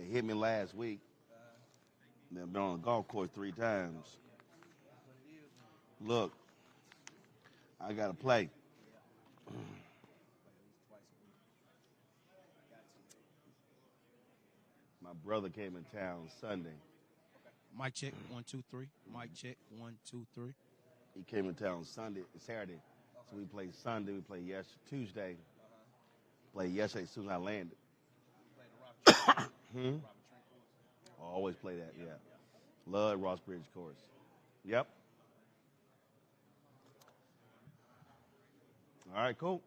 hit me last week. I've been on the golf course 3 times. Look, I got to play. My brother came in town Sunday. Mic check, 1, 2, 3. Mic check, 1, 2, 3. He came in town Saturday. So we played Sunday. We played Tuesday. Played yesterday as soon as I landed. I always play that, yeah. Love Ross Bridge course. Yep. All right, cool.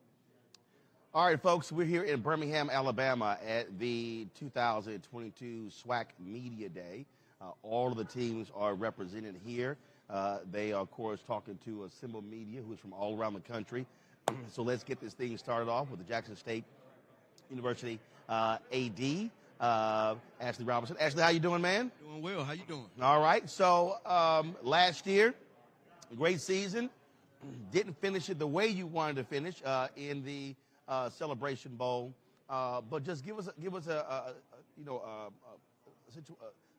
All right, folks, we're here in Birmingham, Alabama at the 2022 Swac Media Day. All of the teams are represented here. They are, of course, talking to Assemble Media, who's from all around the country. So let's get this thing started off with the Jackson State University AD, Ashley Robinson. Ashley, how you doing, man? Doing well. How you doing? All right. So last year, great season. Didn't finish it the way you wanted to finish in the Celebration Bowl, but just give us a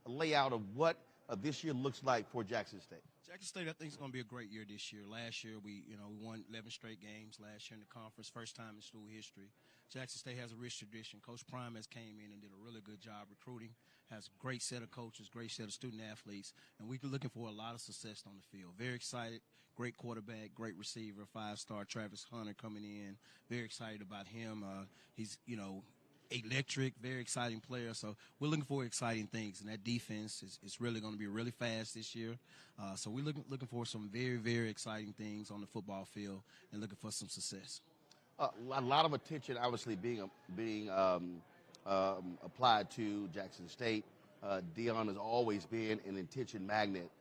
layout of what this year looks like for Jackson State. Jackson State, I think it's going to be a great year this year. Last year, we won 11 straight games last year in the conference, first time in school history. Jackson State has a rich tradition. Coach Prime has came in and did a really good job recruiting, has a great set of coaches, great set of student athletes, and we're looking for a lot of success on the field. Very excited, great quarterback, great receiver, 5-star Travis Hunter coming in. Very excited about him. He's, electric, very exciting player. So we're looking for exciting things, and that defense is really going to be really fast this year. So we're looking for some very, very exciting things on the football field and looking for some success. A lot of attention, obviously, being applied to Jackson State. Dion has always been an attention magnet,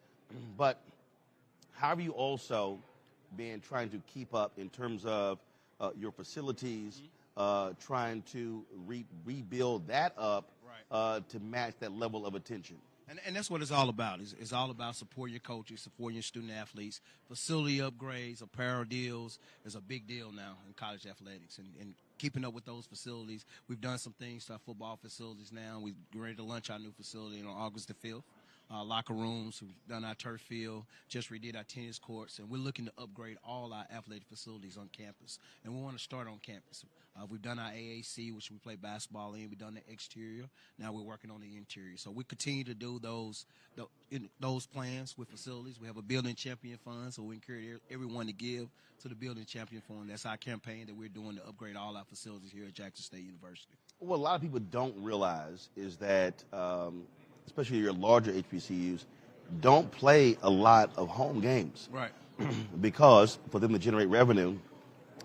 but how have you also been trying to keep up in terms of your facilities? Trying to rebuild that up to match that level of attention. And that's what it's all about. It's all about supporting your coaches, supporting your student athletes. Facility upgrades, apparel deals is a big deal now in college athletics. And keeping up with those facilities, we've done some things to our football facilities now. We're ready to launch our new facility on August the 5th. Locker rooms, we've done our turf field, just redid our tennis courts, and we're looking to upgrade all our athletic facilities on campus. And we want to start on campus. We've done our AAC, which we play basketball in. We've done the exterior. Now we're working on the interior. So we continue to do those plans with facilities. We have a building champion fund, so we encourage everyone to give to the building champion fund. That's our campaign that we're doing to upgrade all our facilities here at Jackson State University. What a lot of people don't realize is that especially your larger HBCUs, don't play a lot of home games. Right. Because for them to generate revenue,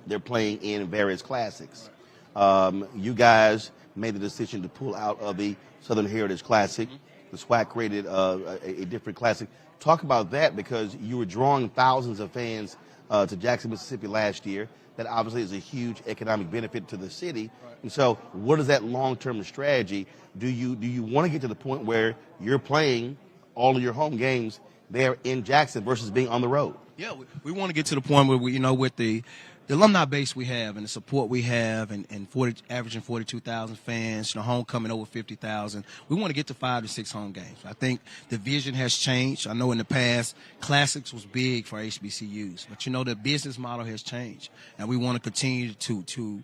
they're playing in various classics. Right. You guys made the decision to pull out of the Southern Heritage Classic. The SWAC created a different classic. Talk about that, because you were drawing thousands of fans to Jackson, Mississippi last year. That obviously is a huge economic benefit to the city. Right. And so what is that long-term strategy? Do you want to get to the point where you're playing all of your home games there in Jackson versus being on the road? Yeah, we want to get to the point where we, with the alumni base we have and the support we have and averaging 42,000 fans, homecoming over 50,000, we want to get to 5 to 6 home games. I think the vision has changed. I know in the past, classics was big for HBCUs, but the business model has changed, and we want to continue to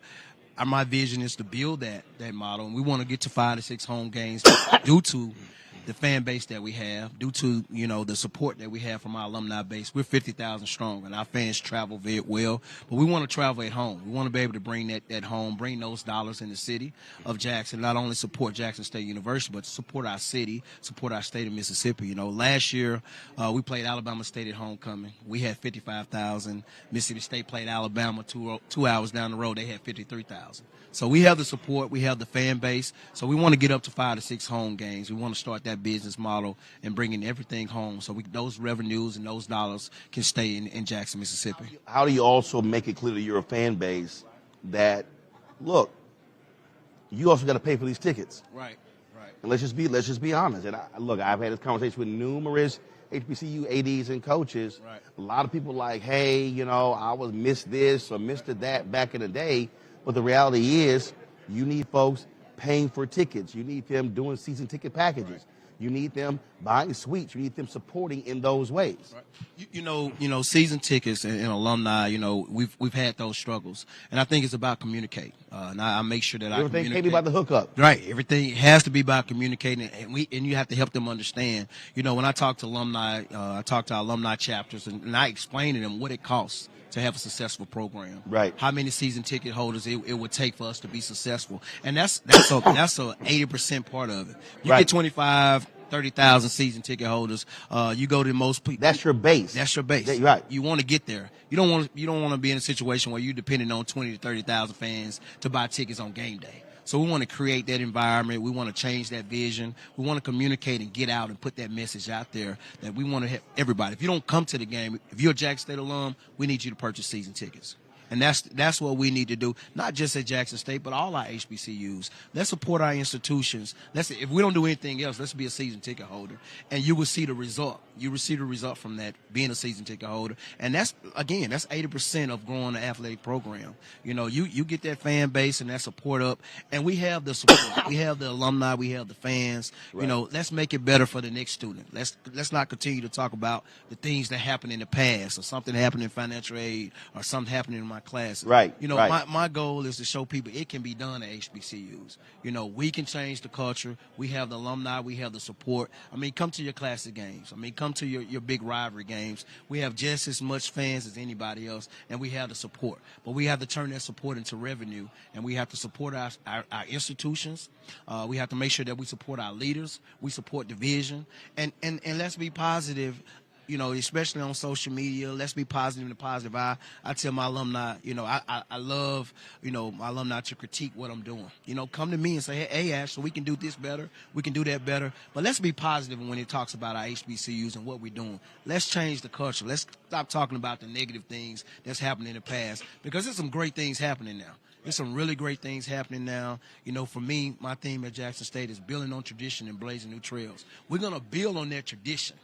my vision is to build that model, and we want to get to 5 to 6 home games due to the fan base that we have, due to, the support that we have from our alumni base. We're 50,000 strong, and our fans travel very well. But we want to travel at home. We want to be able to bring that home, bring those dollars in the city of Jackson, not only support Jackson State University, but support our city, support our state of Mississippi. Last year we played Alabama State at homecoming. We had 55,000. Mississippi State played Alabama 2 hours down the road. They had 53,000. So we have the support. We have the fan base. So we want to get up to 5 to 6 home games. We want to start that business model and bringing everything home so those revenues and those dollars can stay in Jackson, Mississippi. How do you also make it clear to your fan base that, look, you also got to pay for these tickets? Right. And let's just be honest. And I've had this conversation with numerous HBCU ADs and coaches. Right. A lot of people like, hey, I was missed this or missed that back in the day. But the reality is, you need folks paying for tickets. You need them doing season ticket packages. You need them buying suites. You need them supporting in those ways. Right. You know, season tickets and alumni. You know, we've had those struggles, and I think it's about communicating. And I make sure that Everything I communicate. can't be about the hookup. Right. Everything has to be about communicating, and you have to help them understand. You know, when I talk to alumni, I talk to our alumni chapters, and I explain to them what it costs to have a successful program. Right. How many season ticket holders it would take for us to be successful, and that's a 80% part of it. You Right. get 25. 30,000 season ticket holders. You go to most people. That's your base. That's your base. Right. You want to get there. You don't want to be in a situation where you're depending on 20 to 30,000 fans to buy tickets on game day. So we want to create that environment. We want to change that vision. We want to communicate and get out and put that message out there that we want to have everybody. If you don't come to the game, if you're a Jackson State alum, we need you to purchase season tickets. And that's what we need to do, not just at Jackson State, but all our HBCUs. Let's support our institutions. If we don't do anything else, let's be a season ticket holder. And you will see the result. You will see the result from that, being a season ticket holder. And that's 80% of growing an athletic program. You know, you get that fan base and that support up. And we have the support. We have the alumni. We have the fans. Right. You know, let's make it better for the next student. Let's not continue to talk about the things that happened in the past, or something happened in financial aid, or something happening in my classes. Right. You know, right. my goal is to show people it can be done at HBCUs. You know, we can change the culture. We have the alumni. We have the support. I mean, come to your classic games. I mean, come to your big rivalry games. We have just as much fans as anybody else, and we have the support. But we have to turn that support into revenue, and we have to support our institutions. We have to make sure that we support our leaders. We support the vision. And let's be positive. You know, especially on social media, let's be positive in a positive eye. I tell my alumni, you know, I love, you know, my alumni to critique what I'm doing. You know, come to me and say, hey, Ash, so we can do this better, we can do that better. But let's be positive when it talks about our HBCUs and what we're doing. Let's change the culture. Let's stop talking about the negative things that's happened in the past, because there's some great things happening now. There's some really great things happening now. You know, for me, my theme at Jackson State is building on tradition and blazing new trails. We're going to build on that tradition,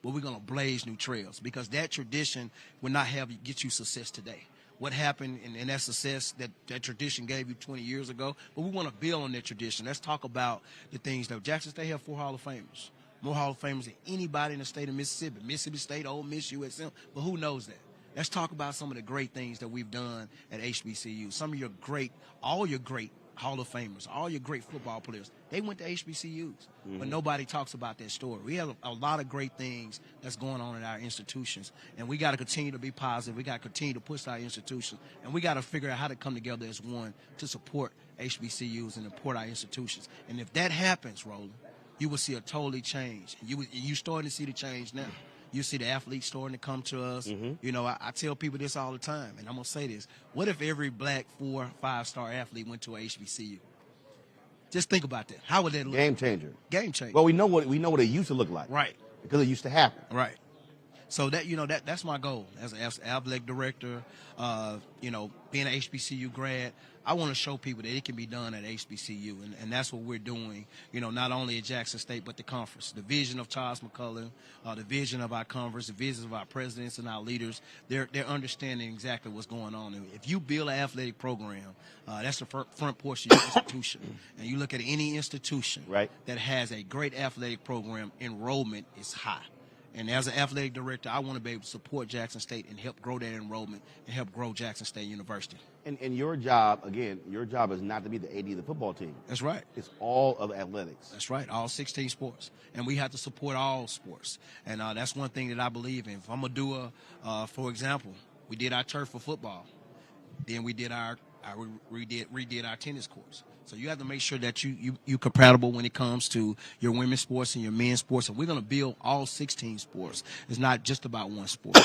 but we're going to blaze new trails, because that tradition will not get you success today. What happened in that success that tradition gave you 20 years ago, but we want to build on that tradition. Let's talk about the things that Jackson State have 4 Hall of Famers, more Hall of Famers than anybody in the state of Mississippi. Mississippi State, Ole Miss, USM, but who knows that? Let's talk about some of the great things that we've done at HBCU. Some of all your great Hall of Famers, all your great football players, they went to HBCUs, but nobody talks about that story. We have a lot of great things that's going on in our institutions, and we got to continue to be positive. We got to continue to push our institutions, and we got to figure out how to come together as one to support HBCUs and support our institutions. And if that happens, Roland, you will see a totally change. You're starting to see the change now. You see the athletes starting to come to us. You know, I tell people this all the time, and I'm going to say this. What if every black 4 or 5-star athlete went to a HBCU? Just think about that. How would that look? Game changer. Game changer. Well, we know what it used to look like. Right. Because it used to happen. Right. So that's my goal as an athletic director. You know, being an HBCU grad, I want to show people that it can be done at HBCU, and that's what we're doing. You know, not only at Jackson State but the conference. The vision of Charles McCullough, the vision of our conference, the visions of our presidents and our leaders. They're understanding exactly what's going on. And if you build an athletic program, that's the front portion of your institution. And you look at any institution that has a great athletic program, enrollment is high. And as an athletic director, I want to be able to support Jackson State and help grow that enrollment and help grow Jackson State University. And your job is not to be the AD of the football team. That's right. It's all of athletics. That's right, all 16 sports. And we have to support all sports. And that's one thing that I believe in. If I'm going to do for example, we did our turf for football. Then we did redid our tennis courts. So you have to make sure that you're compatible when it comes to your women's sports and your men's sports. And we're going to build all 16 sports. It's not just about one sport.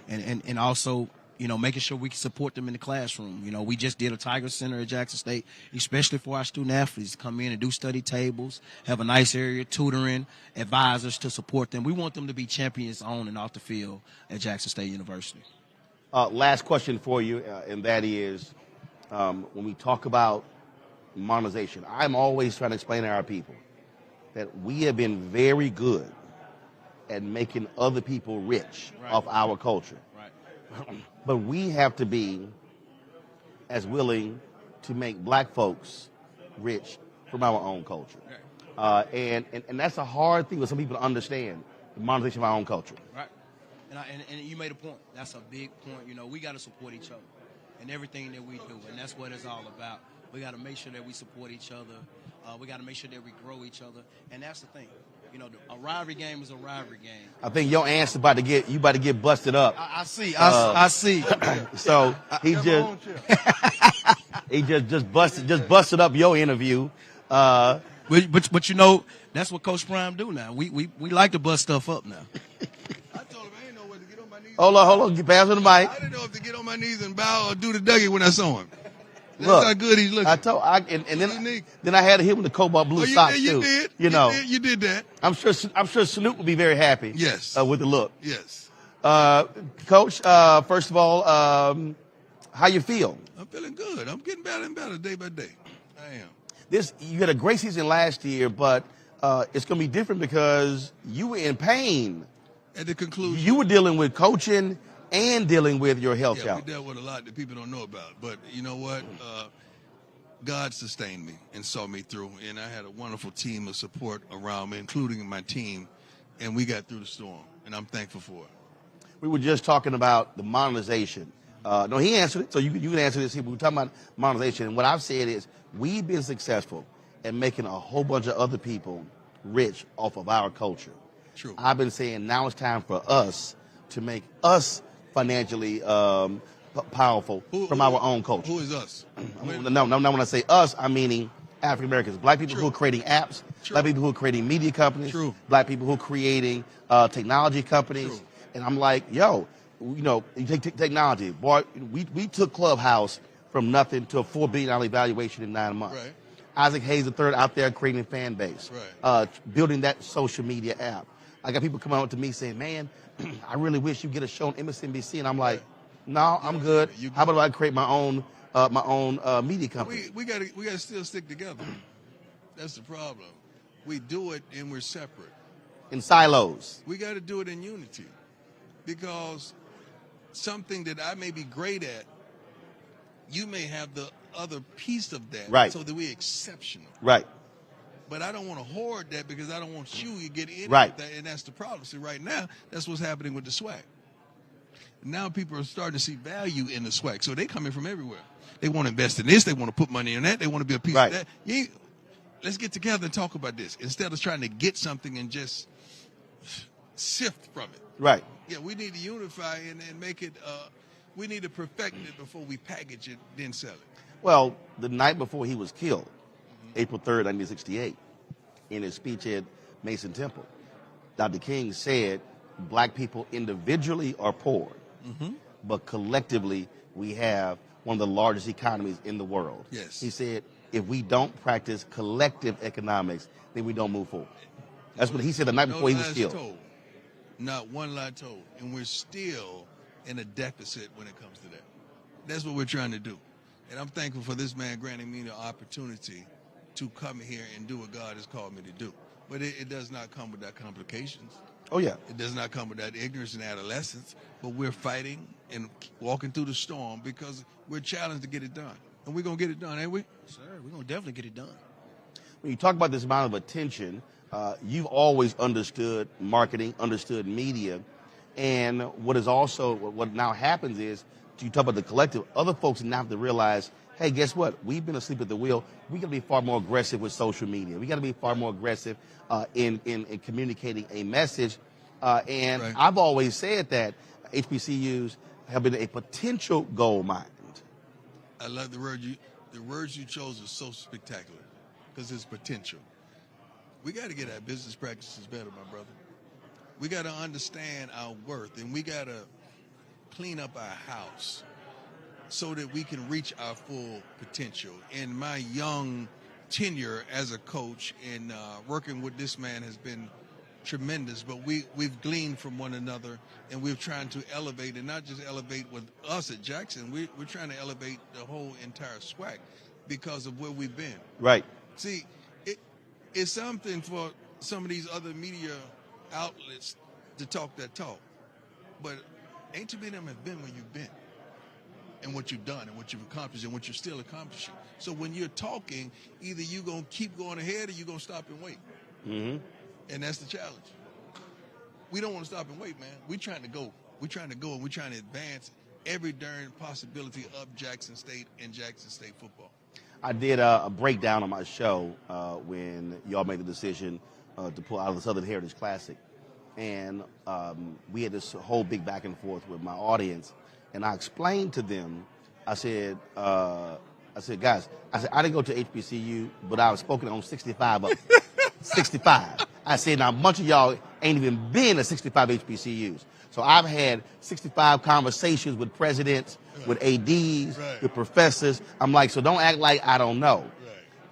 and also, you know, making sure we can support them in the classroom. You know, we just did a Tiger Center at Jackson State, especially for our student athletes to come in and do study tables, have a nice area, tutoring, advisors to support them. We want them to be champions on and off the field at Jackson State University. Last question for you, and that is, when we talk about monetization, I'm always trying to explain to our people that we have been very good at making other people rich off our culture. Right. But we have to be as willing to make black folks rich from our own culture. And that's a hard thing for some people to understand, the modernization of our own culture. Right. And you made a point. That's a big point. You know, we got to support each other in everything that we do, and that's what it's all about. We got to make sure that we support each other. We got to make sure that we grow each other, and that's the thing. You know, a rivalry game is a rivalry game. I think your answer about to get busted up. I see. I see. So he just busted up your interview. But you know, that's what Coach Prime do now. We like to bust stuff up now. I told him I didn't know whether to get on my knees. Hold on. Get past the mic. I didn't know if to get on my knees and bow or do the Dougie when I saw him. That's how good he's looking. Then I had to hit him with the cobalt blue socks too. You did. You did that. I'm sure Snoop would be very happy. Yes. With the look. Yes. Coach, first of all, how you feel? I'm feeling good. I'm getting better and better day by day. I am. You had a great season last year, but it's going to be different because you were in pain. At the conclusion, you were dealing with coaching and dealing with your health challenge. We dealt with a lot that people don't know about. But you know what? God sustained me and saw me through, and I had a wonderful team of support around me, including my team, and we got through the storm, and I'm thankful for it. We were just talking about the monetization. No, he answered it, so you can answer this. We were talking about monetization, and what I've said is we've been successful at making a whole bunch of other people rich off of our culture. True. I've been saying now it's time for us to make us financially powerful from our own culture. Who is us? No, when I say us, I'm meaning African Americans, black people who are creating apps, black people who are creating media companies, black people who are creating technology companies. And I'm like, yo, you know, you take technology. Boy, we took Clubhouse from nothing to a $4 billion evaluation in 9 months. Right. Isaac Hayes III out there creating a fan base, building that social media app. I got people coming up to me saying, man, I really wish you get a show on MSNBC. And I'm like, no, I'm good. How about I create my own media company? We gotta still stick together. That's the problem. We do it and we're separate. In silos. We got to do it in unity. Because something that I may be great at, you may have the other piece of that. Right. So that we're exceptional. Right. But I don't want to hoard that because I don't want you to get in right. with that, and that's the problem. See, right now, that's what's happening with the Swac. Now people are starting to see value in the Swac, so they coming from everywhere. They want to invest in this. They want to put money in that. They want to be a piece of that. Let's get together and talk about this instead of trying to get something and just sift from it. Right. Yeah, we need to unify and make it. We need to perfect it before we package it, then sell it. Well, the night before he was killed, April 3rd, 1968, in his speech at Mason Temple, Dr. King said, black people individually are poor, but collectively we have one of the largest economies in the world. Yes. He said, if we don't practice collective economics, then we don't move forward. That's what he said the night before he was killed. Told. Not one lie told. And we're still in a deficit when it comes to that. That's what we're trying to do. And I'm thankful for this man granting me the opportunity to come here and do what God has called me to do. But it does not come without complications. Oh, yeah. It does not come without ignorance and adolescence. But we're fighting and walking through the storm because we're challenged to get it done. And we're going to get it done, ain't we? Sir, we're going to definitely get it done. When you talk about this amount of attention, you've always understood marketing, understood media. And what now happens is, you talk about the collective, other folks now have to realize, hey, guess what? We've been asleep at the wheel. We got to be far more aggressive with social media. We got to be far more aggressive in communicating a message. And right. I've always said that HBCUs have been a potential gold mine. I love the words you chose are so spectacular because it's potential. We got to get our business practices better, my brother. We got to understand our worth, and we got to clean up our house so that we can reach our full potential. And my young tenure as a coach and working with this man has been tremendous, but we've gleaned from one another, and we're trying to elevate, and not just elevate with us at Jackson. We're trying to elevate the whole entire Swac because of where we've been. Right. See, it's something for some of these other media outlets to talk that talk, but ain't too many of them have been where you've been. and what you've done and what you've accomplished and what you're still accomplishing. So when you're talking, either you're going to keep going ahead or you're going to stop and wait. Mm-hmm. And that's the challenge. We don't want to stop and wait, man. We're trying to go. We're trying to go, and we're trying to advance every darn possibility of Jackson State and Jackson State football. I did a breakdown on my show when y'all made the decision to pull out of the Southern Heritage Classic. And we had this whole big back and forth with my audience. And I explained to them, I said, guys, I didn't go to HBCU, but I was spoken on 65 of them. 65. I said, now a bunch of y'all ain't even been to 65 HBCUs. So I've had 65 conversations with presidents, with ADs, with professors. I'm like, so don't act like I don't know.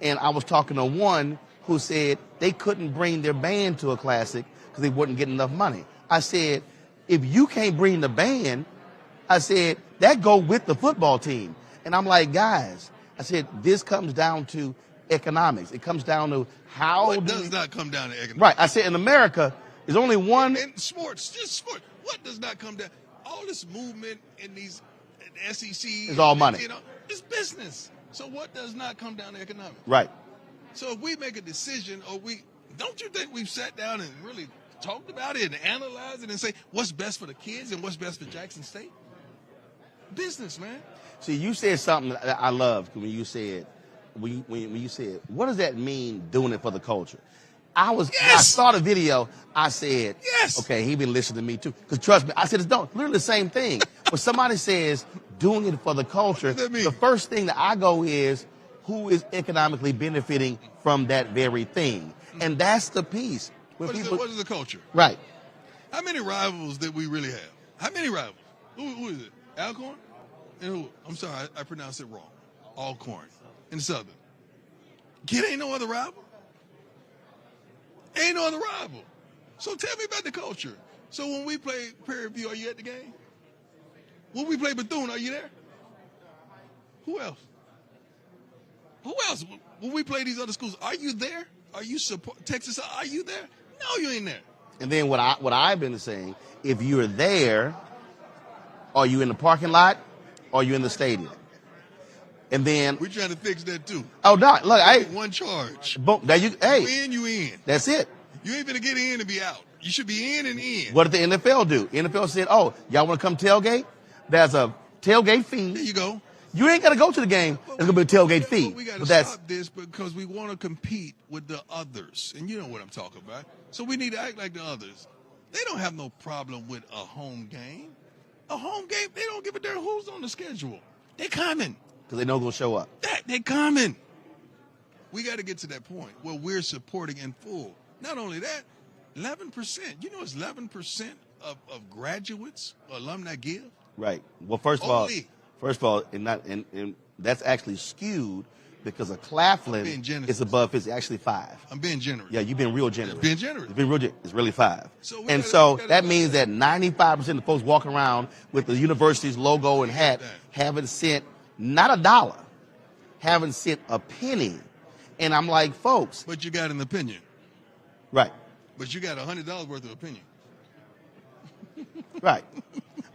And I was talking to one who said they couldn't bring their band to a classic because they wouldn't get enough money. I said, if you can't bring the band, I said, that go with the football team. And I'm like, guys, I said, this comes down to economics. It comes down to how What does not come down to economics? Right. I said, in America, there's only one. In sports, just sports. What does not come down? All this movement in these SEC. It's all money. You know, it's business. So what does not come down to economics? Right. So if we make a decision, don't you think we've sat down and really talked about it and analyzed it and say what's best for the kids and what's best for Jackson State? Business, man. See, you said something that I loved when you said, when you said, what does that mean, doing it for the culture? When I saw the video, I said, yes. Okay, he been listening to me too. Because trust me, I said, it's literally the same thing. When somebody says doing it for the culture, the first thing that I go is, who is economically benefiting from that very thing? And that's the piece. What is the culture? Right. How many rivals that we really have? How many rivals? Who is it? Alcorn? And who? I'm sorry, I pronounced it wrong. Alcorn in Southern. Kid ain't no other rival. Ain't no other rival. So tell me about the culture. So when we play Prairie View, are you at the game? When we play Bethune, are you there? Who else? Who else? When we play these other schools, are you there? Are you support Texas? Are you there? No, you ain't there. And then what I've been saying, if you're there, are you in the parking lot? Or are you in the stadium? And then we're trying to fix that too. Oh, Doc, look, one charge. Boom, there you in, you in. That's it. You ain't gonna get in and be out. You should be in and in. What did the NFL do? NFL said, "Oh, y'all want to come tailgate? There's a tailgate fee. There you go. You ain't got to go to the game. There's gonna be a tailgate fee." We got to stop this because we want to compete with the others, and you know what I'm talking about. So we need to act like the others. They don't have no problem with a home game. A home game, they don't give a darn who's on the schedule. They coming. Because they know they'll show up. They coming. We got to get to that point where we're supporting in full. Not only that, 11%. You know it's 11% of graduates, alumni give? Right. Well, first of all, and that's actually skewed because of Claflin is above 50. Actually 5. I'm being generous. Yeah, you've been real generous. Being generous. You've been real generous. It's really 5. So that means that 95% of the folks walking around with the university's logo and hat haven't sent not a dollar, haven't sent a penny. And I'm like, folks. But you got an opinion. Right. But you got $100 worth of opinion. Right.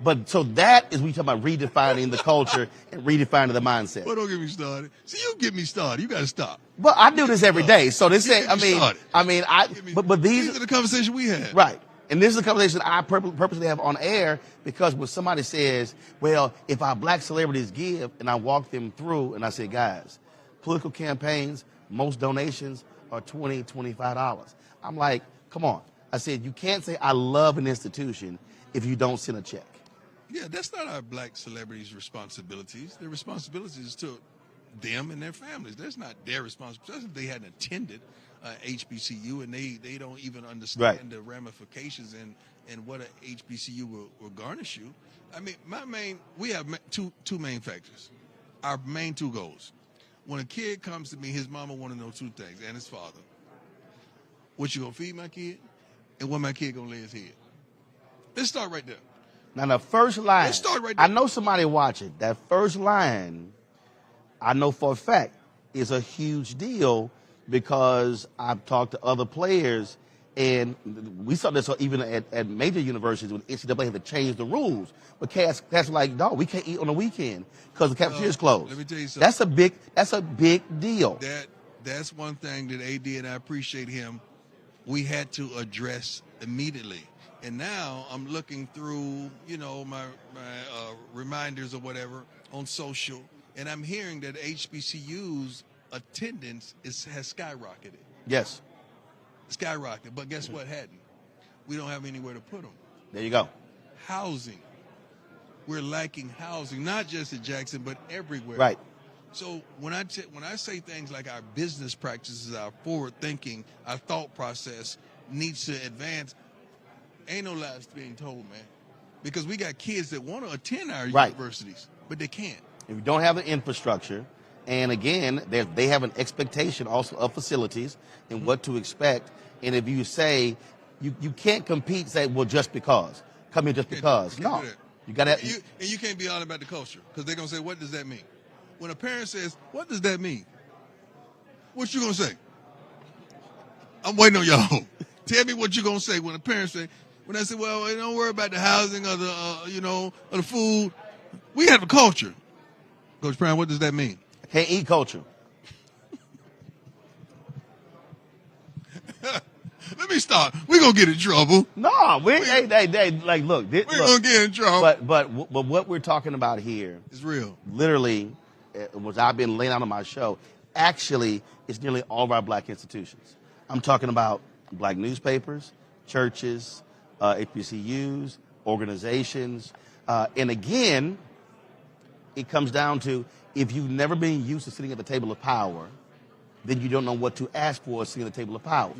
But so that is we talk about redefining the culture and redefining the mindset. Well, don't get me started. See, you get me started. You got to stop. Well, I do this every day. So this ain't, but these are the conversations we have. Right. And this is a conversation I purposely have on air because when somebody says, well, if our black celebrities give, and I walk them through and I say, guys, political campaigns, most donations are $20, $25. I'm like, come on. I said, you can't say I love an institution if you don't send a check. Yeah, that's not our black celebrities' responsibilities. Their responsibilities is to them and their families. That's not their responsibility. They hadn't attended HBCU and they don't even understand the ramifications and what a HBCU will garnish you. I mean, we have two main factors. Our main 2 goals. When a kid comes to me, his mama want to know 2 things, and his father. What you gonna feed my kid, and where my kid gonna lay his head. Let's start right there. Now the first line. Let's start right there. I know somebody watching. That first line, I know for a fact, is a huge deal because I've talked to other players, And we saw this even at major universities when NCAA had to change the rules. But cats like, dog, we can't eat on the weekend because the cafeteria is closed. Let me tell you something. That's a big deal. That's one thing that AD, and I appreciate him, we had to address immediately. And now I'm looking through, my reminders or whatever on social, and I'm hearing that HBCU's attendance has skyrocketed. Yes. Skyrocketed. But guess what hadn't? We don't have anywhere to put them. There you go. Housing. We're lacking housing, not just at Jackson, but everywhere. Right. So when I say things like our business practices, our forward thinking, our thought process needs to advance, ain't no lies being told, man. Because we got kids that want to attend our universities, but they can't. If you don't have the infrastructure, and again, they have an expectation also of facilities and what to expect. And if you say you can't compete, say, well, just because. Come here just because. No. You got to. And you can't be all about the culture because they're going to say, what does that mean? When a parent says, what does that mean? What you going to say? I'm waiting on y'all. Tell me what you're going to say when a parent say, when I say, well, don't worry about the housing or the, or the food. We have a culture. Coach Brown, what does that mean? I can't eat culture. Let me start. We're going to get in trouble. No, look. We're going to get in trouble. But what we're talking about here is real. Literally, what I've been laying out on my show, actually, it's nearly all of our black institutions. I'm talking about black newspapers, churches, HBCUs, organizations. And again, it comes down to if you've never been used to sitting at the table of power, then you don't know what to ask for sitting at the table of power.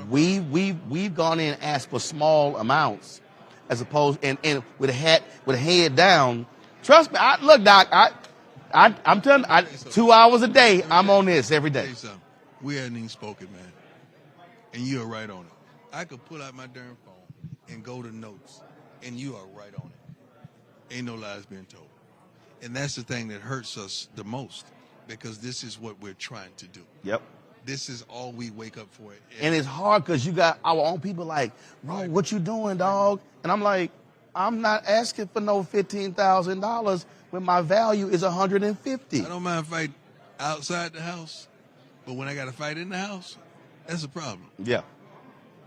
We've gone in and asked for small amounts as opposed and with a head down. Trust me, look, Doc, I'm telling you, 2 hours a day, I'm on this every day. We hadn't even spoken, man. And you are right on it. I could pull out my darn phone and go to notes, and you are right on it. Ain't no lies being told. And that's the thing that hurts us the most, because this is what we're trying to do. Yep. This is all we wake up for. And it's hard because you got our own people like, bro, what you doing, dog? And I'm like, I'm not asking for no $15,000 when my value is $150. I don't mind fighting outside the house, but when I got to fight in the house, that's a problem. Yeah.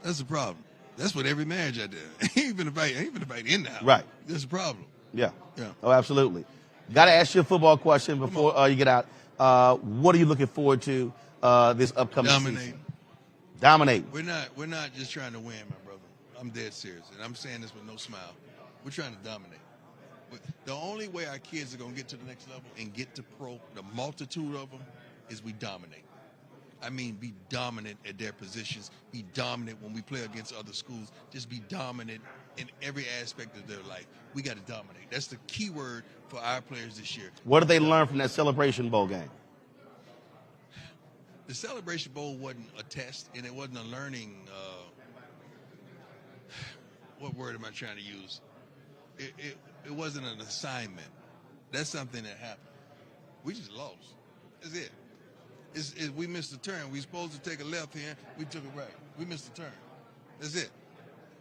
That's a problem. That's what every marriage I did. I ain't finna fight in the house. Right. That's a problem. Yeah. Yeah. Oh, absolutely. Got to ask you a football question before you get out. What are you looking forward to this upcoming season? Dominate. We're not just trying to win, my brother. I'm dead serious, and I'm saying this with no smile. We're trying to dominate. The only way our kids are going to get to the next level and get to pro, the multitude of them, is we dominate. I mean, be dominant at their positions, be dominant when we play against other schools, just be dominant in every aspect of their life. We got to dominate. That's the key word for our players this year. What did they learn from that Celebration Bowl game? The Celebration Bowl wasn't a test, and it wasn't a learning, what word am I trying to use? It wasn't an assignment. That's something that happened. We just lost. That's it. We missed a turn. We supposed to take a left hand. We took it right. We missed a turn. That's it.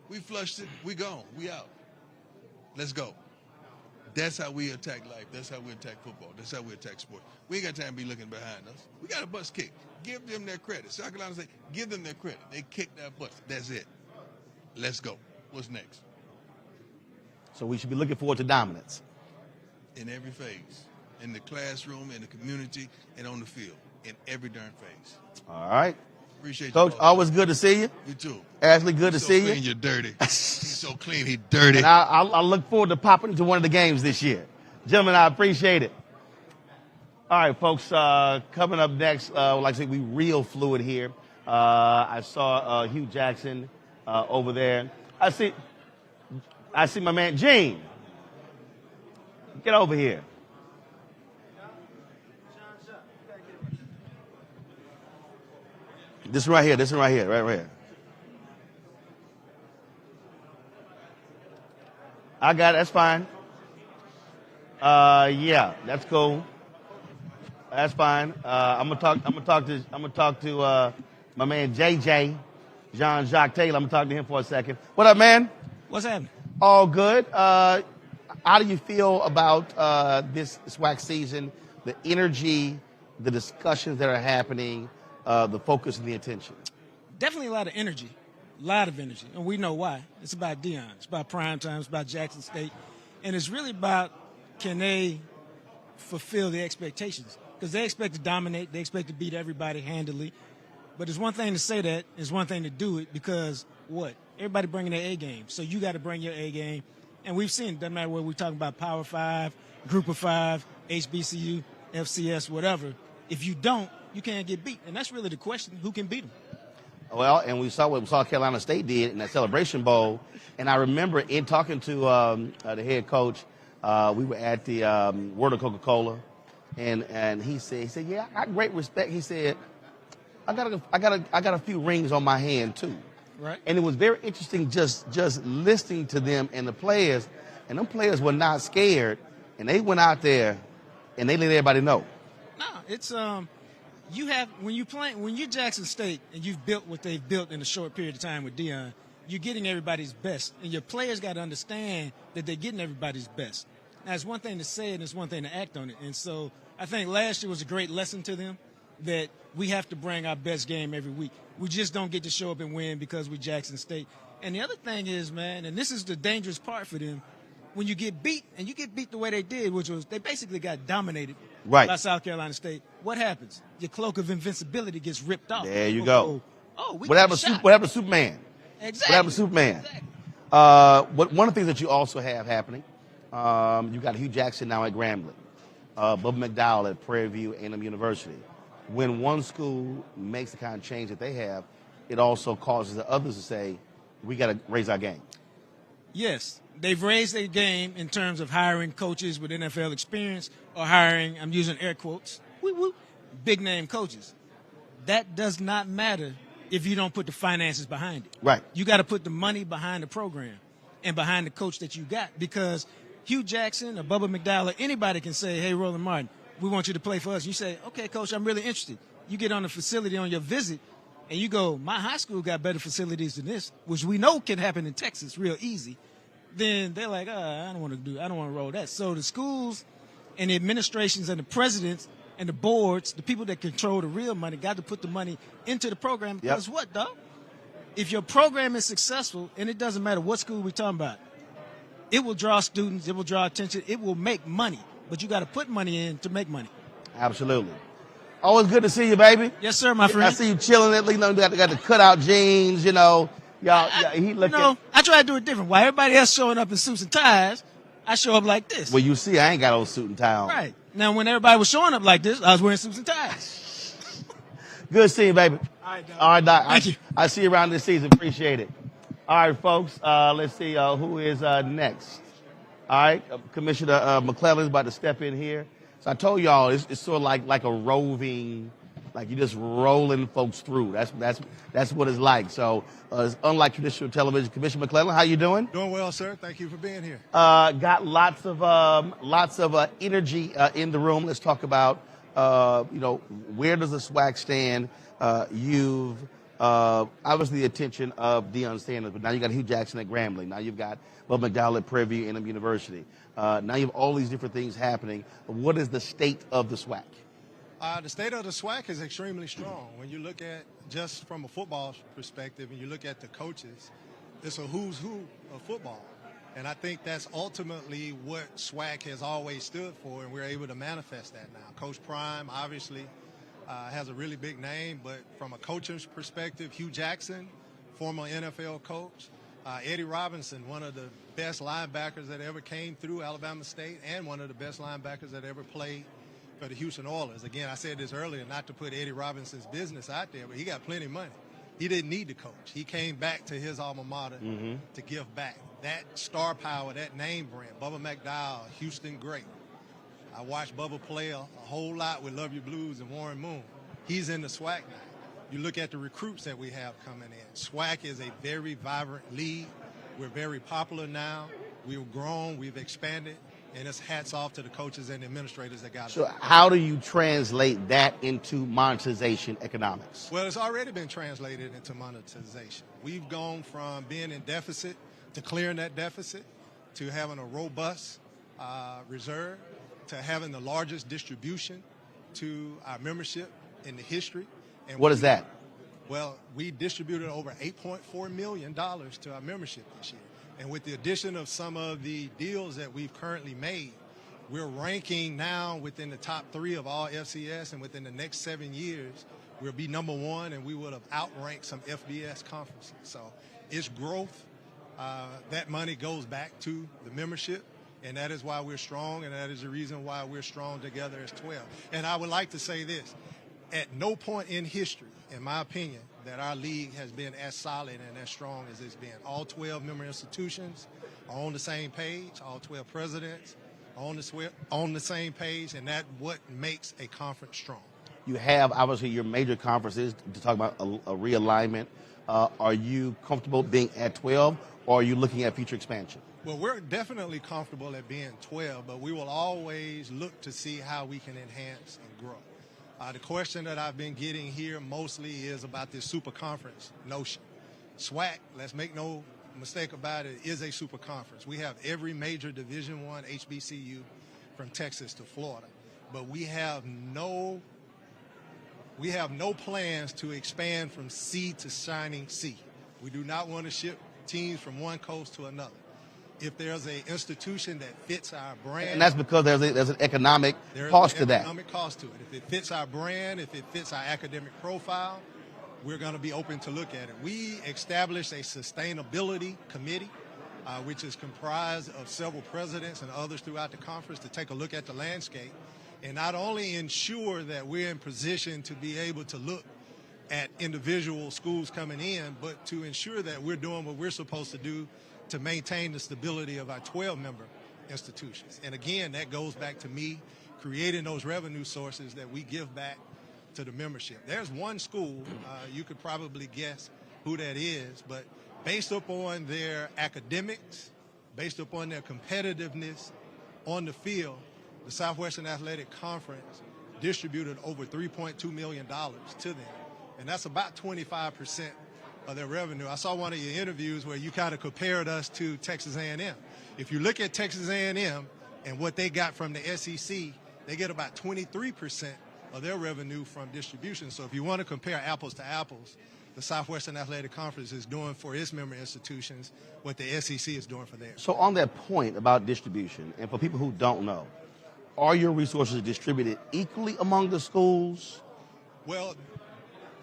We flushed it. We gone. We out. Let's go. That's how we attack life. That's how we attack football. That's how we attack sports. We ain't got time to be looking behind us. We got a bus kick. Give them their credit. South Carolina say, give them their credit. They kicked that bus. That's it. Let's go. What's next? So we should be looking forward to dominance. In every phase. In the classroom, in the community, and on the field. In every darn phase. All right. Appreciate you. Coach, always good to see you. You too. Ashley, good to so see clean, you. You're dirty. He's so clean, he's dirty. And I look forward to popping into one of the games this year. Gentlemen, I appreciate it. All right, folks, coming up next, like I said, we real fluid here. I saw Hugh Jackson over there. I see my man, Gene. Get over here. This one right here, right here. I got it, that's fine. Yeah, that's cool. That's fine. I'm gonna talk to my man JJ. Jean-Jacques Taylor. I'm going to talk to him for a second. What up, man? What's happening? All good. How do you feel about this SWAC season, the energy, the discussions that are happening, the focus and the attention? Definitely a lot of energy. A lot of energy. And we know why. It's about Deion. It's about prime time. It's about Jackson State. And it's really about, can they fulfill the expectations? Because they expect to dominate. They expect to beat everybody handily. But it's one thing to say that. It's one thing to do it because what? Everybody bringing their A game. So you got to bring your A game. And we've seen, doesn't matter whether we're talking about Power 5, Group of 5, HBCU, FCS, whatever. If you don't, you can't get beat. And that's really the question. Who can beat them? Well, and we saw what South Carolina State did in that Celebration Bowl. And I remember in talking to the head coach, we were at the World of Coca-Cola, and he said, yeah, I got great respect. He said, I got a few rings on my hand too. Right. And it was very interesting just listening to them and the players, and them players were not scared, and they went out there and they let everybody know. No, it's you have when you're Jackson State and you've built what they've built in a short period of time with Deion, you're getting everybody's best, and your players got to understand that they're getting everybody's best. Now, it's one thing to say it, and it's one thing to act on it. And so I think last year was a great lesson to them that we have to bring our best game every week. We just don't get to show up and win because we're Jackson State. And the other thing is, man, and this is the dangerous part for them, when you get beat, and you get beat the way they did, which was they basically got dominated by South Carolina State, what happens? Your cloak of invincibility gets ripped off. There you go. What happened to Superman? Exactly. What happened to Superman? Exactly. One of the things that you also have happening, you got Hugh Jackson now at Grambling, Bubba McDowell at Prairie View A&M University. When one school makes the kind of change that they have, it also causes the others to say, we got to raise our game. Yes, they've raised their game in terms of hiring coaches with NFL experience or hiring, I'm using air quotes, big name coaches. That does not matter if you don't put the finances behind it. Right. You got to put the money behind the program and behind the coach that you got, because Hugh Jackson or Bubba McDowell or anybody can say, hey, Roland Martin, we want you to play for us. You say, okay, coach, I'm really interested. You get on the facility on your visit, and you go, my high school got better facilities than this, which we know can happen in Texas real easy. Then they're like, I don't want to roll that. So the schools and the administrations and the presidents and the boards, the people that control the real money, got to put the money into the program. Because what, dog? If your program is successful, and it doesn't matter what school we're talking about, it will draw students, it will draw attention, it will make money. But you got to put money in to make money. Absolutely. Always good to see you, baby. Yes, sir, my friend. I see you chilling. You know, got the cutout jeans. You know, he looking. I try to do it different. While everybody else showing up in suits and ties, I show up like this. Well, you see, I ain't got no suit and tie on. Right. Now, when everybody was showing up like this, I was wearing suits and ties. Good seeing you, baby. All right, Doc. All right, Doc. Thank you. I see you around this season. Appreciate it. All right, folks. Let's see who is next. All right, Commissioner McClellan is about to step in here. So I told y'all it's sort of like a roving, like you're just rolling folks through. That's what it's like. So it's unlike traditional television. Commissioner McClellan, how you doing? Doing well, sir. Thank you for being here. Got lots of energy in the room. Let's talk about where does the SWAC stand? You've obviously the attention of Deion Sanders, but now you got Hugh Jackson at Grambling. Now you've got Bubba McDowell at Prairie View A&M University. Now you have all these different things happening. What is the state of the SWAC? The state of the SWAC is extremely strong. When you look at just from a football perspective and you look at the coaches, it's a who's who of football. And I think that's ultimately what SWAC has always stood for, and we're able to manifest that now. Coach Prime, obviously, has a really big name, but from a coach's perspective, Hugh Jackson, former NFL coach, Eddie Robinson, one of the best linebackers that ever came through Alabama State and one of the best linebackers that ever played for the Houston Oilers. Again, I said this earlier, not to put Eddie Robinson's business out there, but he got plenty of money. He didn't need to coach. He came back to his alma mater to give back. That star power, that name brand, Bubba McDowell, Houston great. I watched Bubba play a whole lot with Love Your Blues and Warren Moon. He's in the SWAC now. You look at the recruits that we have coming in. SWAC is a very vibrant league. We're very popular now. We've grown. We've expanded. And it's hats off to the coaches and the administrators that got it. So how do you translate that into monetization economics? Well, it's already been translated into monetization. We've gone from being in deficit to clearing that deficit to having a robust reserve to having the largest distribution to our membership in the history. And What is that? Well, we distributed over $8.4 million to our membership this year. And with the addition of some of the deals that we've currently made, we're ranking now within the top 3 of all FCS, and within the next 7 years, we'll be number 1, and we would have outranked some FBS conferences. So it's growth. That money goes back to the membership, and that is why we're strong, and that is the reason why we're strong together as 12. And I would like to say this. At no point in history, in my opinion, that our league has been as solid and as strong as it's been. All 12 member institutions are on the same page. All 12 presidents are on the same page, and that's what makes a conference strong. You have, obviously, your major conferences to talk about a realignment. Are you comfortable being at 12, or are you looking at future expansion? Well, we're definitely comfortable at being 12, but we will always look to see how we can enhance and grow. The question that I've been getting here mostly is about this super conference notion. Swac, let's make no mistake about it, is a super conference. We have every major Division I HBCU from Texas to Florida, but we have no plans to expand from sea to shining sea. We do not want to ship teams from one coast to another. If there's an institution that fits our brand. And that's because there's an economic cost to that. There's an economic cost to it. If it fits our brand, if it fits our academic profile, we're going to be open to look at it. We established a sustainability committee, which is comprised of several presidents and others throughout the conference to take a look at the landscape and not only ensure that we're in position to be able to look at individual schools coming in, but to ensure that we're doing what we're supposed to do to maintain the stability of our 12-member institutions. And again, that goes back to me creating those revenue sources that we give back to the membership. There's one school, you could probably guess who that is, but based upon their academics, based upon their competitiveness on the field, the Southwestern Athletic Conference distributed over $3.2 million to them. And that's about 25% of their revenue. I saw one of your interviews where you kind of compared us to Texas A&M. If you look at Texas A&M and what they got from the SEC, they get about 23% of their revenue from distribution. So if you want to compare apples to apples, the Southwestern Athletic Conference is doing for its member institutions what the SEC is doing for theirs. So on that point about distribution, and for people who don't know, are your resources distributed equally among the schools? Well,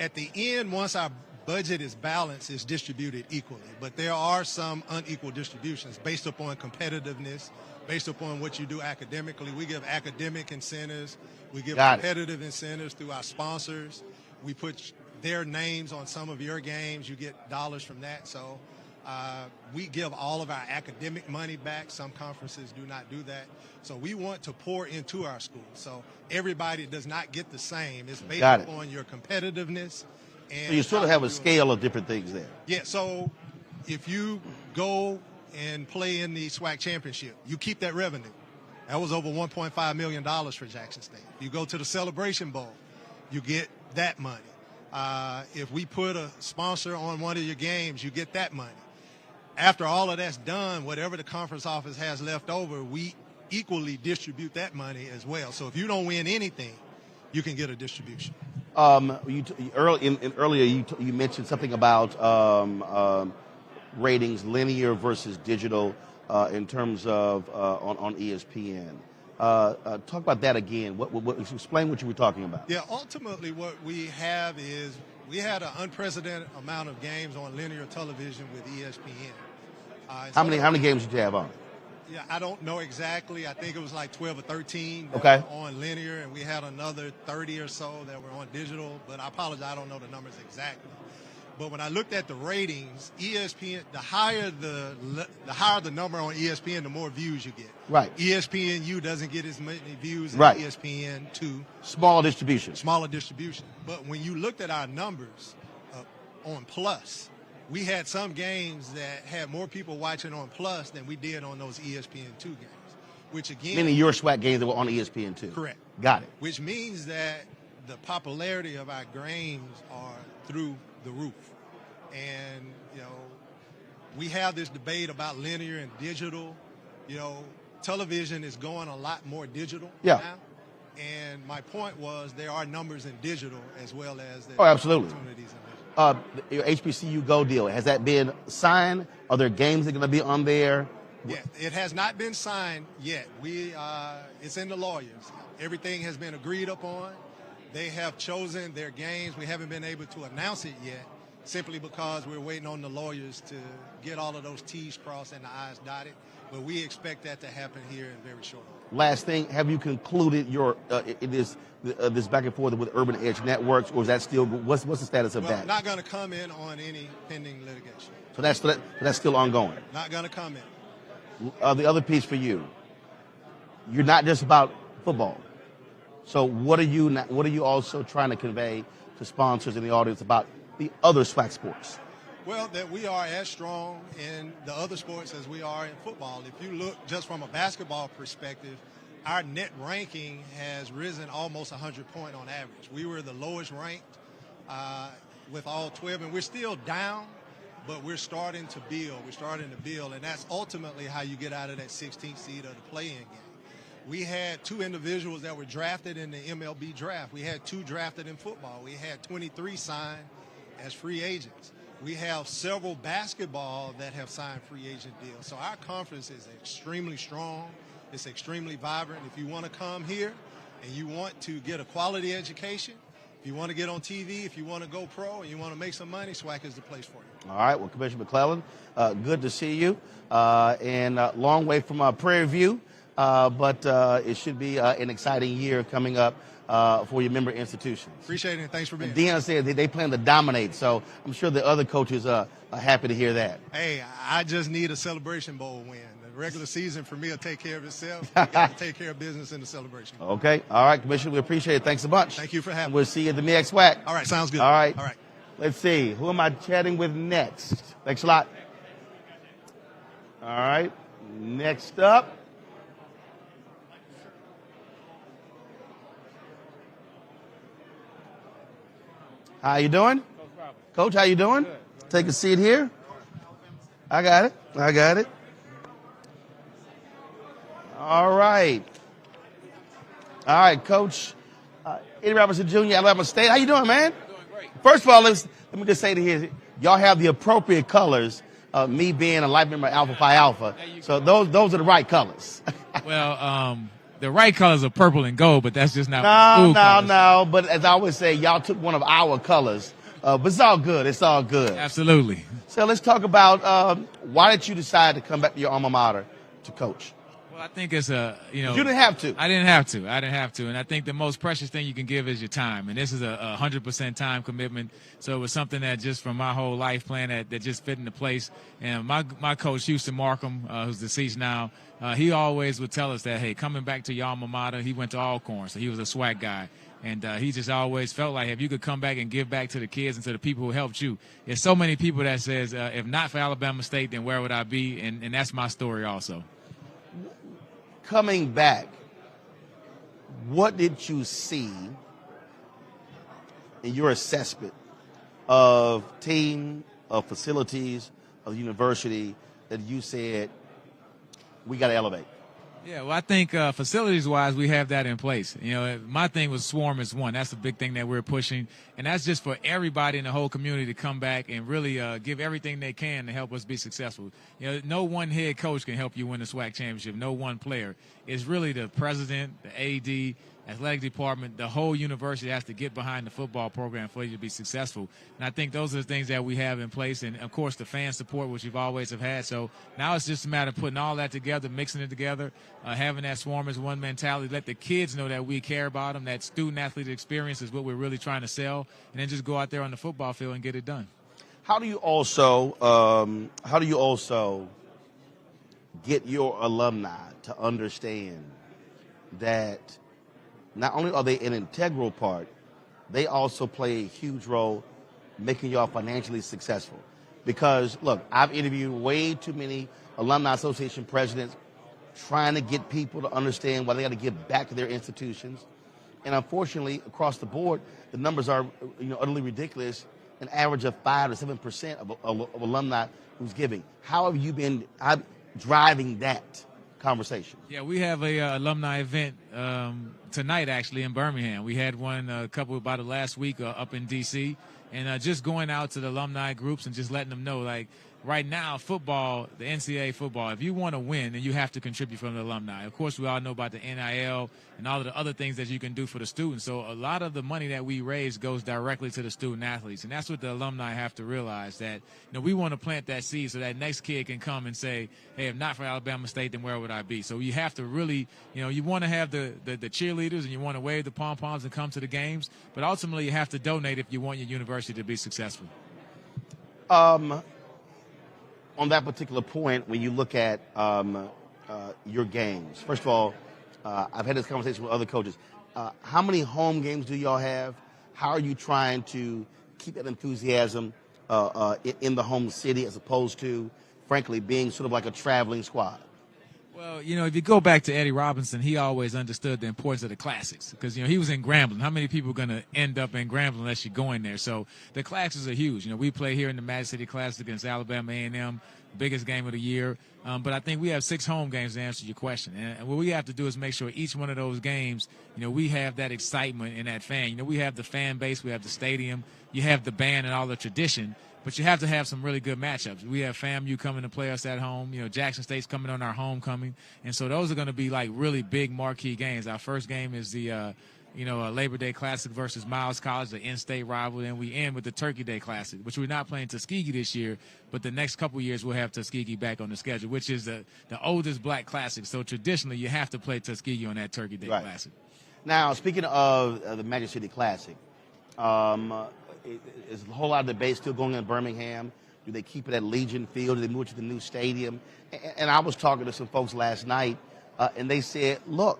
at the end, once our budget is balanced, it's distributed equally. But there are some unequal distributions based upon competitiveness, based upon what you do academically. We give academic incentives. We give competitive incentives through our sponsors. We put their names on some of your games. You get dollars from that. So we give all of our academic money back. Some conferences do not do that. So we want to pour into our schools. So everybody does not get the same. It's based upon your competitiveness. And so you sort of have a scale of different things there. Yeah, so if you go and play in the Swac championship, you keep that revenue. That was over $1.5 million for Jackson State. You go to the Celebration Bowl, you get that money. If we put a sponsor on one of your games, you get that money. After all of that's done, whatever the conference office has left over, we equally distribute that money as well. So if you don't win anything, you can get a distribution. Earlier you mentioned something about ratings, linear versus digital, in terms of on ESPN. Talk about that again. Explain what you were talking about. Yeah, ultimately what we have is we had an unprecedented amount of games on linear television with ESPN. How many games did you have on? Yeah, I don't know exactly. I think it was like 12 or 13 that were on linear, and we had another 30 or so that were on digital. But I apologize, I don't know the numbers exactly. But when I looked at the ratings, ESPN, the higher the number on ESPN, the more views you get. Right. ESPNU doesn't get as many views as ESPN2. Smaller distribution. Smaller distribution. But when you looked at our numbers on Plus, we had some games that had more people watching on Plus than we did on those ESPN2 games. which again, Meaning your SWAC games that were on ESPN too. correct. Got it. Which means that the popularity of our games are through the roof. And, you know, we have this debate about linear and digital. You know, television is going a lot more digital now. And my point was there are numbers in digital as well as there are absolutely. opportunities in digital. Your HBCU Go deal, has that been signed? Are there games that are going to be on there? Yeah, it has not been signed yet. It's in the lawyers. Everything has been agreed upon. They have chosen their games. We haven't been able to announce it yet, simply because we're waiting on the lawyers to get all of those T's crossed and the I's dotted. But we expect that to happen here in very short order. Last thing, have you concluded your this back and forth with Urban Edge Networks, or is that still what's the status of that? I'm not going to comment on any pending litigation. So that's still ongoing. Not going to comment. The other piece for you, you're not just about football. So what are you also trying to convey to sponsors in the audience about the other SWAC sports? Well, that we are as strong in the other sports as we are in football. If you look just from a basketball perspective, our net ranking has risen almost 100 points on average. We were the lowest ranked with all 12, and we're still down, but we're starting to build. And that's ultimately how you get out of that 16th seed of the play-in game. We had 2 individuals that were drafted in the MLB draft. We had 2 drafted in football. We had 23 signed as free agents. We have several basketball that have signed free agent deals. So our conference is extremely strong. It's extremely vibrant. If you want to come here and you want to get a quality education, if you want to get on TV, if you want to go pro, and you want to make some money, SWAC is the place for you. All right. Well, Commissioner McClellan, good to see you. And long way from Prairie View, but it should be an exciting year coming up for your member institutions. Appreciate it. Thanks for being here. Deion said they plan to dominate, so I'm sure the other coaches are happy to hear that. Hey, I just need a Celebration Bowl win. The regular season for me will take care of itself. We got to take care of business in the Celebration Bowl. Okay. All right, Commissioner, we appreciate it. Thanks a bunch. Thank you for having me. We'll see you at the MEX SWAC. All right, sounds good. All right. All right. Let's see. Who am I chatting with next? Thanks a lot. All right. Next up. How you doing? Coach, how you doing? Good. Take a seat here. I got it. All right, Coach. Eddie Robinson Jr., Alabama State. How you doing, man? Doing great. First of all, let me just say to here, y'all have the appropriate colors. Me being a life member of Alpha Phi Alpha, so those are the right colors. Well, the right colors are purple and gold, but that's just not school colors. No. But as I always say, y'all took one of our colors. But it's all good. Absolutely. So let's talk about why did you decide to come back to your alma mater to coach? Well, I think it's You didn't have to. I didn't have to. And I think the most precious thing you can give is your time. And this is a 100% time commitment. So it was something that just from my whole life plan that just fit into place. And my coach, Houston Markham, who's deceased now, he always would tell us that, hey, coming back to your alma mater, he went to Alcorn, so he was a SWAC guy. And he just always felt like if you could come back and give back to the kids and to the people who helped you. There's so many people that says, if not for Alabama State, then where would I be? And that's my story also. Coming back, what did you see in your assessment of team, of facilities, of the university that you said, we got to elevate? Yeah, well, I think facilities-wise, we have that in place. You know, my thing was swarm is one. That's the big thing that we're pushing, and that's just for everybody in the whole community to come back and really give everything they can to help us be successful. You know, no one head coach can help you win the SWAC championship. No one player. It's really the president, the AD, athletic department, the whole university has to get behind the football program for you to be successful. And I think those are the things that we have in place. And, of course, the fan support, which we've always have had. So now it's just a matter of putting all that together, mixing it together, having that swarm as one mentality, let the kids know that we care about them, that student-athlete experience is what we're really trying to sell, and then just go out there on the football field and get it done. How do you also get your alumni to understand that not only are they an integral part, they also play a huge role making y'all financially successful? Because, look, I've interviewed way too many Alumni Association presidents, trying to get people to understand why they got to give back to their institutions. And unfortunately, across the board, the numbers are utterly ridiculous. An average of 5 to 7% of alumni who's giving. How have you been driving that conversation? Yeah, we have a alumni event tonight, actually, in Birmingham. We had one about the last week up in D.C., and just going out to the alumni groups and just letting them know, like, right now, football, the NCAA football, if you want to win, then you have to contribute from the alumni. Of course, we all know about the NIL and all of the other things that you can do for the students. So a lot of the money that we raise goes directly to the student athletes. And that's what the alumni have to realize, that we want to plant that seed so that next kid can come and say, hey, if not for Alabama State, then where would I be? So you have to really, you want to have the cheerleaders and you want to wave the pom-poms and come to the games. But ultimately, you have to donate if you want your university to be successful. On that particular point, when you look at your games, first of all, I've had this conversation with other coaches. How many home games do y'all have? How are you trying to keep that enthusiasm in the home city as opposed to, frankly, being sort of like a traveling squad? Well, if you go back to Eddie Robinson, he always understood the importance of the classics because, he was in Grambling. How many people are going to end up in Grambling unless you go in there? So the classics are huge. We play here in the Magic City Classic against Alabama A&M, biggest game of the year. But I think we have 6 home games to answer your question. And what we have to do is make sure each one of those games, we have that excitement and that fan. We have the fan base, we have the stadium, you have the band and all the tradition. But you have to have some really good matchups. We have FAMU coming to play us at home. Jackson State's coming on our homecoming. And so those are going to be like really big marquee games. Our first game is the, Labor Day Classic versus Miles College, the in-state rival. And we end with the Turkey Day Classic, which we're not playing Tuskegee this year. But the next couple years we'll have Tuskegee back on the schedule, which is the oldest black classic. So traditionally you have to play Tuskegee on that Turkey Day Classic. Now, speaking of the Magic City Classic, is a whole lot of debate still going on in Birmingham. Do they keep it at Legion Field? Do they move it to the new stadium? And I was talking to some folks last night, and they said, look,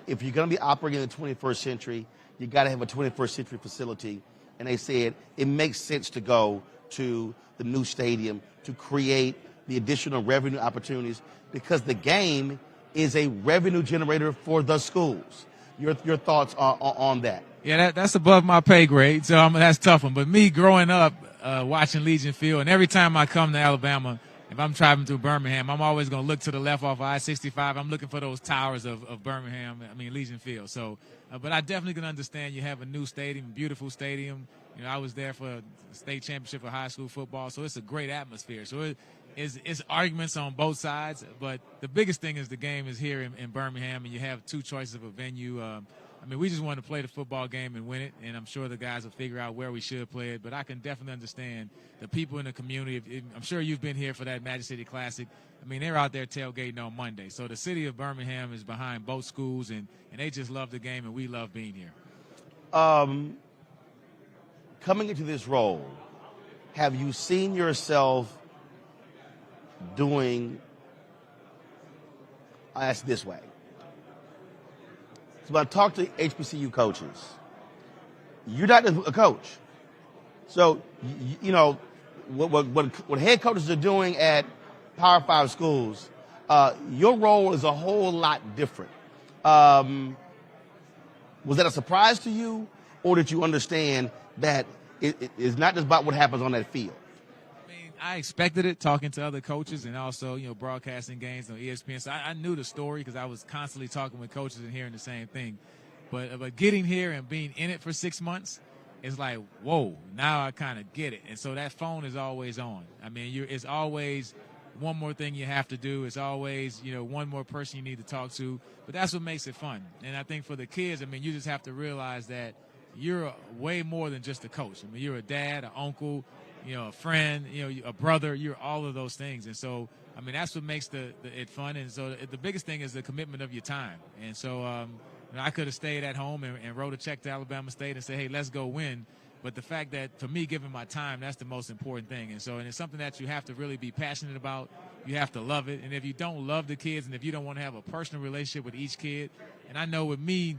if you're going to be operating in the 21st century, you got to have a 21st century facility. And they said it makes sense to go to the new stadium to create the additional revenue opportunities because the game is a revenue generator for the schools. Your thoughts on that? Yeah, that's above my pay grade, so that's a tough one. But me growing up watching Legion Field, and every time I come to Alabama, if I'm driving through Birmingham, I'm always going to look to the left off I-65. I'm looking for those towers of Legion Field. So, but I definitely can understand you have a new stadium, beautiful stadium. I was there for a state championship of high school football, so it's a great atmosphere. So it's arguments on both sides, but the biggest thing is the game is here in Birmingham, and you have 2 choices of a venue. We just want to play the football game and win it, and I'm sure the guys will figure out where we should play it. But I can definitely understand the people in the community. I'm sure you've been here for that Magic City Classic. They're out there tailgating on Monday. So the city of Birmingham is behind both schools, and they just love the game, and we love being here. Coming into this role, have you seen yourself doing, I'll ask this way. So when I talk to HBCU coaches, you're not a coach. So, what head coaches are doing at Power 5 schools, your role is a whole lot different. Was that a surprise to you, or did you understand that it is not just about what happens on that field? I expected it, talking to other coaches and also, broadcasting games on ESPN. So I knew the story because I was constantly talking with coaches and hearing the same thing. But getting here and being in it for 6 months, it's like, whoa, now I kind of get it. And so that phone is always on. It's always one more thing you have to do. It's always, one more person you need to talk to. But that's what makes it fun. And I think for the kids, you just have to realize that you're way more than just a coach. You're a dad, an uncle, a friend, a brother. You're all of those things. And so, that's what makes it fun. And so the biggest thing is the commitment of your time. And so I could have stayed at home and wrote a check to Alabama State and said, hey, let's go win. But the fact that, for me, giving my time, that's the most important thing. And it's something that you have to really be passionate about. You have to love it. And if you don't love the kids and if you don't want to have a personal relationship with each kid, and I know with me,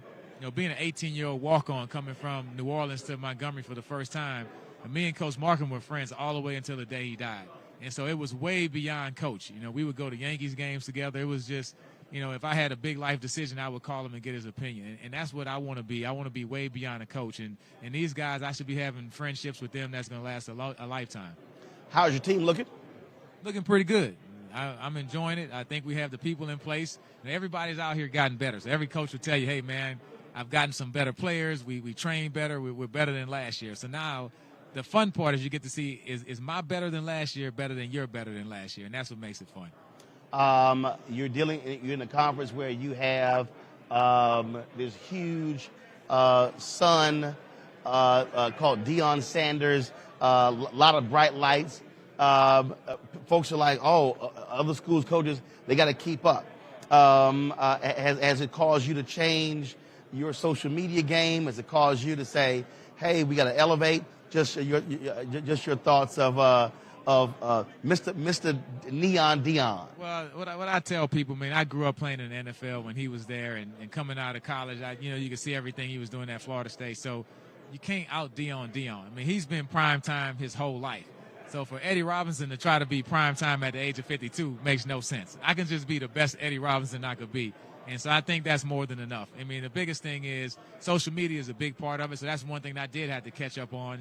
being an 18-year-old walk-on coming from New Orleans to Montgomery for the first time, and me and Coach Markham were friends all the way until the day he died. And so it was way beyond coach. We would go to Yankees games together. It was just, if I had a big life decision, I would call him and get his opinion. And that's what I want to be. I want to be way beyond a coach. And these guys, I should be having friendships with them that's going to last a lifetime. How's your team looking? Looking pretty good. I'm enjoying it. I think we have the people in place. And everybody's out here gotten better. So every coach will tell you, hey, man, I've gotten some better players. We train better. We're better than last year. So now the fun part is you get to see is my better than last year better than your better than last year, and that's what makes it fun. You're in a conference where you have this huge son called Deion Sanders, a lot of bright lights. Folks are like, other schools' coaches, they got to keep up. Has it caused you to change your social media game? Has it caused you to say, hey, we got to elevate? Just your thoughts of Mr. Neon Deion. Well, what I tell people, man, I grew up playing in the NFL when he was there, and coming out of college, you could see everything he was doing at Florida State. So you can't out Deion. I mean, he's been prime time his whole life. So for Eddie Robinson to try to be prime time at the age of 52 makes no sense. I can just be the best Eddie Robinson I could be. And so I think that's more than enough. I mean, the biggest thing is social media is a big part of it. So that's one thing that I did have to catch up on,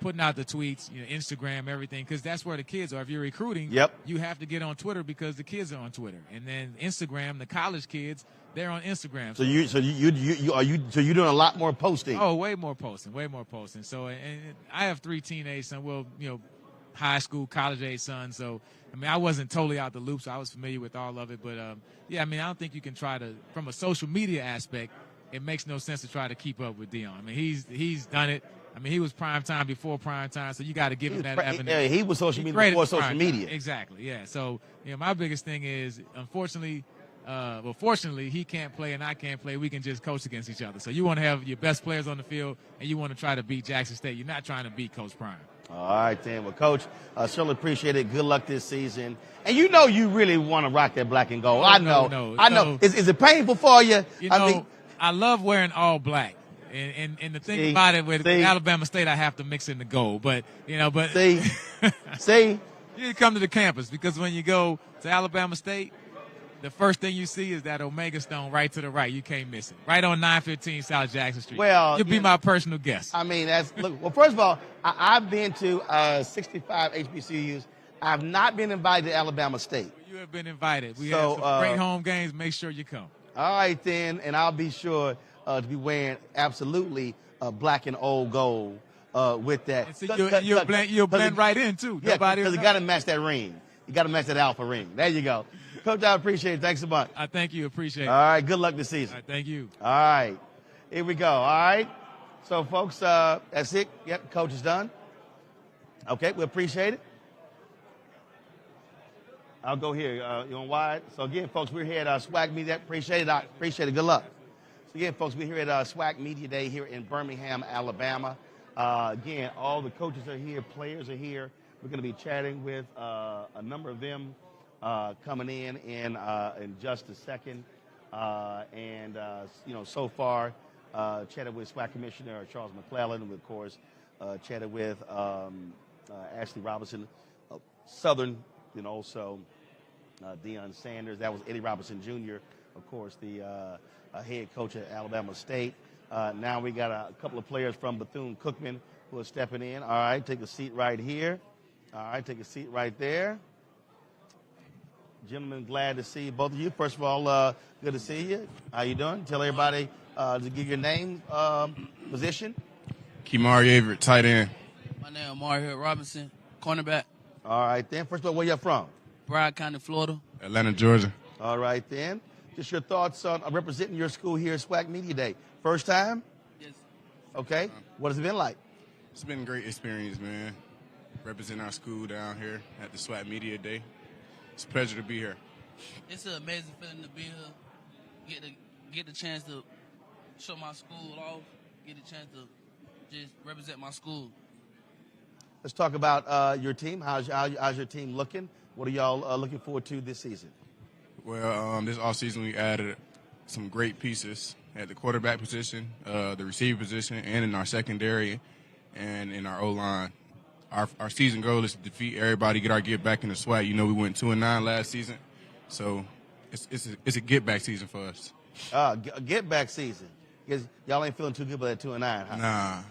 putting out the tweets, Instagram, everything, because that's where the kids are. If you're recruiting, you have to get on Twitter because the kids are on Twitter. And then Instagram, the college kids, they're on Instagram. So you're doing a lot more posting. Oh, way more posting. So, and I have 3 teenage sons. Well, high school, college age sons. So, I mean, I wasn't totally out the loop, so I was familiar with all of it. But, I mean, I don't think you can try to, from a social media aspect, it makes no sense to try to keep up with Deion. I mean, he's done it. I mean, he was prime time before prime time, so you got to give him that avenue. Yeah, he was social media before social media. Exactly, yeah. So, my biggest thing is, unfortunately, fortunately, he can't play and I can't play. We can just coach against each other. So you want to have your best players on the field, and you want to try to beat Jackson State. You're not trying to beat Coach Prime. All right, then. Well, Coach, certainly appreciate it. Good luck this season. And you really want to rock that black and gold. I know. Is it painful for you? I love wearing all black. And the thing about it with Alabama State, I have to mix in the gold. But, see? You come to the campus because when you go to Alabama State, the first thing you see is that Omega Stone right to the right. You can't miss it. Right on 915 South Jackson Street. Well, you'll be my personal guest. I mean, well, first of all, I've been to 65 HBCUs. I've not been invited to Alabama State. You have been invited. We have some great home games. Make sure you come. All right, then, and I'll be sure to be wearing absolutely black and old gold with that. So you'll blend right in, too. Yeah, because you got to match that ring. You got to match that alpha ring. There you go. Coach, I appreciate it. Thanks so much. I thank you. Appreciate it. All right. Good luck this season. All right, thank you. All right. Here we go. All right. So, folks, that's it. Yep, Coach is done. Okay, we appreciate it. I'll go here. You on wide? So, again, folks, we're here at Swac Media. Appreciate it. Good luck. So, again, folks, we're here at Swac Media Day here in Birmingham, Alabama. Again, all the coaches are here. Players are here. We're going to be chatting with a number of them coming in just a second. So far, chatted with SWAC Commissioner Charles McClellan, and of course, chatted with Ashley Robinson, Southern, also Deion Sanders. That was Eddie Robinson Jr., of course, the head coach at Alabama State. Now we got a couple of players from Bethune-Cookman who are stepping in. All right, take a seat right here. All right, take a seat right there. Gentlemen, glad to see both of you. First of all, good to see you. How you doing? Tell everybody to give your name, position. Kimari Everett, tight end. My name is Mario Robinson, cornerback. All right, then. First of all, where you from? Broward County, Florida. Atlanta, Georgia. All right, then. Just your thoughts on representing your school here at SWAC Media Day. First time? Yes. Okay. What has it been like? It's been a great experience, man. Representing our school down here at the SWAC Media Day. It's a pleasure to be here. It's an amazing feeling to be here. Get the chance to show my school off. Get the chance to just represent my school. Let's talk about your team. How's your team looking? What are y'all looking forward to this season? Well, this offseason we added some great pieces at the quarterback position, the receiver position, and in our secondary and in our O-line. our season goal is to defeat everybody, get back in the SWAC. You know, we went 2-9 last season, so it's a get back season for us. Get back season. Because y'all ain't feeling too good about that 2-9, huh? Nah.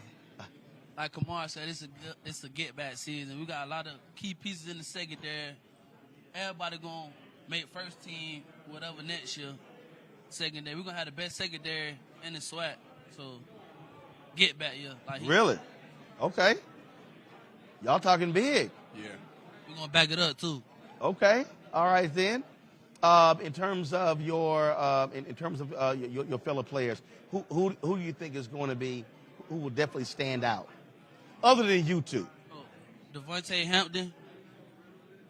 Like Kamar said, it's a get back season. We got a lot of key pieces in the secondary. Everybody gonna make first team, whatever next year. Secondary, we're gonna have the best secondary in the SWAC. So get back year. Like Really? Okay. Y'all talking big. Yeah. We're gonna back it up too. Okay. All right then. In terms of your your fellow players, who do you think is going to be who will definitely stand out, other than you two? Devontae Hampton,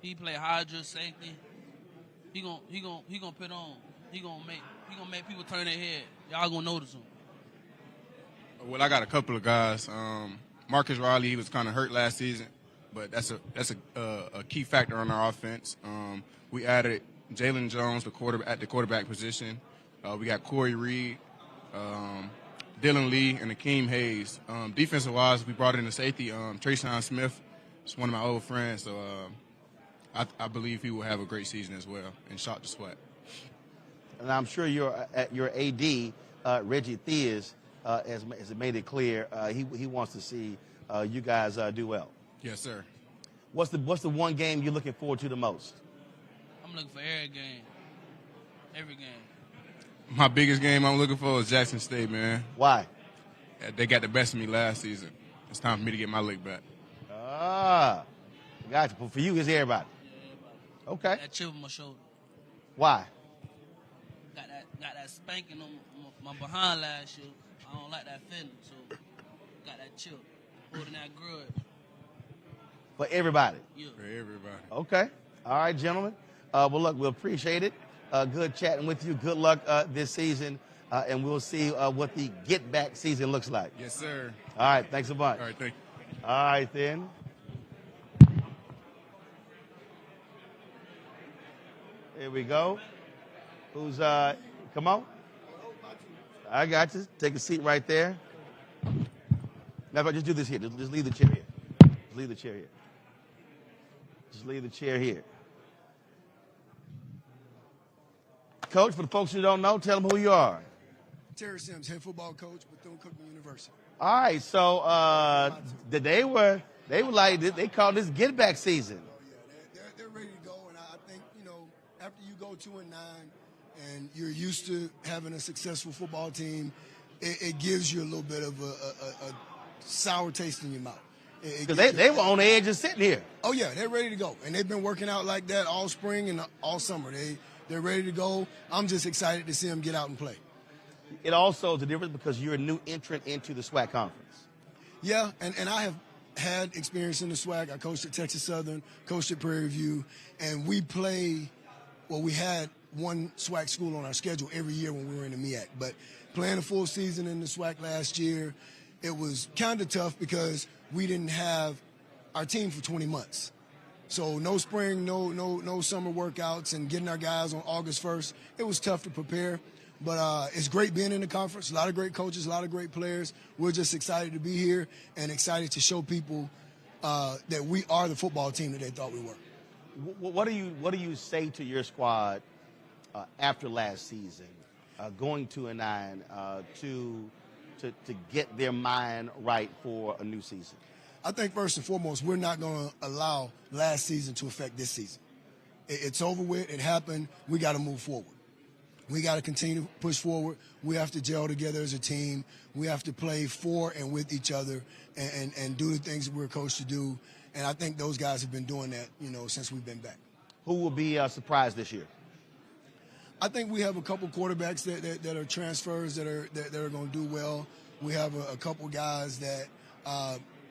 he play Hydra safety. He gonna put on. He gonna make people turn their head. Y'all gonna notice him. Well, I got a couple of guys. Marcus Riley, he was kind of hurt last season, but that's a key factor on our offense. We added Jalen Jones, at the quarterback position. We got Corey Reed, Dylan Lee, and Akeem Hayes. Defensive-wise, we brought in a safety, Trayshawn Smith. It's one of my old friends, so I believe he will have a great season as well and shock the SWAC. And I'm sure your AD, Reggie Theus, has made it clear he wants to see you guys do well. Yes, sir. What's the one game you're looking forward to the most? I'm looking for every game. Every game. My biggest game I'm looking for is Jackson State, man. Why? They got the best of me last season. It's time for me to get my lick back. Gotcha. But for you, it's everybody. Yeah, Okay. That chip on my shoulder. Why? Got that spanking on my behind last year. I don't like that feeling, so got that chip, holding that grudge. For everybody. Yeah. For everybody. Okay. All right, gentlemen. Well, look, we appreciate it. Good chatting with you. Good luck this season, and we'll see what the get-back season looks like. Yes, sir. All right. Thanks a bunch. All right, thank you. All right, then. Here we go. Who's, come on. I got you. Take a seat right there. Now, if I just do this here, just leave the chair here. Just leave the chair here. Just leave the chair here. Coach, for the folks who don't know, tell them who you are. Terry Sims, head football coach, Bethune-Cookman University. All right, so they call this get back season. They're ready to go, and I think, after you go 2-9 and you're used to having a successful football team, it gives you a little bit of a sour taste in your mouth. Because they were on the edge of sitting here. Oh, yeah, they're ready to go. And they've been working out like that all spring and all summer. They're ready to go. I'm just excited to see them get out and play. It also is a difference because you're a new entrant into the SWAC conference. Yeah, and I have had experience in the SWAC. I coached at Texas Southern, coached at Prairie View, and we had one SWAC school on our schedule every year when we were in the MEAC. But playing a full season in the SWAC last year, it was kind of tough because we didn't have our team for 20 months. So no spring, no summer workouts, and getting our guys on August 1st, it was tough to prepare. But it's great being in the conference. A lot of great coaches, a lot of great players. We're just excited to be here and excited to show people that we are the football team that they thought we were. What do you say to your squad after last season, going 2-9, to get their mind right for a new season? I think first and foremost, we're not going to allow last season to affect this season. It's over with. It happened. We got to move forward. We got to continue to push forward. We have to gel together as a team. We have to play for and with each other and do the things that we're coached to do. And I think those guys have been doing that, since we've been back. Who will be surprised this year? I think we have a couple quarterbacks that are transfers that are going to do well. We have a couple guys that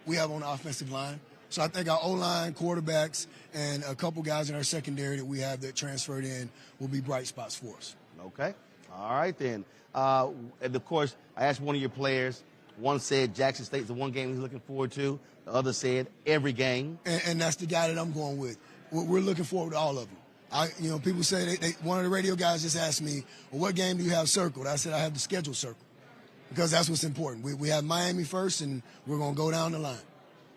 we have on the offensive line. So I think our O-line, quarterbacks, and a couple guys in our secondary that we have that transferred in will be bright spots for us. Okay. All right, then. And, of course, I asked one of your players. One said Jackson State's the one game he's looking forward to. The other said every game. And that's the guy that I'm going with. We're looking forward to all of them. People say one of the radio guys just asked me, well, what game do you have circled? I said I have the schedule circled because that's what's important. We have Miami first, and we're going to go down the line.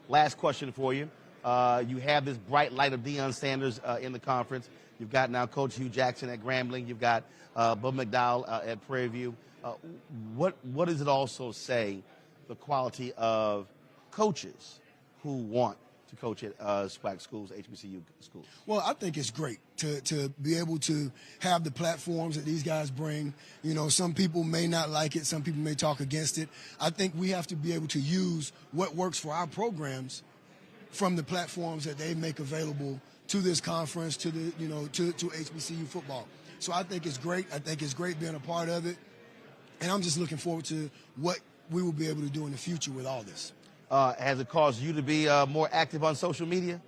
last question for you. You have this bright light of Deion Sanders in the conference. You've got now Coach Hugh Jackson at Grambling. You've got Bubba McDowell at Prairie View. What does it also say, the quality of coaches who want to coach at Swac schools, HBCU schools? Well, I think it's great to be able to have the platforms that these guys bring. You know, some people may not like it. Some people may talk against it. I think we have to be able to use what works for our programs from the platforms that they make available to this conference, to the, you know, to HBCU football. So I think it's great. I think it's great being a part of it. And I'm just looking forward to what we will be able to do in the future with all this. Has it caused you to be more active on social media?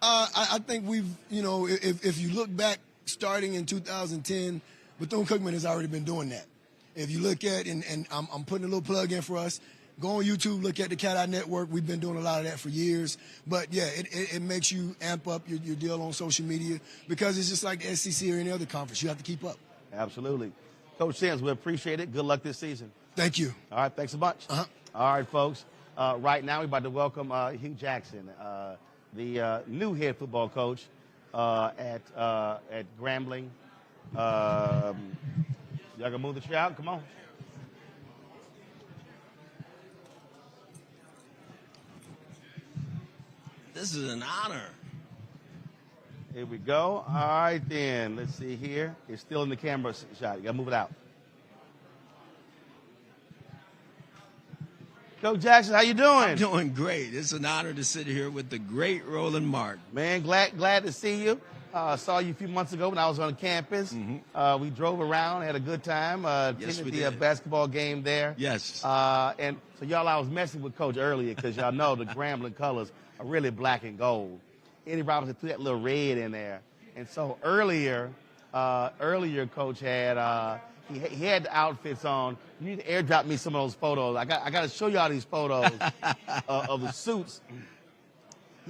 I think we've, you know, if you look back starting in 2010, Bethune-Cookman has already been doing that. If you look at, and I'm putting a little plug in for us, go on YouTube, look at the Cat Eye Network. We've been doing a lot of that for years. But, yeah, it makes you amp up your deal on social media because it's just like the SEC or any other conference. You have to keep up. Absolutely. Coach Sims, we appreciate it. Good luck this season. Thank you. All right, thanks a bunch. Uh-huh. All right, folks. Right now, we're about to welcome Hugh Jackson, the new head football coach at Grambling. Y'all gonna move the chair out? Come on. This is an honor. Here we go. All right, then. Let's see here. It's still in the camera shot. You gotta move it out. Coach Jackson, how you doing? I'm doing great. It's an honor to sit here with the great Roland Martin. Man, glad to see you. Saw you a few months ago when I was on campus. Mm-hmm. We drove around, had a good time. Yes, we the did. Basketball game there. Yes. And so y'all, I was messing with Coach earlier because y'all know the Grambling colors are really black and gold. Eddie Robinson threw that little red in there. And so earlier Coach had he had the outfits on. You need to airdrop me some of those photos. I got to show y'all these photos of the suits.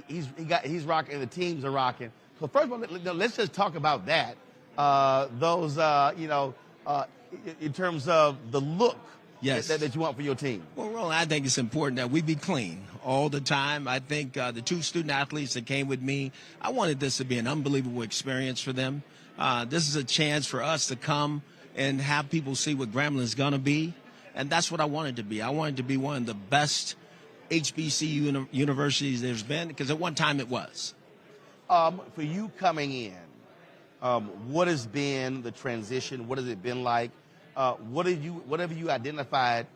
He's rocking, and the teams are rocking. So first of all, let's just talk about that. In terms of the look Yes. that you want for your team. Well, Roland, I think it's important that we be clean all the time. I think the two student athletes that came with me, I wanted this to be an unbelievable experience for them. This is a chance for us to come and have people see what Grambling is going to be. And that's what I wanted to be. I wanted to be one of the best HBCU universities there's been, because at one time it was. For you coming in, what has been the transition? What has it been like? What have you identified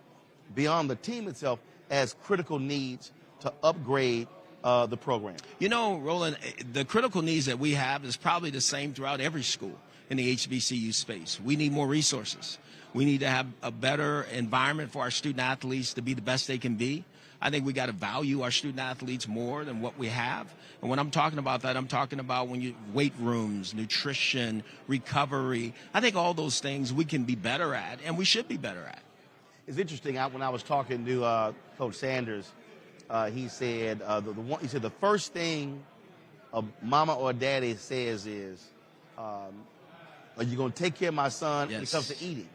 beyond the team itself as critical needs to upgrade the program? You know, Roland, the critical needs that we have is probably the same throughout every school in the HBCU space. We need more resources. We need to have a better environment for our student athletes to be the best they can be. I think we got to value our student athletes more than what we have. And when I'm talking about that, I'm talking about weight rooms, nutrition, recovery. I think all those things we can be better at, and we should be better at. It's interesting. When I was talking to Coach Sanders, he said the first thing a mama or daddy says is, "Are you going to take care of my son when it comes to eating?"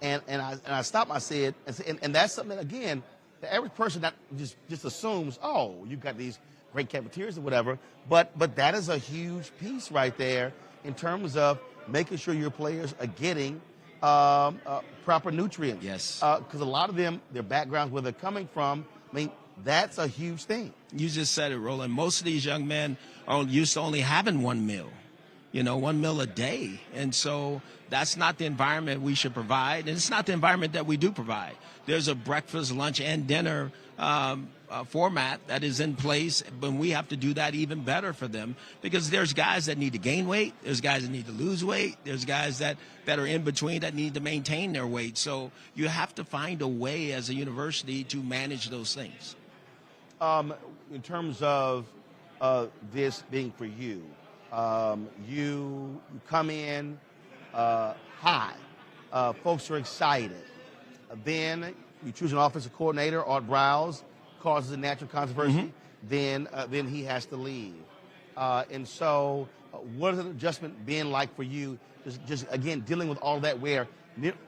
And I stopped. I said, and that's something that, again, the average person that just assumes, oh, you've got these great cafeterias or whatever. But that is a huge piece right there in terms of making sure your players are getting proper nutrients. Yes. Because a lot of them, their backgrounds, where they're coming from, I mean, that's a huge thing. You just said it, Roland. Most of these young men are used to only having one meal. 1 meal a day. And so that's not the environment we should provide. And it's not the environment that we do provide. There's a breakfast, lunch, and dinner format that is in place, but we have to do that even better for them, because there's guys that need to gain weight. There's guys that need to lose weight. There's guys that are in between that need to maintain their weight. So you have to find a way as a university to manage those things. In terms of this being for you, you come in high. Folks are excited. Then you choose an offensive coordinator, Art Browse, causes a natural controversy. Mm-hmm. Then he has to leave. And so what has an adjustment been like for you, just again, dealing with all that, where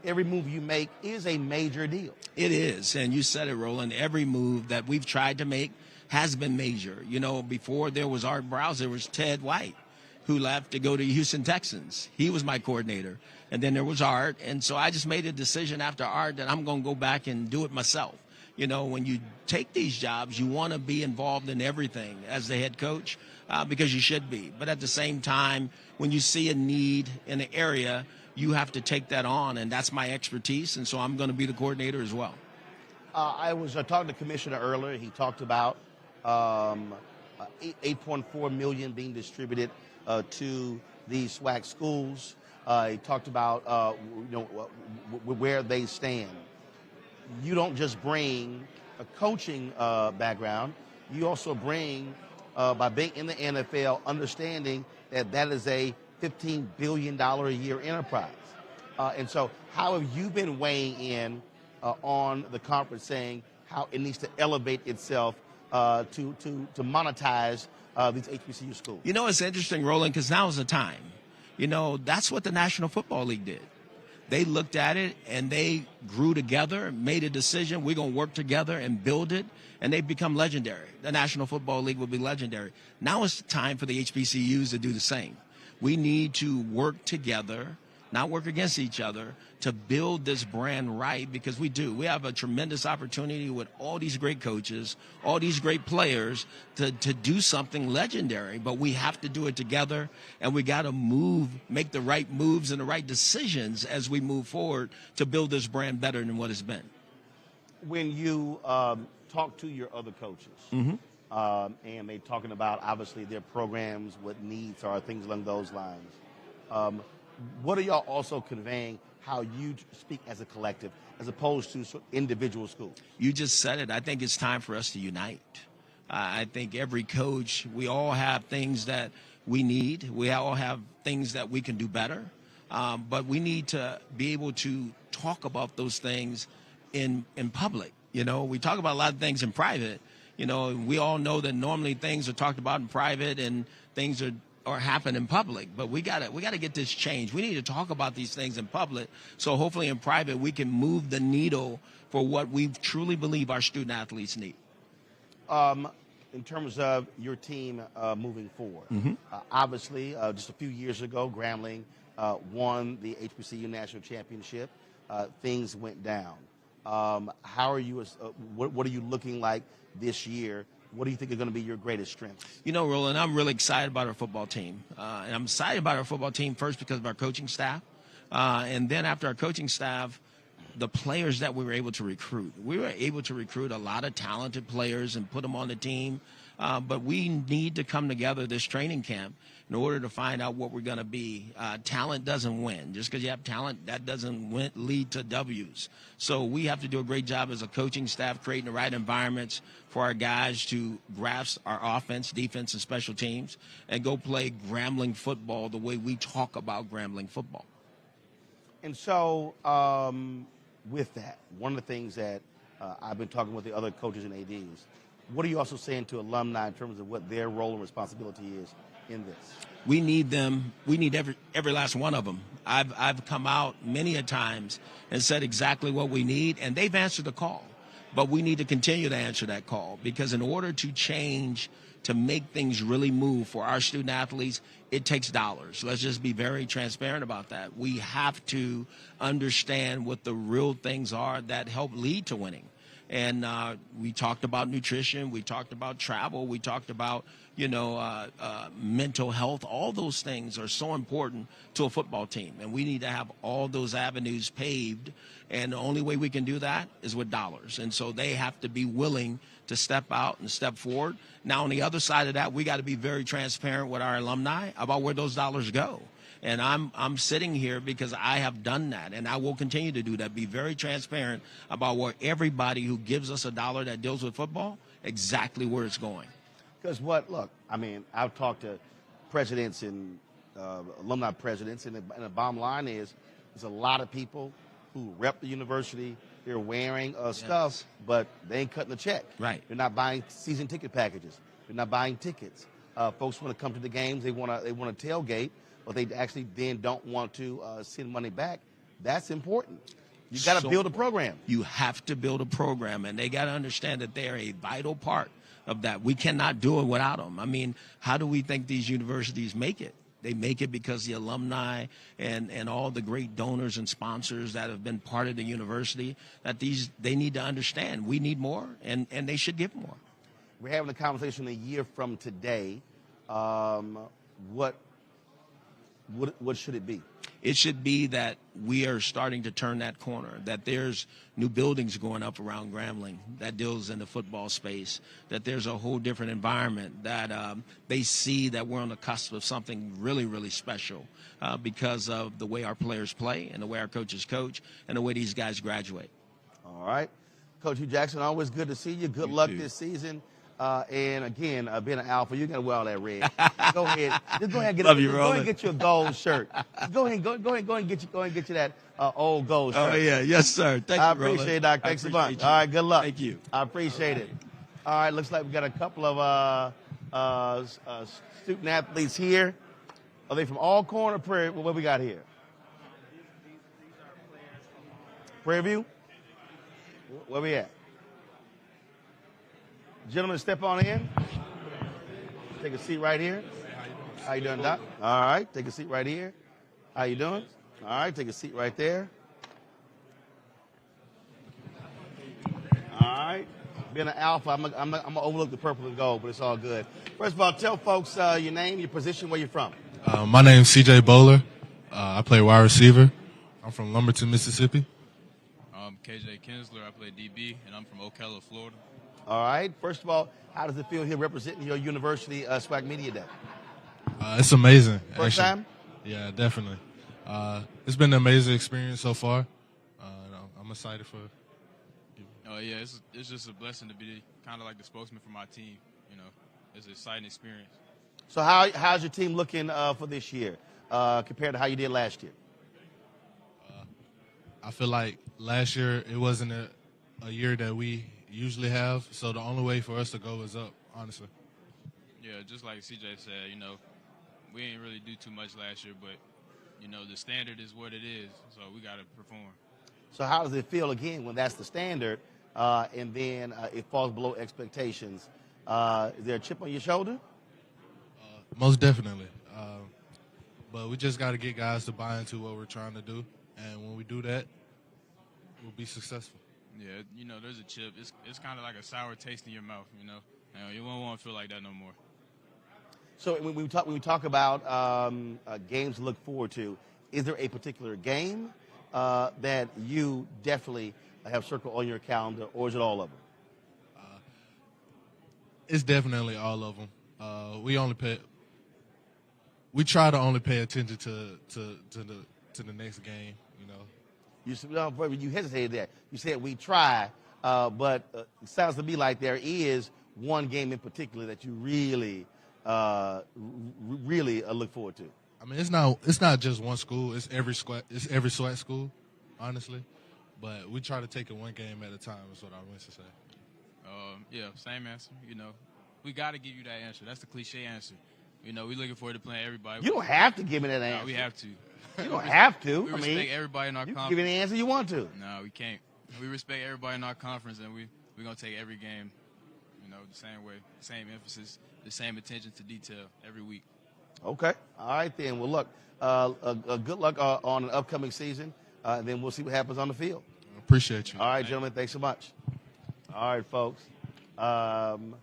every move you make is a major deal. It is, and you said it, Roland. Every move that we've tried to make has been major. You know, before there was Art Browse, there was Ted White, who left to go to Houston Texans. He was my coordinator. And then there was Art. And so I just made a decision after Art that I'm going to go back and do it myself. You know, when you take these jobs, you want to be involved in everything as the head coach because you should be. But at the same time, when you see a need in an area, you have to take that on. And that's my expertise. And so I'm going to be the coordinator as well. I was talking to the commissioner earlier. He talked about $8.4 million being distributed to the Swac schools. He talked about where they stand. You don't just bring a coaching background. You also bring, by being in the NFL, understanding that that is a $15 billion a year enterprise. And so how have you been weighing in on the conference, saying how it needs to elevate itself to monetize these HBCU schools? You know, it's interesting, Roland, because now is the time. You know, that's what the National Football League did. They looked at it and they grew together, made a decision. We're going to work together and build it, and they've become legendary. The National Football League will be legendary. Now it's time for the HBCUs to do the same. We need to work together, not work against each other, to build this brand right, because we do. We have a tremendous opportunity with all these great coaches, all these great players to do something legendary, but we have to do it together, and we got to make the right moves and the right decisions as we move forward to build this brand better than what it's been. When you talk to your other coaches, and they're talking about, obviously, their programs, what needs are, things along those lines, what are y'all also conveying how you speak as a collective as opposed to individual schools? You just said it. I think it's time for us to unite. I think every coach, we all have things that we need. We all have things that we can do better. But we need to be able to talk about those things in public. You know, we talk about a lot of things in private. You know, we all know that normally things are talked about in private and things are happen in public, but we gotta get this changed. We need to talk about these things in public, so hopefully in private we can move the needle for what we truly believe our student athletes need. In terms of your team moving forward, obviously just a few years ago, Grambling won the HBCU National Championship. Things went down. How are you? What are you looking like this year? What do you think are going to be your greatest strengths? You know, Roland, I'm really excited about our football team. And I'm excited about our football team first because of our coaching staff. And then after our coaching staff, the players that we were able to recruit. We were able to recruit a lot of talented players and put them on the team. But we need to come together this training camp in order to find out what we're going to be. Talent doesn't win. Just because you have talent, that doesn't lead to W's. So we have to do a great job as a coaching staff creating the right environments for our guys to grasp our offense, defense, and special teams and go play Grambling football the way we talk about Grambling football. And so with that, one of the things that I've been talking with the other coaches and ADs, what are you also saying to alumni in terms of what their role and responsibility is in this? We need them. We need every last one of them. I've come out many a times and said exactly what we need, and they've answered the call. But we need to continue to answer that call, because in order to change, to make things really move for our student athletes, it takes dollars. Let's just be very transparent about that. We have to understand what the real things are that help lead to winning. And we talked about nutrition. We talked about travel. We talked about, mental health. All those things are so important to a football team. And we need to have all those avenues paved. And the only way we can do that is with dollars. And so they have to be willing to step out and step forward. Now, on the other side of that, we got to be very transparent with our alumni about where those dollars go. And I'm sitting here because I have done that, and I will continue to do that, be very transparent about where everybody who gives us a dollar that deals with football, exactly where it's going. Because I've talked to presidents and alumni presidents, and the bottom line is there's a lot of people who rep the university. They're wearing stuff, but they ain't cutting the check. Right. They're not buying season ticket packages. They're not buying tickets. Folks want to come to the games. They want to tailgate, but they actually then don't want to send money back. That's important. You got to build a program. You have to build a program, and they got to understand that they're a vital part of that. We cannot do it without them. I mean, how do we think these universities make it? They make it because the alumni and all the great donors and sponsors that have been part of the university, that they need to understand we need more, and they should give more. We're having a conversation a year from today. What should it be? It should be that we are starting to turn that corner, that there's new buildings going up around Grambling that deals in the football space, that there's a whole different environment, that they see that we're on the cusp of something really, really special because of the way our players play and the way our coaches coach and the way these guys graduate. All right. Coach Hugh Jackson, always good to see you. Good luck this season. And again, being an alpha, you're gonna wear all that red. Go ahead, just go ahead and get Love you, go ahead and get you a gold shirt. Go ahead and get you that old gold shirt. Oh yeah, yes sir. Thank you, I appreciate it, Doc. Thanks so much. All right, good luck. Thank you. I appreciate it. All right, looks like we got a couple of student athletes here. Are they from all corner Prairie? What we got here? Prairie View. Where we at? Gentlemen, step on in. Take a seat right here. How you doing, Doc? All right, take a seat right here. How you doing? All right, take a seat right there. All right. Being an alpha, I'm gonna overlook the purple and gold, but it's all good. First of all, tell folks your name, your position, where you're from. My name's CJ Bowler. I play wide receiver. I'm from Lumberton, Mississippi. I'm KJ Kinsler. I play DB, and I'm from Ocala, Florida. All right. First of all, how does it feel here representing your university, Swac Media Day? It's amazing. First time? Yeah, definitely. It's been an amazing experience so far. I'm excited for. Yeah, it's just a blessing to be kind of like the spokesman for my team. You know, it's an exciting experience. So how's your team looking for this year compared to how you did last year? I feel like last year it wasn't a year that we usually have, so the only way for us to go is up, honestly. Yeah, just like CJ said, you know, we didn't really do too much last year, but, you know, the standard is what it is, so we got to perform. So how does it feel, again, when that's the standard and then it falls below expectations? Is there a chip on your shoulder? Most definitely. But we just got to get guys to buy into what we're trying to do, and when we do that, we'll be successful. Yeah, you know, there's a chip. It's kind of like a sour taste in your mouth, you know. You won't want to feel like that no more. So when we talk about games to look forward to, is there a particular game that you definitely have circled on your calendar, or is it all of them? It's definitely all of them. We try to only pay attention to the next game, you know. You hesitated there. You said we try, but it sounds to me like there is one game in particular that you really look forward to. I mean, it's not just one school. It's every SWAC school, honestly. But we try to take it one game at a time. Is what I want to say. Yeah, same answer. You know, we got to give you that answer. That's the cliche answer. You know, we're looking forward to playing everybody. You don't have to give me that answer. No, we have to. You don't have to. We respect everybody in our conference. You can give me the answer you want to. No, we can't. We respect everybody in our conference, and we're going to take every game, you know, the same way, same emphasis, the same attention to detail every week. Okay. All right, then. Well, look, good luck on an upcoming season, and then we'll see what happens on the field. Appreciate you. All right, gentlemen. Thanks so much. All right, folks. Coming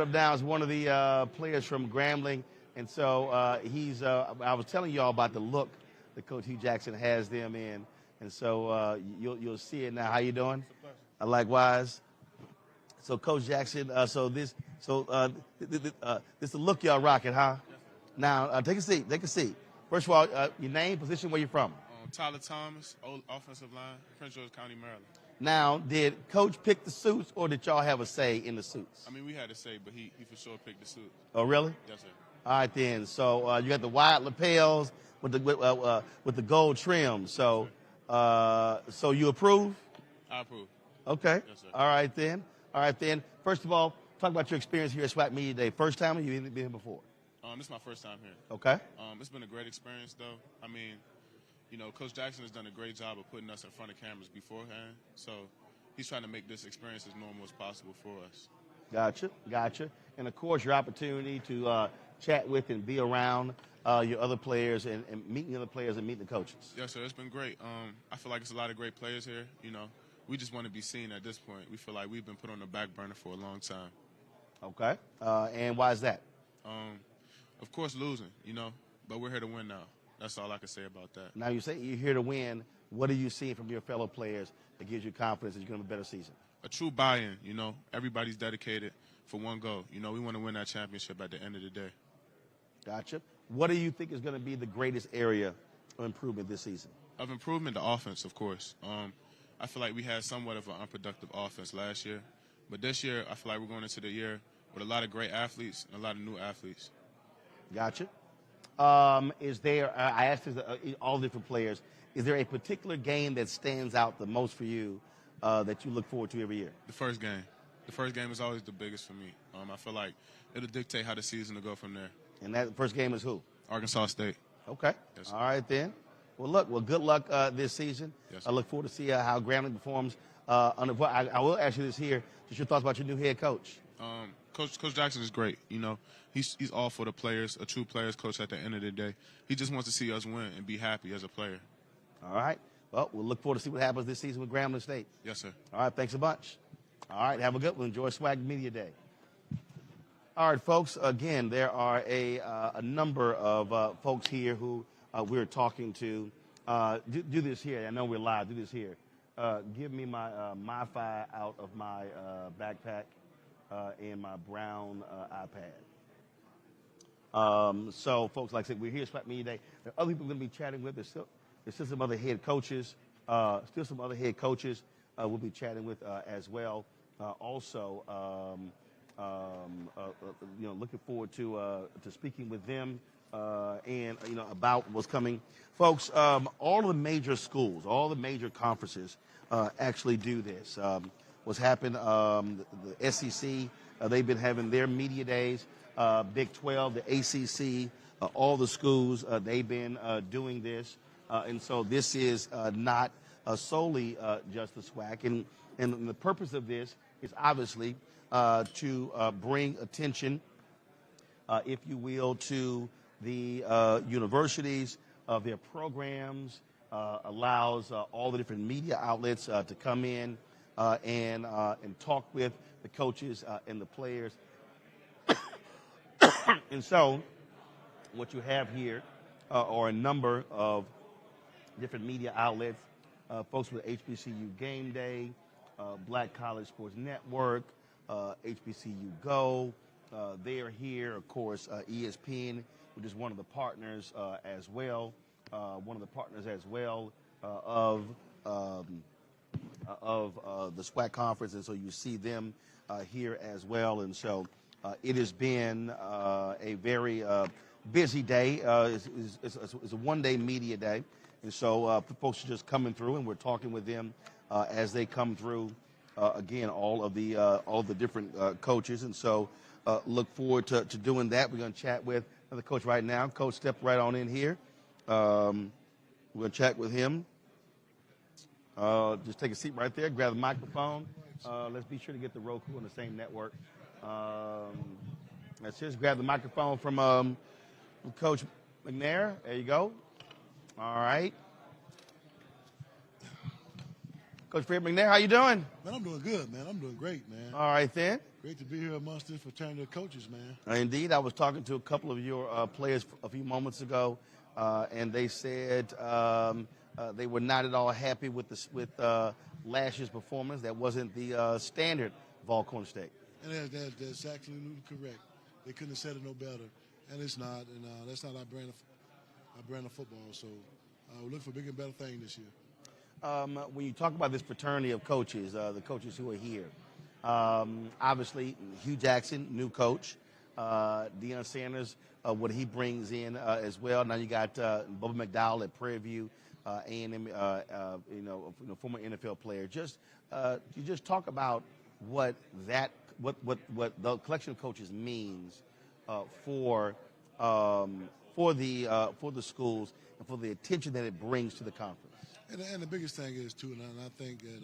up now is one of the players from Grambling. And so I was telling you all about the look that Coach Hugh Jackson has them in. And so you'll see it now. How you doing? Likewise. So Coach Jackson, this the look y'all rocking, huh? Now take a seat. Take a seat. First of all, your name, position, where you from? Tyler Thomas, offensive line, Prince George County, Maryland. Now, did Coach pick the suits, or did y'all have a say in the suits? I mean, we had a say, but he for sure picked the suit. Oh, really? Yes, sir. All right, then. So you got the wide lapels with the gold trim. So so you approve? I approve. Okay. Yes, sir. All right, then. First of all, talk about your experience here at Swac Media Day. First time, or you been here before? This is my first time here. Okay. It's been a great experience, though. I mean, you know, Coach Jackson has done a great job of putting us in front of cameras beforehand. So he's trying to make this experience as normal as possible for us. Gotcha. And, of course, your opportunity to chat with and be around your other players and meeting the other players and meeting the coaches. Yes, sir. It's been great. I feel like it's a lot of great players here. You know, we just want to be seen at this point. We feel like we've been put on the back burner for a long time. Okay. And why is that? Of course, losing, you know, but we're here to win now. That's all I can say about that. Now, you say you're here to win. What are you seeing from your fellow players that gives you confidence that you're going to have a better season? A true buy-in, you know. Everybody's dedicated for one goal. You know, we want to win that championship at the end of the day. Gotcha. What do you think is going to be the greatest area of improvement this season? Of improvement, the offense, of course. I feel like we had somewhat of an unproductive offense last year. But this year, I feel like we're going into the year with a lot of great athletes and a lot of new athletes. Gotcha. Is there, I asked this, all different players, is there a particular game that stands out the most for you that you look forward to every year? The first game. The first game is always the biggest for me. I feel like it'll dictate how the season will go from there. And that first game is who? Arkansas State. Okay. Yes, all right, then. Well, good luck this season. Yes, I look forward to see how Grambling performs. I will ask you this here. Just your thoughts about your new head coach. Coach Jackson is great. You know, he's all for the players, a true players coach at the end of the day. He just wants to see us win and be happy as a player. All right. Well, we'll look forward to see what happens this season with Grambling State. Yes, sir. All right. Thanks a bunch. All right. Have a good one. Enjoy Swac Media Day. All right, folks. Again, there are a number of folks here who we're talking to. Do this here. I know we're live. Do this here. Give me my MiFi out of my backpack and my brown iPad. So, folks, like I said, we're here at Swac Media Day. There are other people we're going to be chatting with. There's still some other head coaches. We'll be chatting with as well. Looking forward to speaking with them and about what's coming, folks. All the major schools, all the major conferences actually do this. What's happened? The SEC, they've been having their media days. Big 12, the ACC, all the schools, they've been doing this, and so this is not solely just the SWAC. And the purpose of this is obviously to bring attention, if you will, to the universities, their programs, allows all the different media outlets to come in and talk with the coaches and the players. And so what you have here are a number of different media outlets, folks with HBCU Game Day, Black College Sports Network, HBCU Go. They are here, of course, ESPN, which is one of the partners as well, of the SWAC conference, and so you see them here as well. And so it has been a very busy day. It's a one-day media day, and so folks are just coming through, and we're talking with them as they come through. Again, all the different coaches, and so look forward to doing that. We're going to chat with the coach right now. Coach, step right on in here. We're going to chat with him. Just take a seat right there. Grab the microphone. Let's be sure to get the Roku on the same network. Let's just grab the microphone from Coach McNair. There you go. All right. Coach Fred McNair, how you doing? Man, I'm doing good, man. I'm doing great, man. All right, then. Great to be here amongst this fraternity of coaches, man. Indeed. I was talking to a couple of your players a few moments ago, and they said they were not at all happy with last year's performance. That wasn't the standard of Alcorn State. And that's absolutely correct. They couldn't have said it no better, and it's not. And that's not our brand of football. So we're looking for bigger and better things this year. When you talk about this fraternity of coaches, the coaches who are here, obviously Hugh Jackson, new coach, Deion Sanders, what he brings in as well. Now you got Bubba McDowell at Prairie View, A&M, former NFL player. You just talk about what the collection of coaches means for the schools and for the attention that it brings to the conference. And the biggest thing is, too, and I think that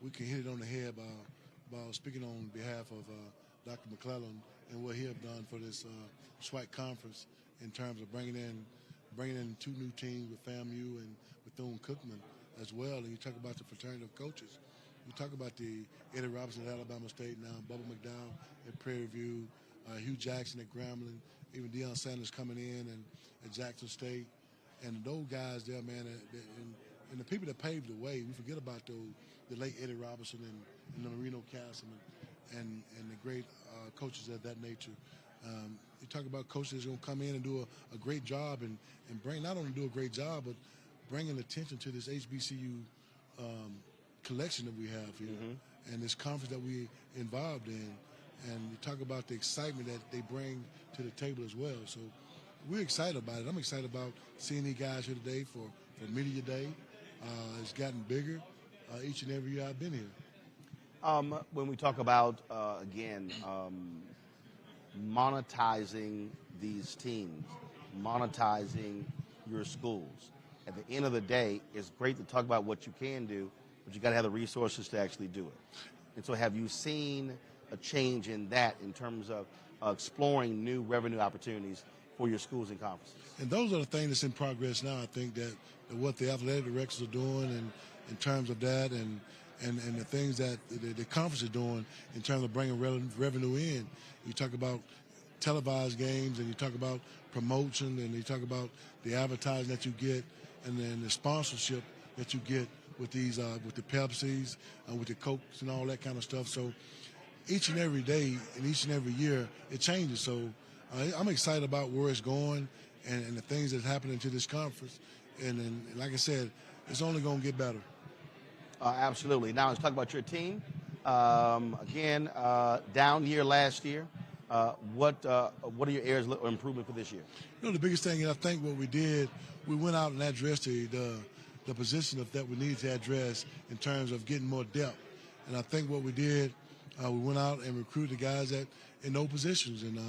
we can hit it on the head by speaking on behalf of Dr. McClellan and what he have done for this Swac conference in terms of bringing in 2 new teams with FAMU and Bethune-Cookman as well. And you talk about the fraternity of coaches. You talk about the Eddie Robinson at Alabama State now, Bubba McDowell at Prairie View, Hugh Jackson at Grambling, even Deion Sanders coming in and at Jackson State. And those guys there, man, and the people that paved the way, we forget about the late Eddie Robinson and the Marino Castleman and the great coaches of that nature. You talk about coaches that's going to come in and do a great job and bring, not only do a great job, but bringing attention to this HBCU collection that we have here and this conference that we involved in. And you talk about the excitement that they bring to the table as well. So we're excited about it. I'm excited about seeing these guys here today for Media Day. It's gotten bigger each and every year I've been here. When we talk about, again, monetizing these teams, monetizing your schools, at the end of the day, it's great to talk about what you can do, but you got to have the resources to actually do it. And so have you seen a change in that in terms of exploring new revenue opportunities for your schools and conferences? And those are the things that's in progress now. I think that what the athletic directors are doing and in terms of that and the things that the conference is doing in terms of bringing revenue in. You talk about televised games and you talk about promotion and you talk about the advertising that you get and then the sponsorship that you get with these with the Pepsis, with the Cokes and all that kind of stuff. So each and every day and each and every year it changes. So I'm excited about where it's going and the things that's happening to this conference. And like I said, it's only going to get better. Absolutely. Now let's talk about your team. Again, down year last year. What are your areas of improvement for this year? You know, the biggest thing, and I think what we did, we went out and addressed the position that we needed to address in terms of getting more depth. And I think what we did, we went out and recruited the guys in those positions. And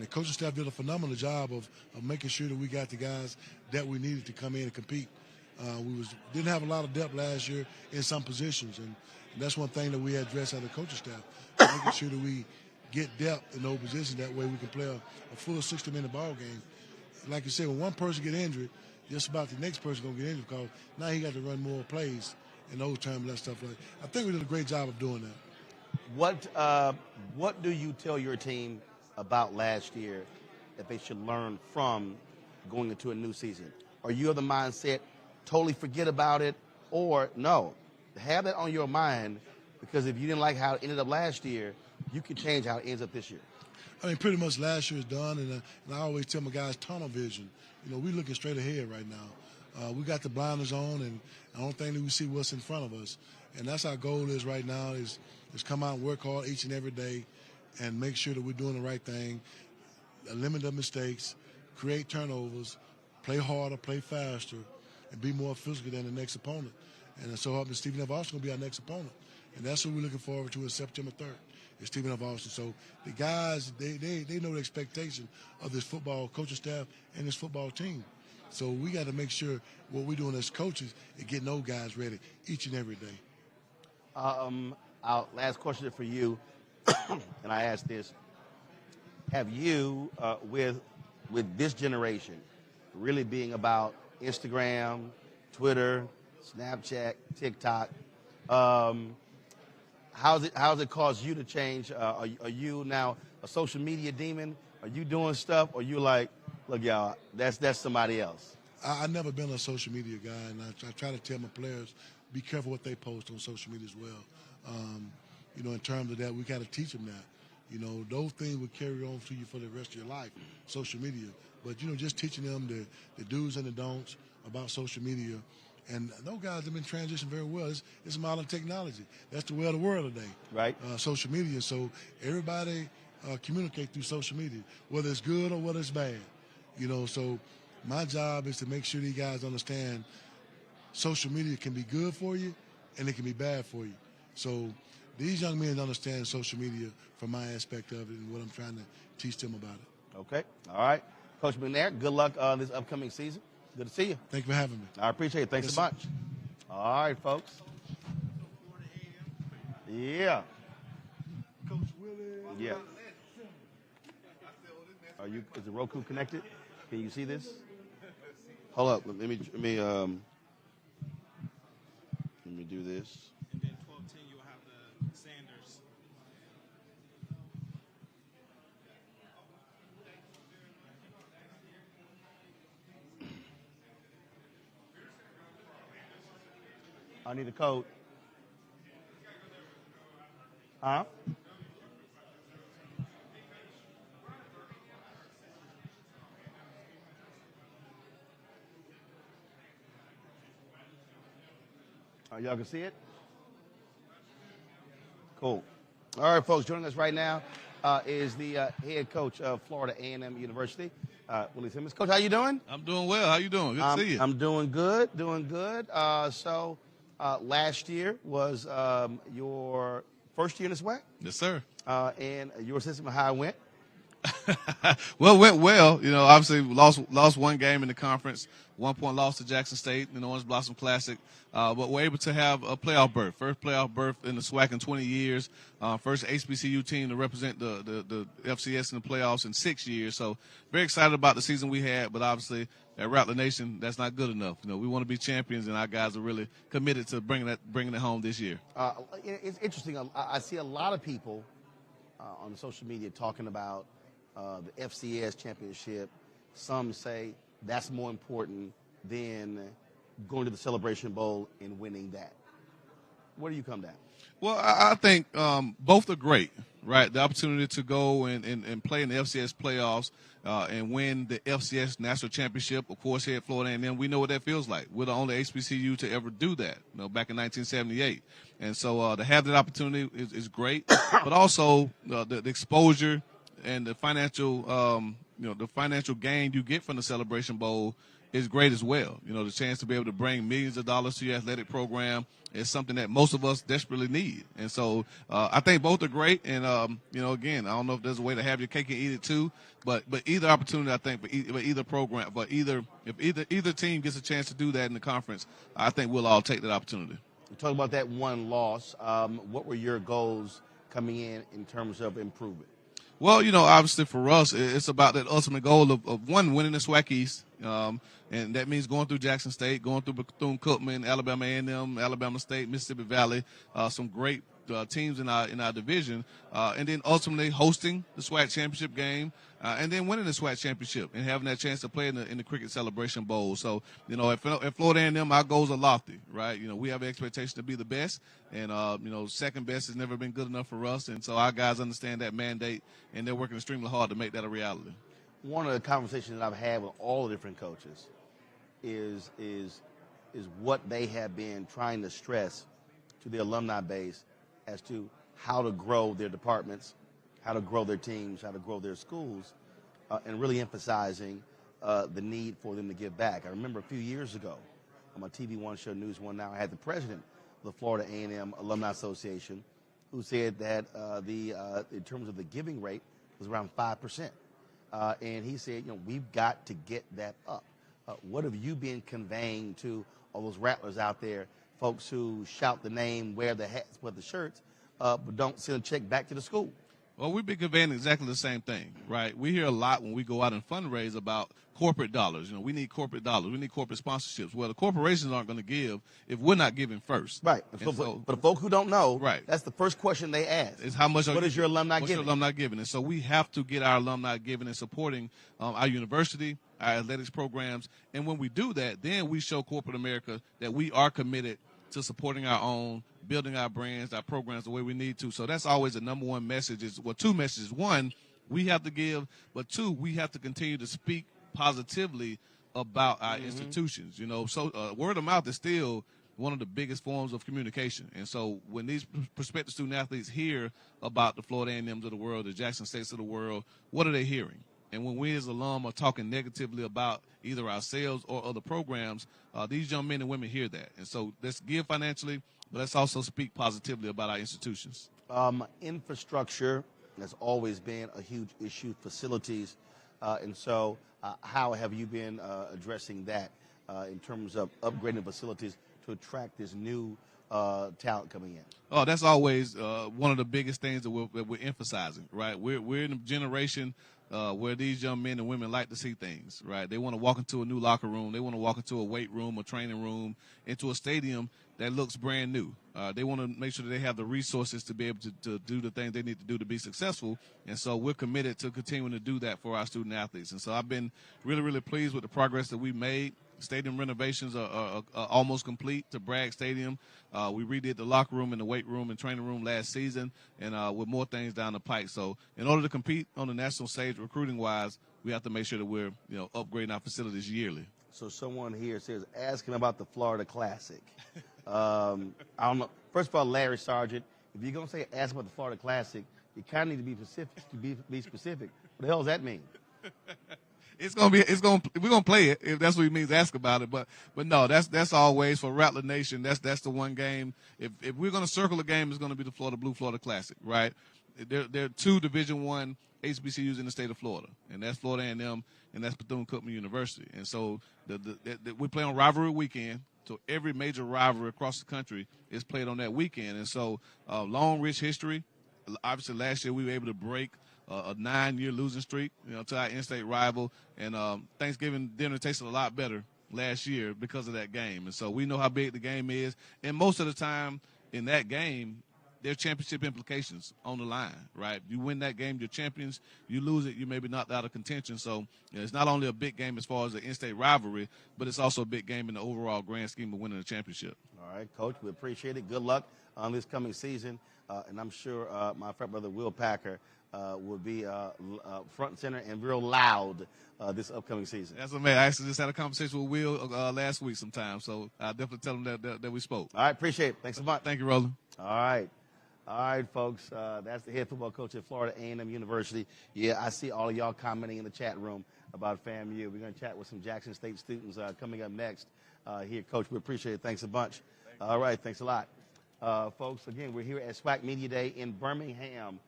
the coaching staff did a phenomenal job of making sure that we got the guys that we needed to come in and compete. We didn't have a lot of depth last year in some positions, and that's one thing that we addressed as a coaching staff, making sure that we get depth in those positions. That way we can play a full 60-minute ball game. Like you said, when one person get injured, just about the next person going to get injured because now he got to run more plays in those terms and that stuff. Like I think we did a great job of doing that. What do you tell your team about last year that they should learn from going into a new season? Are you of the mindset totally forget about it, or no, have that on your mind, because if you didn't like how it ended up last year, you can change how it ends up this year? I mean, pretty much last year is done, and I always tell my guys tunnel vision. You know, we're looking straight ahead right now. We got the blinders on, and I don't think that we see what's in front of us. And that's our goal is right now is come out and work hard each and every day and make sure that we're doing the right thing, limit the mistakes, create turnovers, play harder, play faster, and be more physical than the next opponent. And so helping Stephen F. Austin will be our next opponent. And that's what we're looking forward to is September 3rd, is Stephen F. Austin. So the guys, they know the expectation of this football coaching staff and this football team. So we got to make sure what we're doing as coaches is getting those guys ready each and every day. Our last question for you, and I ask this: have you, with this generation, really being about Instagram, Twitter, Snapchat, TikTok, how's it caused you to change? Are you now a social media demon? Are you doing stuff? Or you like, look, y'all, that's somebody else? I've never been a social media guy, and I try to tell my players, be careful what they post on social media as well. You know, in terms of that, we got to teach them that. You know, those things will carry on to you for the rest of your life, social media. But, you know, just teaching them the do's and the don'ts about social media. And those guys have been transitioning very well. It's modern technology. That's the way of the world today. Right. Social media. So everybody communicate through social media, whether it's good or whether it's bad. You know, so my job is to make sure these guys understand social media can be good for you and it can be bad for you. So these young men understand social media from my aspect of it and what I'm trying to teach them about it. Okay. All right. Coach McNair, good luck this upcoming season. Good to see you. Thank you for having me. I appreciate it. Thanks Yes, a bunch. All right, folks. Yeah. Coach Willie. Yeah. Is the Roku connected? Can you see this? Hold up. Let me do this. And then 12:10, you'll have the Sanders. I need a code. Huh? Y'all can see it? Cool. All right, folks, joining us right now is the head coach of Florida A&M University, Willie Simmons. Coach, how you doing? I'm doing well. How you doing? Good to see you. I'm doing good, So last year was your first year in the SWAC? Yes, sir. And your assessment of how it went? Well, it went well. You know, obviously we lost one game in the conference, 1 point loss to Jackson State in the Orange Blossom Classic. But we're able to have a playoff berth, first playoff berth in the SWAC in 20 years, first HBCU team to represent the FCS in the playoffs in 6 years. So very excited about the season we had, but obviously at Rattler Nation, that's not good enough. You know, we want to be champions, and our guys are really committed to bringing it home this year. It's interesting. I see a lot of people on social media talking about the FCS championship. Some say that's more important than going to the Celebration Bowl and winning that. Where do you come down? Well, I think both are great, right? The opportunity to go and play in the FCS playoffs and win the FCS national championship, of course, here at Florida A&M, we know what that feels like. We're the only HBCU to ever do that, you know, back in 1978. And so to have that opportunity is great, but also the exposure and the financial, the financial gain you get from the Celebration Bowl is great as well. You know, the chance to be able to bring millions of dollars to your athletic program is something that most of us desperately need. And so I think both are great. And, again, I don't know if there's a way to have your cake and eat it too, but either opportunity, I think, for either program, but if either team gets a chance to do that in the conference, I think we'll all take that opportunity. You talk about that one loss. What were your goals coming in terms of improvement? Well, you know, obviously for us, it's about that ultimate goal of one, winning the SWAC East, and that means going through Jackson State, going through Bethune-Cookman, Alabama A&M, Alabama State, Mississippi Valley, some great teams in our division, and then ultimately hosting the SWAC championship game, and then winning the SWAC championship and having that chance to play in the Cricket Celebration Bowl. So, you know, at Florida A&M, our goals are lofty, right? You know, we have an expectation to be the best, and second best has never been good enough for us, and so our guys understand that mandate, and they're working extremely hard to make that a reality. One of the conversations that I've had with all the different coaches is what they have been trying to stress to the alumni base as to how to grow their departments, how to grow their teams, how to grow their schools, and really emphasizing the need for them to give back. I remember a few years ago on my TV One show, News One Now, I had the president of the Florida A&M Alumni Association who said that in terms of the giving rate was around 5%. And he said, we've got to get that up. What have you been conveying to all those Rattlers out there, folks who shout the name, wear the hats, wear the shirts, but don't send a check back to the school? Well, we've been conveying exactly the same thing, right? We hear a lot when we go out and fundraise about corporate dollars. You know, we need corporate dollars. We need corporate sponsorships. Well, the corporations aren't going to give if we're not giving first. Right. But the folk who don't know, right, that's the first question they ask. Is how much? What is your alumni giving? What's your alumni giving? And so we have to get our alumni giving and supporting our university, our athletics programs. And when we do that, then we show corporate America that we are committed to supporting our own, building our brands, our programs the way we need to. So that's always the number one message. Two messages. One, we have to give, but two, we have to continue to speak positively about our institutions. You know, so word of mouth is still one of the biggest forms of communication. And so when these prospective student athletes hear about the Florida A&Ms of the world, the Jackson States of the world, what are they hearing? And when we as alum are talking negatively about either ourselves or other programs, these young men and women hear that. And so let's give financially, but let's also speak positively about our institutions. Infrastructure has always been a huge issue, facilities. And so how have you been addressing that in terms of upgrading facilities to attract this new talent coming in? Oh, that's always one of the biggest things that we're emphasizing, right? We're in a generation where these young men and women like to see things, right? They want to walk into a new locker room. They want to walk into a weight room, a training room, into a stadium that looks brand new. They want to make sure that they have the resources to be able to do the things they need to do to be successful. And so we're committed to continuing to do that for our student athletes. And so I've been really, really pleased with the progress that we've made. Stadium renovations are almost complete to Bragg Stadium. We redid the locker room and the weight room and training room last season, and with more things down the pike. So in order to compete on the national stage recruiting-wise, we have to make sure that we're upgrading our facilities yearly. So someone here says, asking about the Florida Classic. I don't know. First of all, Larry Sargent, if you're going to say ask about the Florida Classic, you kind of need to be specific. Be specific. What the hell does that mean? We're gonna play it if that's what he means. Ask about it, but no, that's always for Rattler Nation. That's the one game. If we're gonna circle a game, it's gonna be the Florida Blue Florida Classic, right? There are two Division I HBCUs in the state of Florida, and that's Florida A&M and that's Bethune-Cookman University. And so we play on rivalry weekend. So every major rivalry across the country is played on that weekend, and so long, rich history. Obviously, last year we were able to break a 9-year losing streak, to our in-state rival. And Thanksgiving dinner tasted a lot better last year because of that game. And so we know how big the game is. And most of the time in that game, there are championship implications on the line, right? You win that game, you're champions. You lose it, you may be knocked out of contention. So it's not only a big game as far as the in-state rivalry, but it's also a big game in the overall grand scheme of winning the championship. All right, Coach, we appreciate it. Good luck on this coming season. And I'm sure my frat brother Will Packer will be front and center and real loud this upcoming season. That's amazing. I actually just had a conversation with Will last week sometime, so I'll definitely tell him that we spoke. All right, appreciate it. Thanks so much. Thank you, Roland. All right, folks. That's the head football coach at Florida A&M University. Yeah, I see all of y'all commenting in the chat room about FAMU. We're going to chat with some Jackson State students coming up next here. Coach, we appreciate it. Thanks a bunch. All right, thanks a lot. Folks, again, we're here at Swac Media Day in Birmingham,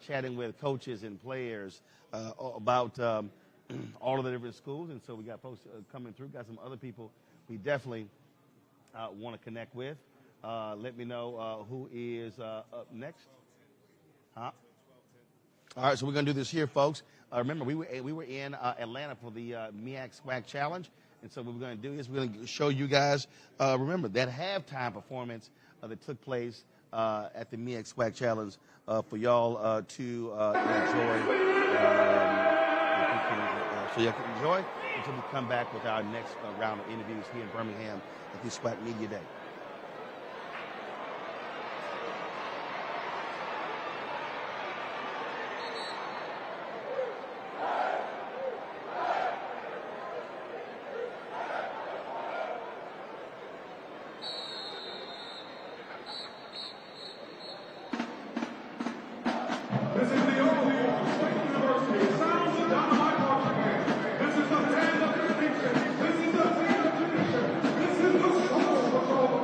chatting with coaches and players about all of the different schools. And so we got folks coming through, got some other people we definitely want to connect with. Let me know who is up next. All right, so we're going to do this here, folks. Remember, we were in Atlanta for the MEAC Swac Challenge. And so what we're going to do is we're going to show you guys, remember, that halftime performance that took place at the MEAC Swac Challenge for y'all to enjoy. So you can enjoy until we come back with our next round of interviews here in Birmingham at the Swac Media Day. This is the 10th of the nation. This is the soul patrol.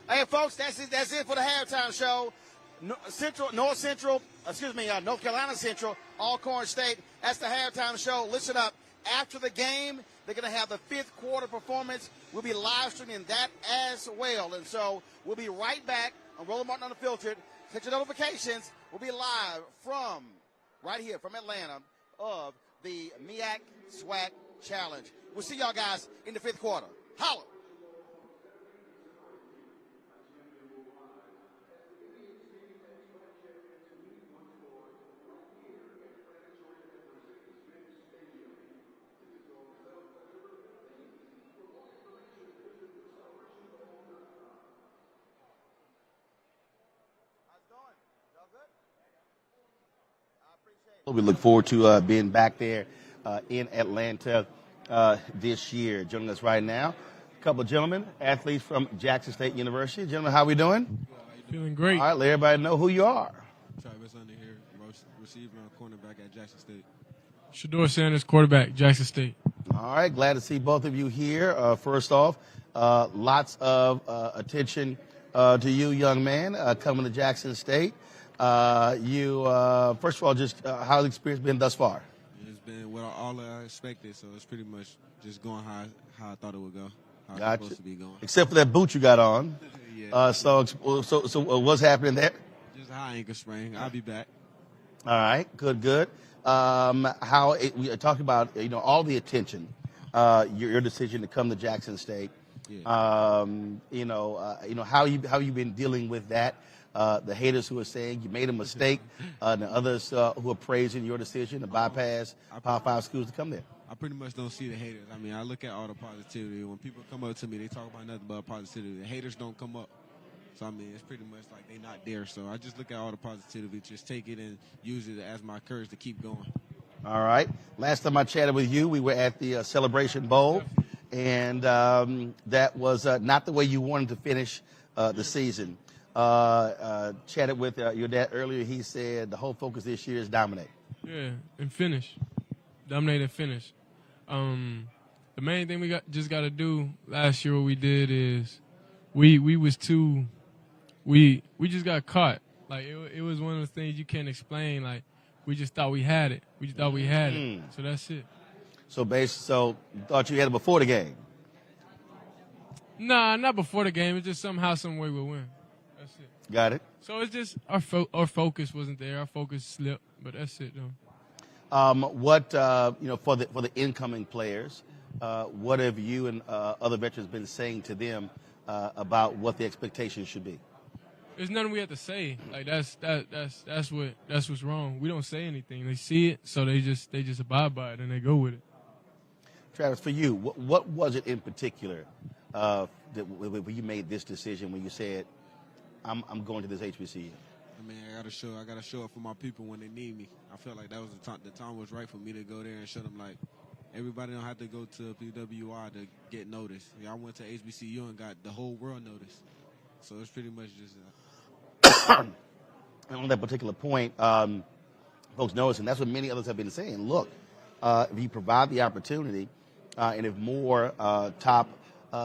Hey, folks, that's it for the halftime show. North Carolina Central, Alcorn State. That's the halftime show. Listen up. After the game, they're going to have the fifth quarter performance. We'll be live streaming that as well. And so we'll be right back on Roland Martin Unfiltered. Set your notifications. We'll be live from right here from Atlanta of the MEAC Swac Challenge. We'll see y'all guys in the fifth quarter. Holla. We look forward to being back there in Atlanta this year. Joining us right now, a couple of gentlemen, athletes from Jackson State University. Gentlemen, how we doing? Feeling great. All right, let everybody know who you are. Travis Under here, receiver cornerback at Jackson State. Shador Sanders, quarterback, Jackson State. All right, glad to see both of you here. First off, lots of attention to you, young man, coming to Jackson State. First of all, just how's the experience been thus far? It's been all I expected, so it's pretty much just going how I thought it would go. How Gotcha. it's supposed to be going. Except for that boot you got on. Yeah. So what's happening there? Just a high ankle sprain. I'll be back. All right, good. We talked about all the attention, your decision to come to Jackson State. Yeah. How you been dealing with that? The haters who are saying you made a mistake, and the others who are praising your decision to bypass Power 5 schools to come there. I pretty much don't see the haters. I mean, I look at all the positivity. When people come up to me, they talk about nothing but positivity. The haters don't come up. So, I mean, it's pretty much like they're not there. So I just look at all the positivity, just take it and use it as my courage to keep going. All right. Last time I chatted with you, we were at the Celebration Bowl, and that was not the way you wanted to finish the season. Chatted with your dad earlier. He said the whole focus this year is dominate. Yeah, and finish. Dominate and finish. The main thing we just got to do last year, what we did is we just got caught. Like, it was one of those things you can't explain. Like, we just thought we had it. We just thought we had it. So that's it. So you thought you had it before the game? Nah, not before the game. It's just somehow, some way we'll win. That's it. Got it. So it's just our focus wasn't there. Our focus slipped, but that's it, though. For the incoming players, what have you and other veterans been saying to them about what the expectations should be? There's nothing we have to say. Like that's what's wrong. We don't say anything. They see it, so they just abide by it and they go with it. Travis, for you, what was it in particular that when you made this decision, when you said, "I'm going to this HBCU"? I mean, I gotta show up for my people when they need me. I felt like that was the time was right for me to go there and show them, like, everybody don't have to go to PWI to get noticed. I went to HBCU and got the whole world noticed. So it's pretty much just and on that particular point, folks notice, and that's what many others have been saying. Look, if you provide the opportunity, and if more top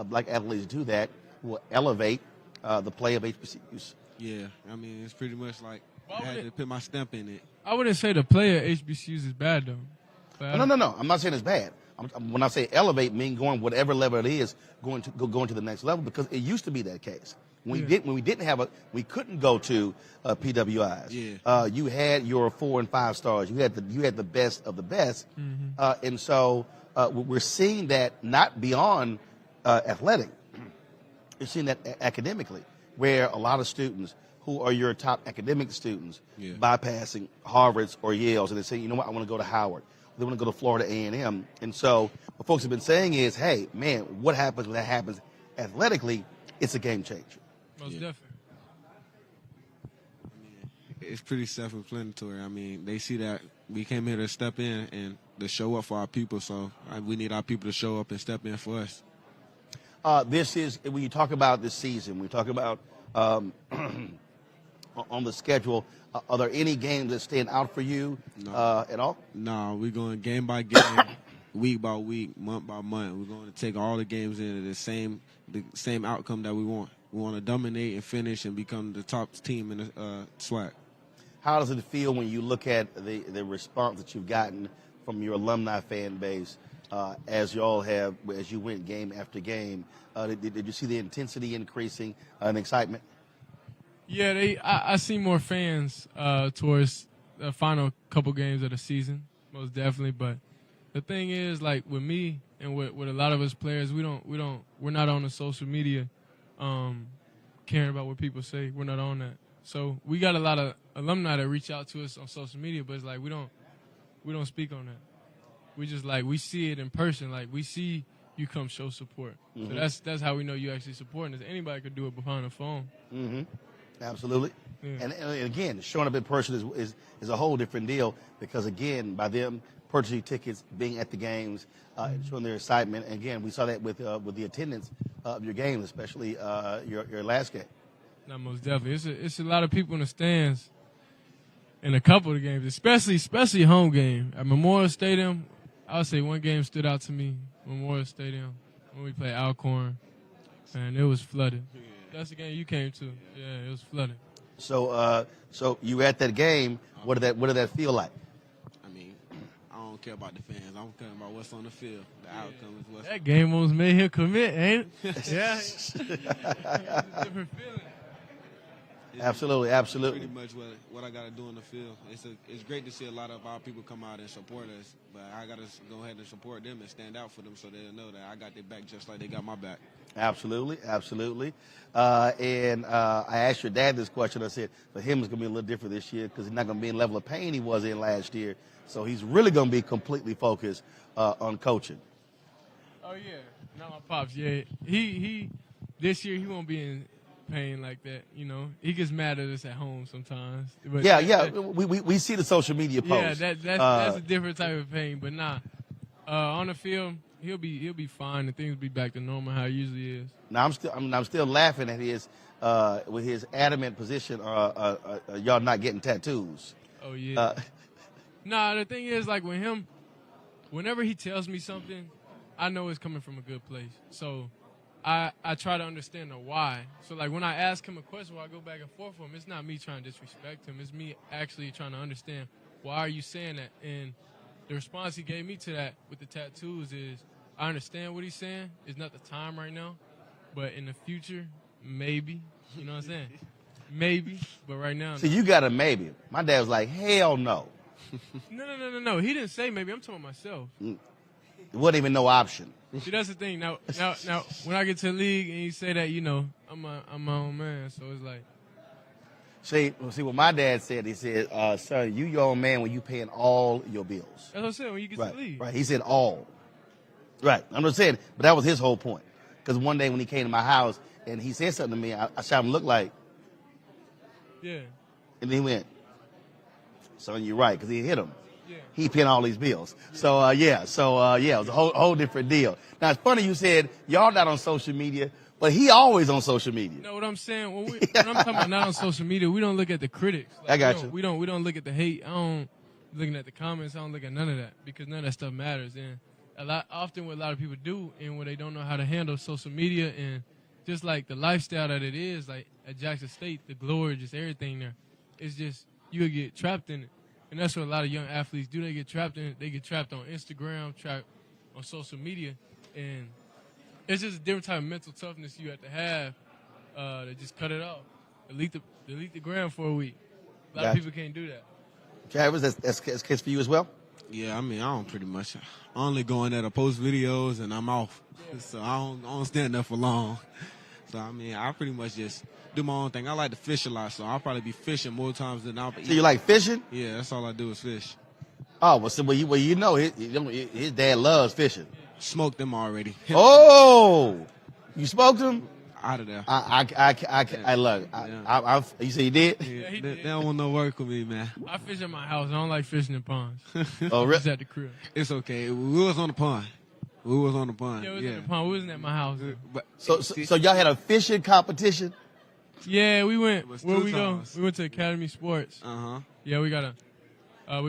black athletes do that, will elevate the play of HBCUs. Yeah, I mean, it's pretty much like I had to put my stamp in it. I wouldn't say the play at HBCUs is bad, though. No. I'm not saying it's bad. When I say elevate, mean going whatever level it is, going to the next level, because it used to be that case. We couldn't go to PWIs. Yeah. You had your 4 and 5 stars. You had the best of the best, and so we're seeing that not beyond athletic. We're seeing that academically, where a lot of students who are your top academic students bypassing Harvards or Yales, and they say, you know what, I want to go to Howard. They want to go to Florida A&M. And so what folks have been saying is, hey, man, what happens when that happens athletically? It's a game changer. Most definitely. I mean, it's pretty self-explanatory. I mean, they see that we came here to step in and to show up for our people, so we need our people to show up and step in for us. This is, when you talk about this season, we talk about on the schedule, are there any games that stand out for you at all? No, we're going game by game, week by week, month by month. We're going to take all the games into the same outcome that we want. We want to dominate and finish and become the top team in the SWAC. How does it feel when you look at the response that you've gotten from your alumni fan base as you went game after game? Did you see the intensity increasing and excitement? Yeah, I see more fans towards the final couple games of the season, most definitely. But the thing is, like with me and with a lot of us players, we're not on the social media, caring about what people say. We're not on that. So we got a lot of alumni that reach out to us on social media, but it's like we don't speak on that. We just we see it in person. Like we see you come show support. Mm-hmm. So that's how we know you actually supporting us. Anybody could do it behind the phone. Mm-hmm. Absolutely. Yeah. And again, showing up in person is a whole different deal, because again, by them purchasing tickets, being at the games, showing their excitement. And again, we saw that with the attendance of your games, especially your last game. No, most definitely. It's a lot of people in the stands in a couple of the games, especially home game. At Memorial Stadium, I would say one game stood out to me, Memorial Stadium, when we played Alcorn, and it was flooded. That's the game you came to. Yeah, it was flooded. So you were at that game. What did that feel like? I mean, I don't care about the fans. I'm caring about what's on the field. The outcome is what's. That game almost made him commit, ain't it? Yeah. It's a different feeling. Absolutely, absolutely. Pretty much what I got to do in the field. It's great to see a lot of our people come out and support us, but I got to go ahead and support them and stand out for them so they'll know that I got their back just like they got my back. Absolutely, absolutely. And I asked your dad this question. I said, for him, it's going to be a little different this year because he's not going to be in the level of pain he was in last year. So he's really going to be completely focused on coaching. Oh, yeah. Not my pops, yeah. He this year, he won't be in pain like that, you know. He gets mad at us at home sometimes. But we see the social media posts. Yeah, that's a different type of pain. But on the field, he'll be fine and things will be back to normal how it usually is. Now I'm still laughing at his with his adamant position. Y'all not getting tattoos? Oh yeah. The thing is, like with him, whenever he tells me something, I know it's coming from a good place. So I try to understand the why. So, like, when I ask him a question, when I go back and forth with him, it's not me trying to disrespect him. It's me actually trying to understand, why are you saying that? And the response he gave me to that with the tattoos is, I understand what he's saying. It's not the time right now. But in the future, maybe. You know what I'm saying? Maybe. But right now, See, you got a maybe. My dad was like, hell no. No. He didn't say maybe. I'm talking about myself. It wasn't even no option. See, that's the thing. Now, when I get to the league and you say that, you know, I'm my own man, so it's like. See what my dad said. He said, son, you your own man when you paying all your bills. That's what I said, when you get to the league. Right, he said all. Right, I'm just saying, but that was his whole point. Because one day when he came to my house and he said something to me, I shot him look like. Yeah. And then he went, son, you're right, because he hit him. Yeah. He paying all these bills. So, it was a whole different deal. Now, it's funny you said y'all not on social media, but he always on social media. You know what I'm saying? When I'm talking about not on social media, we don't look at the critics. Like, I got you. We don't look at the hate. I don't looking at the comments. I don't look at none of that because none of that stuff matters. And often what a lot of people do and when they don't know how to handle social media and just like the lifestyle that it is, like at Jackson State, the glory, just everything there, it's just you'll get trapped in it. And that's what a lot of young athletes do. They get trapped in it. They get trapped on Instagram, trapped on social media. And it's just a different type of mental toughness you have to just cut it off. Delete the gram for a week. A lot of people can't do that. Travis, that's case for you as well? Yeah, I mean, I don't pretty much. I only go in there to post videos and I'm off. Yeah. So I don't stand there for long. So, I mean, I pretty much just do my own thing. I like to fish a lot, so I'll probably be fishing more times than I'll be eating. So you like fishing? Yeah, that's all I do is fish. Oh, you know his dad loves fishing. Smoked them already. Oh, you smoked them? Out of there. I love it. Yeah. You say you did? Yeah, they don't want no work with me, man. I fish at my house. I don't like fishing in ponds. Oh, really? Just at the crib. It's okay. We was on the pond. Yeah, we was on the pond. We wasn't at my house. So y'all had a fishing competition? Yeah, we went. Where we go? We went to Academy Sports. Yeah, we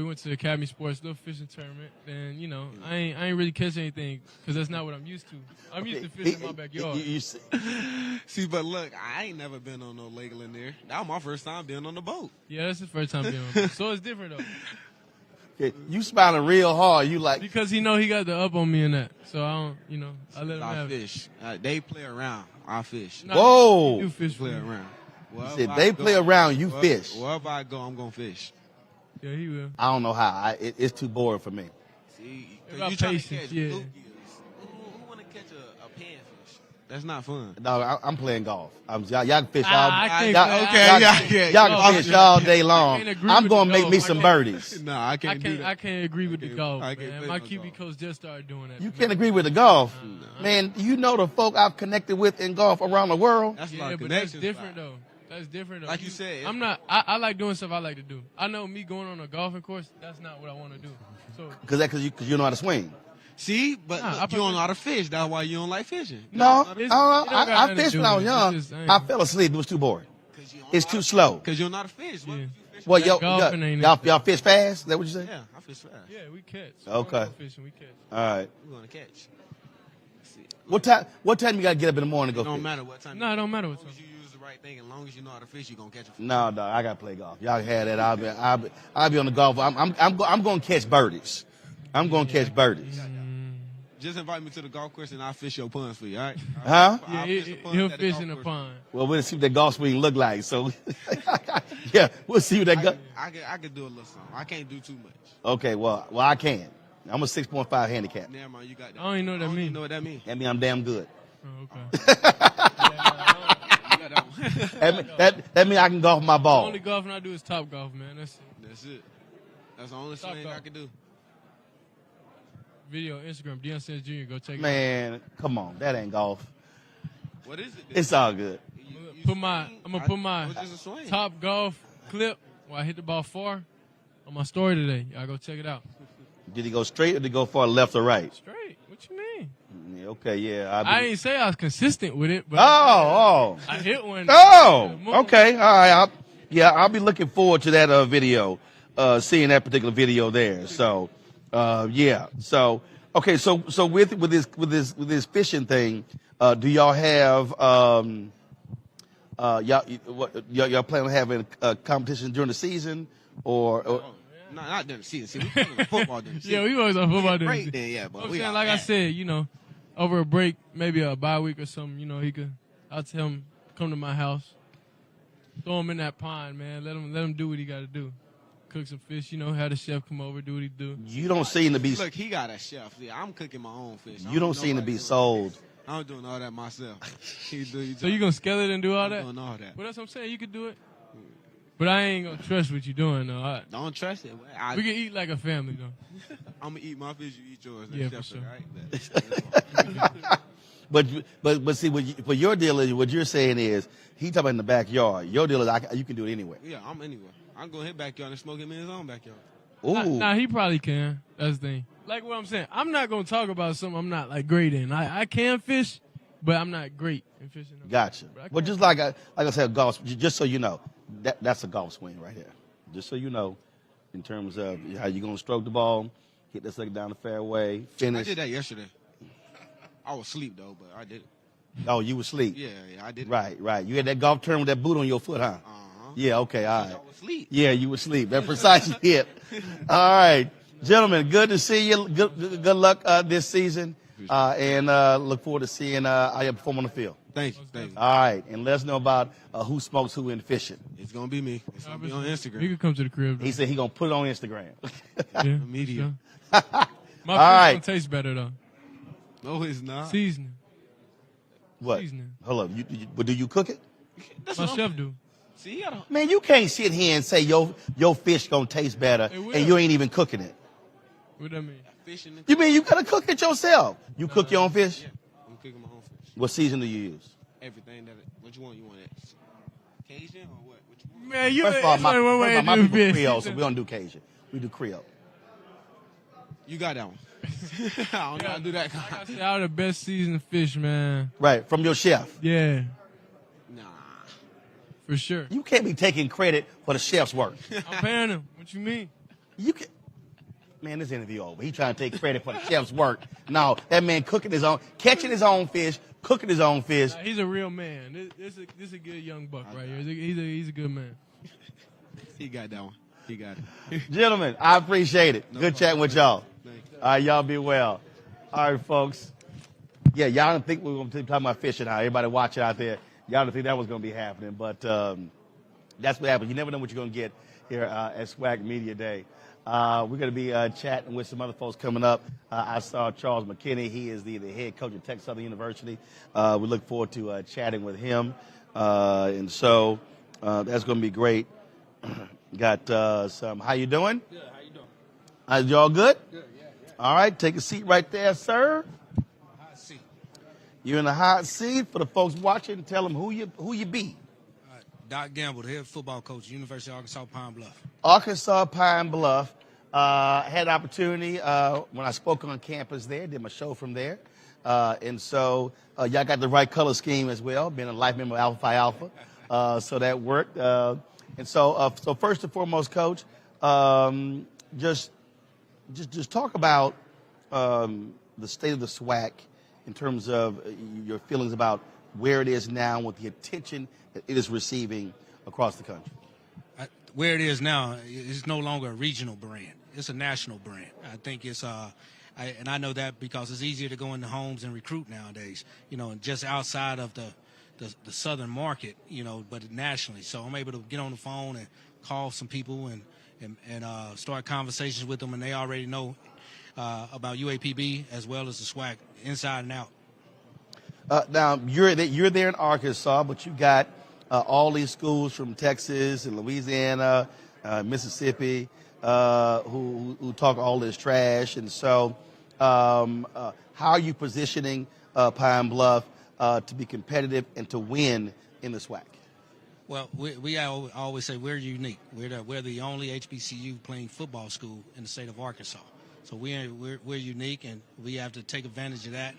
went to the Academy Sports little fishing tournament. And you know, I ain't really catch anything because that's not what I'm used to. I'm used to fishing in my backyard. See, but look, I ain't never been on no lake in there. That was my first time being on the boat. Yeah, that's the first time being on the boat. So it's different though. Yeah, you smiling real hard. You like because he got the up on me in that. So I don't, I let him have fish. They play around. I fish. Whoa! You fish play around. You said they play around. You fish. Wherever I go, I'm gonna fish. Yeah, he will. I don't know how. It's too boring for me. See, you trying to catch Who want to catch a panfish? That's not fun. No, I'm playing golf. Y'all can fish all. Y'all can fish all day long. I'm gonna make me some birdies. No, I can't do that. I can't agree with the golf. Man. My QB coach just started doing that. You can't agree with the golf, man. You know the folk I've connected with in golf around the world. That's but that's different though. That's different though. Like you said, I'm not. I like doing stuff I like to do. I know me going on a golfing course. That's not what I want to do. So because you know how to swing. See, but you don't know how to fish. That's why you don't like fishing. No, I fished when I was young. I fell asleep. It was too boring. It's too slow. Because you don't know how to fish. Yeah. Well, y'all fish fast? Is that what you say? Yeah, I fish fast. Yeah, we catch. Okay. Fishing, we catch. All right. We're gonna catch. What time you gotta get up in the morning to go fish? It don't matter what time. No, it don't matter what time. As long as you use the right thing, as long as you know how to fish, you're gonna catch a fish. No, I gotta play golf. Y'all had that. I'll be on the golf. I'm gonna catch birdies. I'm gonna catch birdies. Just invite me to the golf course and I'll fish your ponds for you, all right? Huh? I'll fish the ponds He'll at the fish golf in the course. pond. Well, we'll see what that golf swing look like. So, yeah, we'll see what that go. I could do a little something. I can't do too much. Okay, well, I can. I'm a 6.5 handicap. Never mind, you got that. I don't even know what that means. know what that means. That means I'm damn good. Oh, okay. that means I can golf my The ball. only golfing I do is Top Golf, man. That's it. That's it. That's the only thing I can do. Video, Instagram, Deion Sanders Jr. Go check it out. Man, come on, that ain't golf. What is it? It's all good. I'm gonna put my Top Golf clip where I hit the ball far on my story today. Y'all go check it out. Did he go straight or did he go far left or right? Straight. What you mean? Yeah, okay, yeah. I didn't say I was consistent with it, but I hit one. Oh, okay, all right. I'll be looking forward to that video, seeing that particular video there. So, yeah. So, okay. So with this fishing thing, do y'all have y'all plan on having a competition during the season or? No, not during the season. See, we playing football during the season. Yeah, we always on football during the Break season. then, yeah, but I'm we saying, all like I at. said, over a break, maybe a bye week or something, I'll tell him, come to my house, throw him in that pond, man. Let him do what he got to do. Cook some fish, have the chef come over, do what he do. You don't seem to be. Look, he got a chef. Yeah, I'm cooking my own fish. You don't seem to be sold. I'm doing all that myself. So you gonna scale it and do all that? I'm doing all that. Well, that's what I'm saying. You could do it. But I ain't gonna trust what you're doing, though. Don't trust it. We can eat like a family, though. I'm gonna eat my fish. You eat yours. Yeah, Chef, for sure. Right? But see, what your deal is, what you're saying is, he talking about in the backyard. Your deal is, you can do it anywhere. Yeah, I'm anywhere. I'm going to his backyard and smoke him in his own backyard. Ooh. Nah, he probably can. That's the thing. Like what I'm saying, I'm not gonna talk about something I'm not like great in. I can fish, but I'm not great in fishing. Gotcha. Well, just like I said, golf. Just so you know, that's a golf swing right there. Just so you know, in terms of how you're gonna stroke the ball, hit that sucker down the fairway, finish. I did that yesterday. I was asleep though, but I did it. Oh, you were asleep. Yeah, I did it. Right. You had that golf turn with that boot on your foot, huh? Yeah. Okay. All right. I was asleep. Yeah, you were asleep. That precise hit. All right, gentlemen. Good to see you. Good luck this season, and look forward to seeing how you perform on the field. Thank you. All right, and let us know about who smokes who in fishing. It's gonna be me. It's gonna be on Instagram. You can come to the crib. He said he gonna put it on Instagram. Yeah, Media. sure. My All right. fish don't taste better though. No, it's not. Seasoning. What? Seasoning. Hold up. But do you cook it? My chef do. See, I don't. Man, you can't sit here and say your fish gonna taste better, It will. and you ain't even cooking it. What that mean? Fishing. You mean you gotta cook it yourself? You cook your own fish? Yeah, I'm cooking my own fish. What season do you use? Everything that. What you want? You want it Cajun or what? What you want? Man, you First of all, my my people Creole, so we don't do Cajun. We do Creole. You got that one. I don't know how to do that. Like I said, out of the best seasoned fish, man. Right, from your chef. Yeah, Nah. for sure. You can't be taking credit for the chef's work. I'm paying him. What you mean? You can. Man, this interview over. He trying to take credit for the chef's work. No, that man cooking his own, catching his own fish, cooking his own fish. Nah, he's a real man. This is a good young buck right here. He's a good man. He got that one. He got it. Gentlemen, I appreciate it. Good chatting with y'all. Thank you. All right, y'all be well. All right, folks. Yeah, y'all didn't think we were going to be talking about fishing now. Everybody watching out there, y'all didn't think that was going to be happening. But that's what happens. You never know what you're going to get here at Swac Media Day. We're going to be chatting with some other folks coming up. I saw Charles McKinney. He is the head coach at Texas Southern University. We look forward to chatting with him. And so that's going to be great. Got some. How you doing? Good. How you doing? Y'all good? Good. Yeah. All right. Take a seat right there, sir. Hot seat. You're in the hot seat. For the folks watching, tell them who you be. Doc Gamble, the head football coach, University of Arkansas Pine Bluff. Arkansas Pine Bluff. Had an opportunity when I spoke on campus there, did my show from there. And so y'all got the right color scheme as well, being a life member of Alpha Phi Alpha. So that worked. And so first and foremost, Coach, just talk about the state of the SWAC in terms of your feelings about where it is now with the attention that it is receiving across the country. Where it is now, it's no longer a regional brand. It's a national brand. I think it's And I know that because it's easier to go into homes and recruit nowadays, and just outside of the southern market, but nationally. So I'm able to get on the phone and call some people and start conversations with them, and they already know about UAPB as well as the SWAC inside and out. Now, you're there in Arkansas, but you got all these schools from Texas and Louisiana, Mississippi, who talk all this trash. And so how are you positioning Pine Bluff to be competitive and to win in the SWAC? Well, we always say we're unique. We're the only HBCU playing football school in the state of Arkansas. So we're unique, and we have to take advantage of that,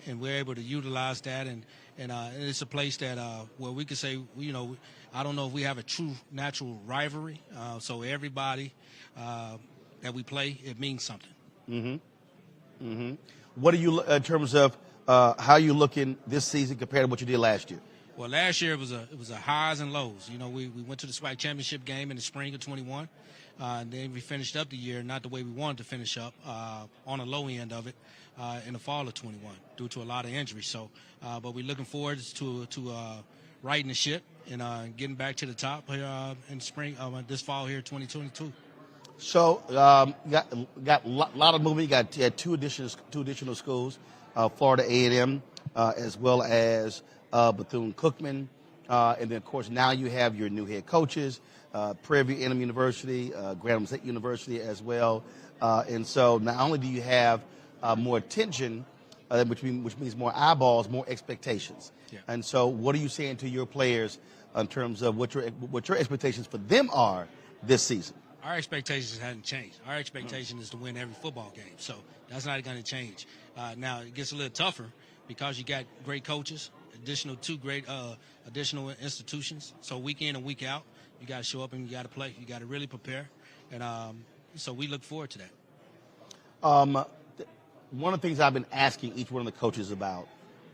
and we're able to utilize that. And it's a place that where we could say, I don't know if we have a true natural rivalry. So everybody that we play, it means something. Mm-hmm. Mm-hmm. What are you in terms of how you looking this season compared to what you did last year? Well, last year it was a highs and lows. We went to the SWAC championship game in the spring of 21. And then we finished up the year not the way we wanted to finish up, on the low end of it, in the fall of 21 due to a lot of injuries. So, but we're looking forward to righting the ship and getting back to the top here in spring this fall here, 2022. So got a lot of movement. You had two additional schools, Florida A&M as well as Bethune-Cookman, and then of course now you have your new head coaches. Prairie View A&M University, Grantham State University as well. And so not only do you have more attention, which means more eyeballs, more expectations. Yeah. And so what are you saying to your players in terms of what your expectations for them are this season? Our expectations haven't changed. Our expectation is to win every football game. So that's not going to change. Now it gets a little tougher because you got great coaches, two great additional institutions. So week in and week out, you got to show up and you got to play. You got to really prepare. And so we look forward to that. One of the things I've been asking each one of the coaches about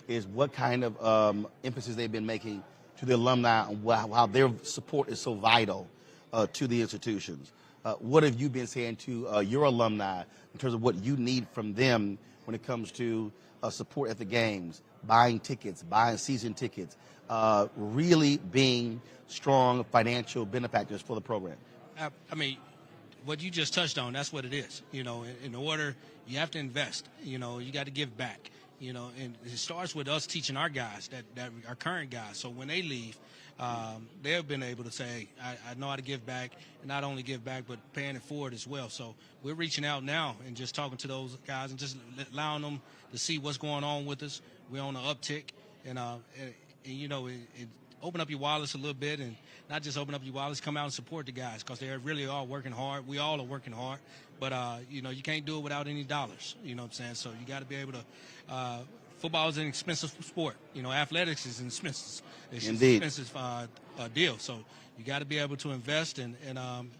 is what kind of emphasis they've been making to the alumni and how their support is so vital to the institutions. What have you been saying to your alumni in terms of what you need from them when it comes to support at the games, buying tickets, buying season tickets, really being strong financial benefactors for the program? I mean, what you just touched on, that's what it is. In order, you have to invest. You got to give back. And it starts with us teaching our guys, that our current guys. So when they leave, they've been able to say, I know how to give back, and not only give back, but paying it forward as well. So we're reaching out now and just talking to those guys and just allowing them to see what's going on with us. We're on the uptick, and it open up your wallets a little bit, and not just open up your wallets, come out and support the guys because they really are working hard. We all are working hard, but you can't do it without any dollars. You know what I'm saying? So you got to be able to. Football is an expensive sport. Athletics is an expensive. It's Indeed. An expensive deal. So you got to be able to invest,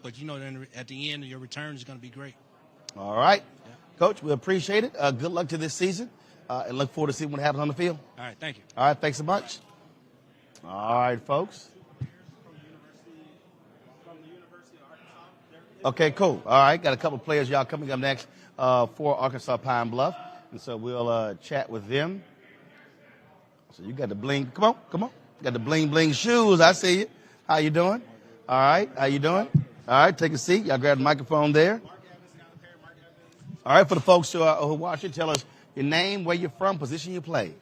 but then at the end, your return is going to be great. All right, yeah. Coach, we appreciate it. Good luck to this season, and look forward to seeing what happens on the field. All right, thank you. All right, thanks so much. All right, folks. Okay, cool. All right, got a couple of players, y'all, coming up next for Arkansas Pine Bluff. And so we'll chat with them. So you got the bling. Come on. You got the bling shoes. I see you. How you doing? All right. How you doing? All right. Take a seat. Y'all grab the microphone there. All right. For the folks who watch it, tell us your name, where you're from, position you play.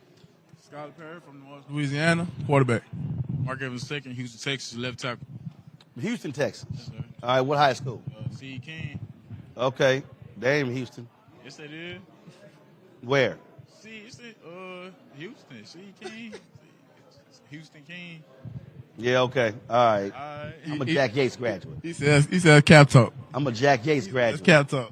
Scott Perry from North Louisiana, quarterback. Mark Evans II, Houston, Texas, left tackle. Houston, Texas. Yes, sir. All right. What high school? C. King. Okay. They ain't Houston. Yes, they did. Where? Houston. C. King. Houston King. Yeah, okay. All right. I'm a Jack Yates graduate. He says cap talk. I'm a Jack Yates graduate. It's cap talk.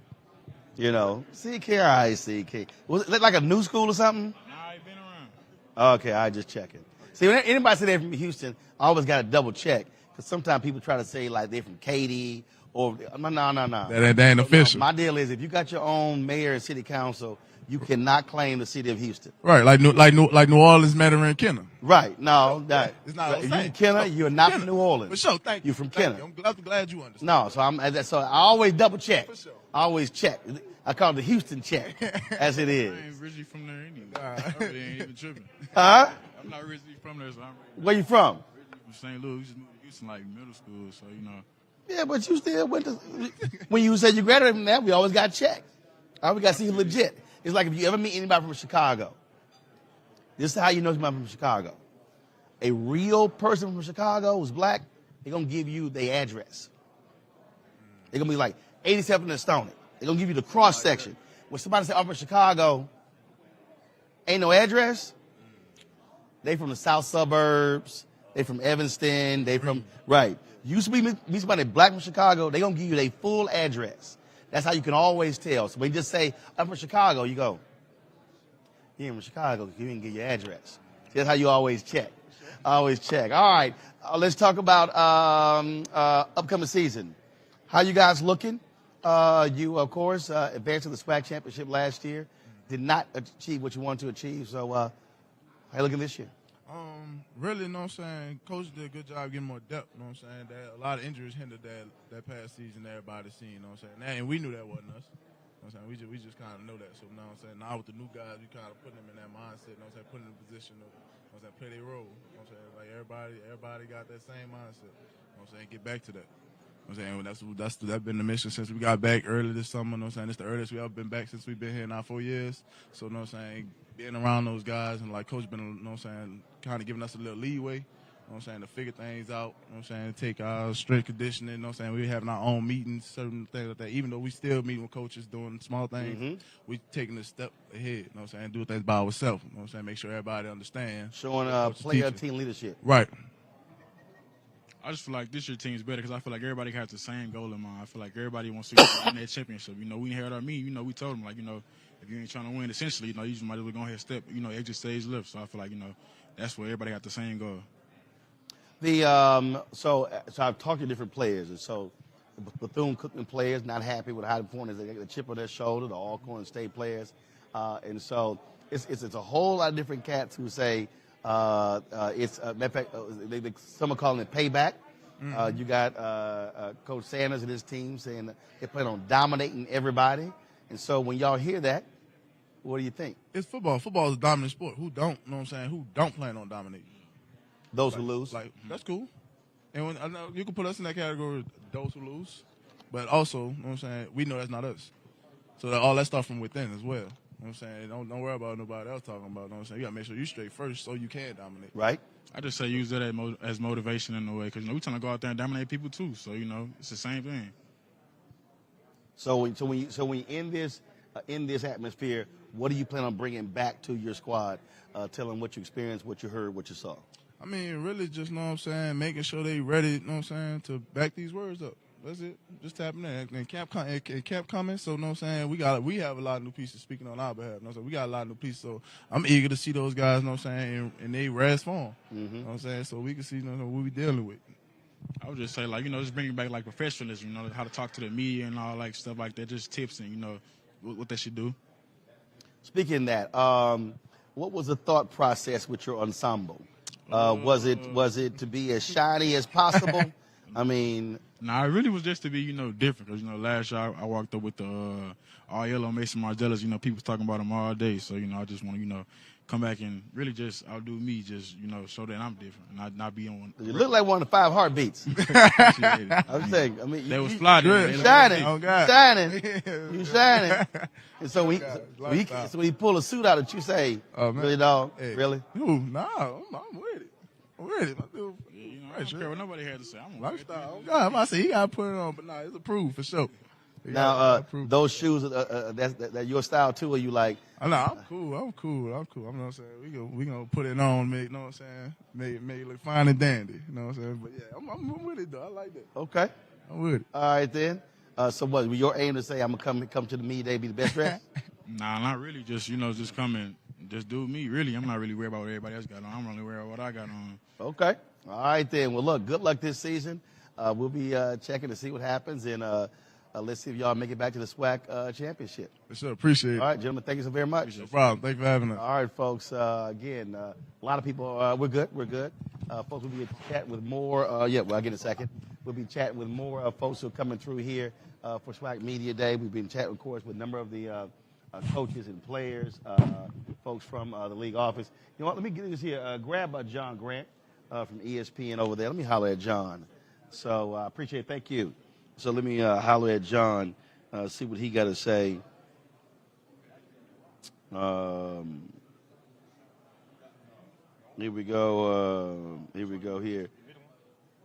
CK, all right, CK. Was it like a new school or something? Nah, I been around. Okay, I just checking. See, when anybody say they're from Houston, I always got to double check because sometimes people try to say like they're from Katy Or no. That ain't official. My deal is if you got your own mayor and city council, you cannot claim the city of Houston. Right, like New Orleans, Metairie, and Kenner. Right. No, that It's not if the you same. Kenner, you're not Kenner. from New Orleans. For sure, thank you. You're from Thank Kenner. you. I'm glad you understand. No, so I always double check. I always check. I call it the Houston check, as it is. I ain't originally from there anyway. I really ain't even tripping. Huh? I'm not originally from there, so I'm Where you from? from St. Louis. We just moved to Houston like middle school, so you know. Yeah, but you still went to. When you said you graduated from that, we always got checked. I always got to see you legit. It's like if you ever meet anybody from Chicago. This is how you know somebody from Chicago. A real person from Chicago who's black, they're going to give you their address. They're going to be like 87 and Stony. They're going to give you the cross section. When somebody say, I'm from Chicago, ain't no address, they from the south suburbs, they from Evanston, they from, right. You used to be somebody black from Chicago, they're going to give you their full address. That's how you can always tell. So when you just say, I'm from Chicago, you go, you ain't from Chicago, you didn't get your address. That's how you always check. Always check. All right, let's talk about upcoming season. How you guys looking? You, of course, advanced to the Swac championship last year. Did not achieve what you wanted to achieve. So how you looking this year? Really, you know what I'm saying? Coach did a good job getting more depth, you know what I'm saying? That a lot of injuries hindered that past season everybody seen, you know what I'm saying? And we knew that wasn't us. You know what I'm saying? We just kind of know that. So, you know what I'm saying? Now with the new guys, you kind of putting them in that mindset, you know what I'm saying? Putting them in a position to, you know what I'm saying, play their role. You know what I'm saying? Like everybody got that same mindset. You know what I'm saying? Get back to that. You know what I'm saying? That's been the mission since we got back early this summer. You know what I'm saying? It's the earliest we ever been back since we've been here now 4 years. So, you know what I'm saying? Being around those guys and like Coach been, you know what I'm saying, kind of giving us a little leeway, you know what I'm saying, to figure things out, you know what I'm saying, take our strength conditioning, you know what I'm saying, we having our own meetings, certain things like that. Even though we still meeting with coaches doing small things, we taking a step ahead, you know what I'm saying, do things by ourselves, you know what I'm saying, make sure everybody understands. Showing player team leadership. Right. I just feel like this year's team is better because I feel like everybody has the same goal in mind. I feel like everybody wants to win that championship. You know, we had our meeting. You know, we told them, like, you know, if you ain't trying to win, essentially, you know, you just might as well go ahead and step, you know, exit stage left. So I feel like, you know, that's where everybody got the same goal. So I've talked to different players, and so the Bethune-Cookman players not happy with how the performance. They got the chip on their shoulder. The Alcorn State players, and so it's a whole lot of different cats who say it's matter of fact, some are calling it payback. You got Coach Sanders and his team saying that they plan on dominating everybody, and so when y'all hear that, what do you think? It's football. Football is a dominant sport. Who don't, you know what I'm saying, who don't plan on dominating? Those who lose. Like, that's cool. And when, I know you can put us in that category, those who lose. But also, you know what I'm saying, we know that's not us. So all that stuff from within as well. You know what I'm saying? Don't worry about nobody else talking about it. You know what I'm saying? You got to make sure you straight first so you can dominate. Right. I just say use that as motivation in a way because, you know, we're trying to go out there and dominate people too. So, you know, it's the same thing. So when you in this atmosphere, what do you plan on bringing back to your squad? Tell them what you experienced, what you heard, what you saw. I mean, really just, you know what I'm saying, making sure they ready, you know what I'm saying, to back these words up. That's it. Just tapping in. And camp coming, so you know what I'm saying, we have a lot of new pieces speaking on our behalf. You know what I'm saying? We got a lot of new pieces, so I'm eager to see those guys, you know what I'm saying, in their rarest form. You know what I'm saying? So we can see, you know, what we dealing with. I would just say, like, you know, just bringing back, like, professionalism, you know, how to talk to the media and all, like, stuff like that, just tips and, you know, what they should do. Speaking of that, what was the thought process with your ensemble? Was it to be as shiny as possible? I mean... Nah, it really was just to be, you know, different. Because, you know, last year I walked up with the all yellow Mason Margellas. You know, people was talking about them all day. So, you know, I just want to, you know, come back and really just outdo me, just, you know, show that I'm different and not be on. You look like one of the 5 heartbeats. I'm saying, I mean, they was fly. You shining. Oh, God. You shining. And so when he pull a suit out that you say, really, dog? Hey. Really? Ooh, nah, I'm with it. I'm with it. I don't care what nobody had to say. I'm lifestyle. Oh, God, I say he got to put it on, but nah, it's approved for sure. Now, those shoes, that your style too, or you like? No, I'm cool. I'm not saying we gonna put it on, make, you know what I'm saying, make it look fine and dandy. You know what I'm saying? But yeah, I'm with it though. I like that. Okay, I'm with it. All right then. So what? Your aim to say I'm gonna come to the media day, be the best dressed? Nah, not really. Just, you know, just come and just do me. Really, I'm not really worried about what everybody else got on. I'm really worried about what I got on. Okay. All right then. Well, look, good luck this season. we'll be checking to see what happens, and let's see if y'all make it back to the SWAC championship. For sure, appreciate it. All right, gentlemen, thank you so very much. No problem. Thank you for having us. All right, folks. Again, a lot of people. We're good. We're good. Folks, we'll be chatting with more. I'll get in a second. We'll be chatting with more folks who are coming through here for SWAC Media Day. We've been chatting, of course, with a number of the coaches and players, folks from the league office. You know what? Let me get this here. Grab John Grant from ESPN over there. Let me holler at John. So I appreciate it. Thank you. So let me holler at John, see what he got to say. Here we go. Here.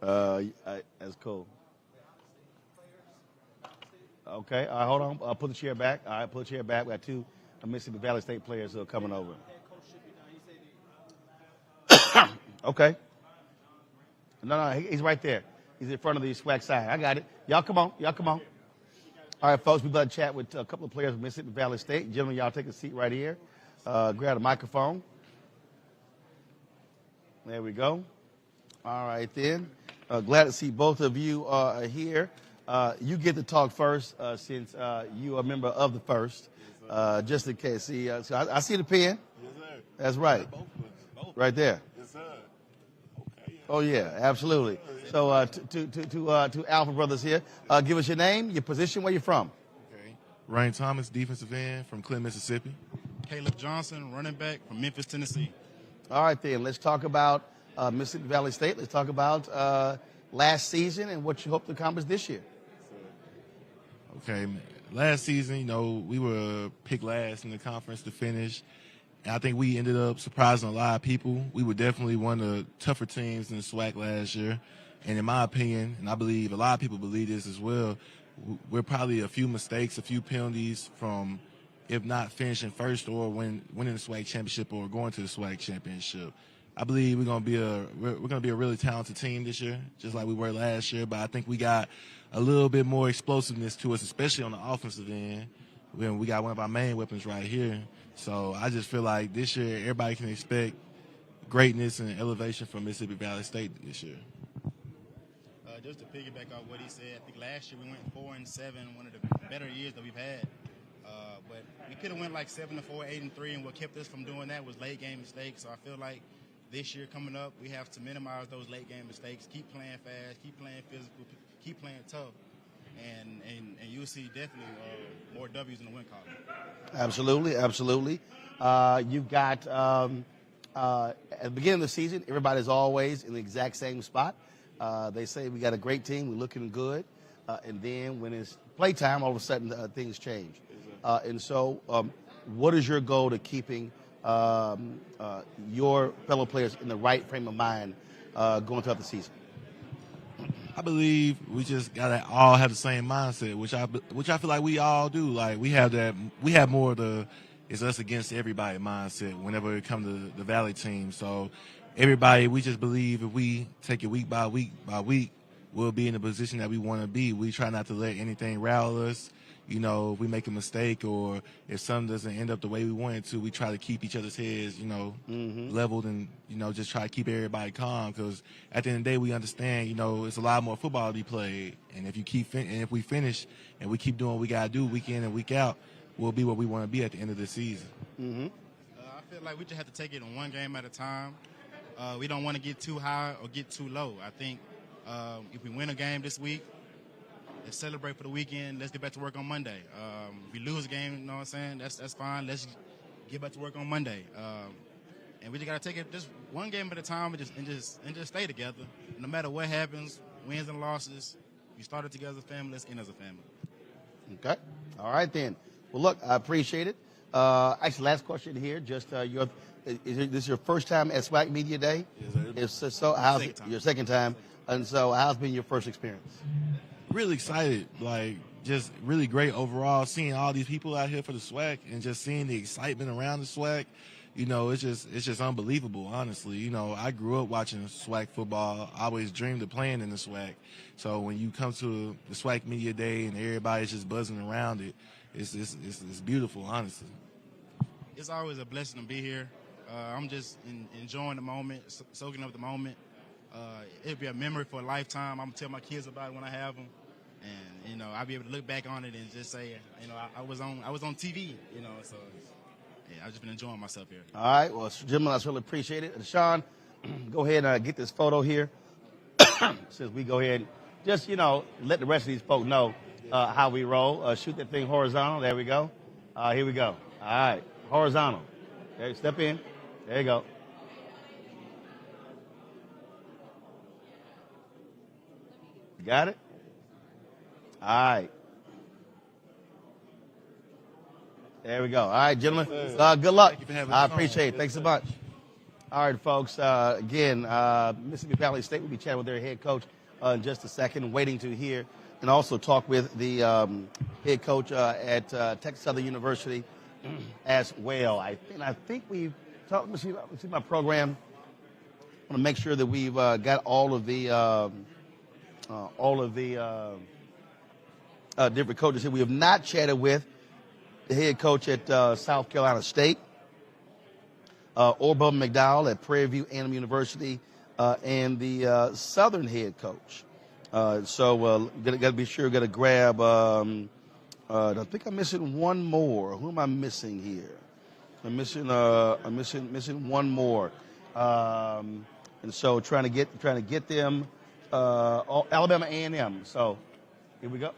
That's cool. Okay. All right, hold on. I'll put the chair back. All right, put the chair back. We got two Mississippi Valley State players who are coming over. Okay. No, he's right there. He's in front of the SWAC side. I got it. Y'all come on. All right, folks, we're about to chat with a couple of players from Mississippi Valley State. Gentlemen, y'all take a seat right here. Grab a microphone. There we go. All right, then. Glad to see both of you here. You get to talk first since you are a member of the first, just in case. See, so I see the pen. Yes, sir. That's right. Right there. Yes, sir. Okay. Oh, yeah, absolutely. So to Alpha Brothers here, give us your name, your position, where you're from. Okay. Ryan Thomas, defensive end from Clinton, Mississippi. Caleb Johnson, running back from Memphis, Tennessee. All right, then. Let's talk about Mississippi Valley State. Let's talk about last season and what you hope to accomplish this year. Okay. Last season, we were picked last in the conference to finish. And I think we ended up surprising a lot of people. We were definitely one of the tougher teams in the SWAC last year. And in my opinion, and I believe a lot of people believe this as well, we're probably a few mistakes, a few penalties from, if not finishing first or winning the SWAC championship or going to the SWAC championship. I believe we're gonna be a really talented team this year, just like we were last year. But I think we got a little bit more explosiveness to us, especially on the offensive end. When we got one of our main weapons right here. So I just feel like this year everybody can expect greatness and elevation from Mississippi Valley State this year. Just to piggyback off what he said, I think last year we went 4-7, one of the better years that we've had. But we could have went like 7-4, 8-3, and what kept us from doing that was late game mistakes. So I feel like this year coming up, we have to minimize those late game mistakes, keep playing fast, keep playing physical, keep playing tough, and you'll see definitely more W's in the win column. Absolutely. You've got at the beginning of the season, everybody's always in the exact same spot. They say we got a great team, we're looking good, and then when it's playtime, all of a sudden things change. And so, what is your goal to keeping your fellow players in the right frame of mind going throughout the season? I believe we just gotta all have the same mindset, which I feel like we all do. Like we have more of the it's us against everybody mindset whenever it comes to the Valley team. So everybody, we just believe if we take it week by week, we'll be in the position that we want to be. We try not to let anything rattle us. If we make a mistake or if something doesn't end up the way we want it to, we try to keep each other's heads, leveled and, just try to keep everybody calm. Because at the end of the day, we understand, it's a lot more football to be played. And if we finish and we keep doing what we got to do week in and week out, we'll be where we want to be at the end of the season. I feel like we just have to take it on one game at a time. We don't want to get too high or get too low. I think if we win a game this week, let's celebrate for the weekend. Let's get back to work on Monday. If we lose a game, you know what I'm saying? That's fine. Let's get back to work on Monday. And we just gotta take it just one game at a time and just stay together. No matter what happens, wins and losses, we started together as a family. Let's end as a family. Okay. All right then. Well, look, I appreciate it. Actually, last question here. Just is this your first time at SWAC Media Day? Yes, sir. If so, how's your second time? And so, how's been your first experience? Really excited, just really great overall. Seeing all these people out here for the SWAC and just seeing the excitement around the SWAC, it's just unbelievable. Honestly, I grew up watching SWAC football. I always dreamed of playing in the SWAC. So when you come to the SWAC Media Day and everybody's just buzzing around it, it's beautiful. Honestly, it's always a blessing to be here. I'm just enjoying the moment, soaking up the moment. It'll be a memory for a lifetime. I'm gonna tell my kids about it when I have them, and I'll be able to look back on it and just say, I was on TV, So yeah, I've just been enjoying myself here. All right, well, gentlemen, I really appreciate it. Sean, go ahead and get this photo here. Since we go ahead, just let the rest of these folks know how we roll. Shoot that thing horizontal. There we go. Here we go. All right, horizontal. Okay, step in. There you go. You got it? All right. There we go. All right, gentlemen. Good luck. I appreciate it. Thanks so much. All right, folks. Again, Mississippi Valley State will be chatting with their head coach in just a second, waiting to hear and also talk with the head coach at Texas Southern University as well. I think we've talked. Let me see my program. I want to make sure that we've got all of the different coaches here. We have not chatted with the head coach at South Carolina State, or Bubba McDowell at Prairie View A&M University, and the Southern head coach. So got to be sure, got to grab. I think I'm missing one more. Who am I missing here? I'm missing one more. And so trying to get them. Alabama A&M. So here we go.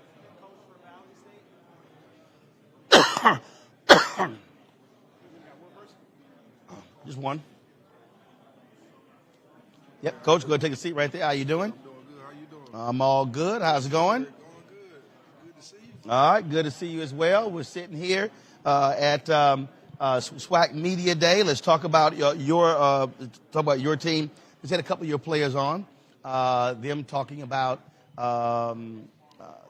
Just one. Yep, Coach, go ahead and take a seat right there. How you doing? I'm doing good. How you doing? I'm all good. How's it going? Going good. Good to see you. All right, good to see you as well. We're sitting here at Swac Media Day. Let's talk about your team. Let's had a couple of your players on. Them talking about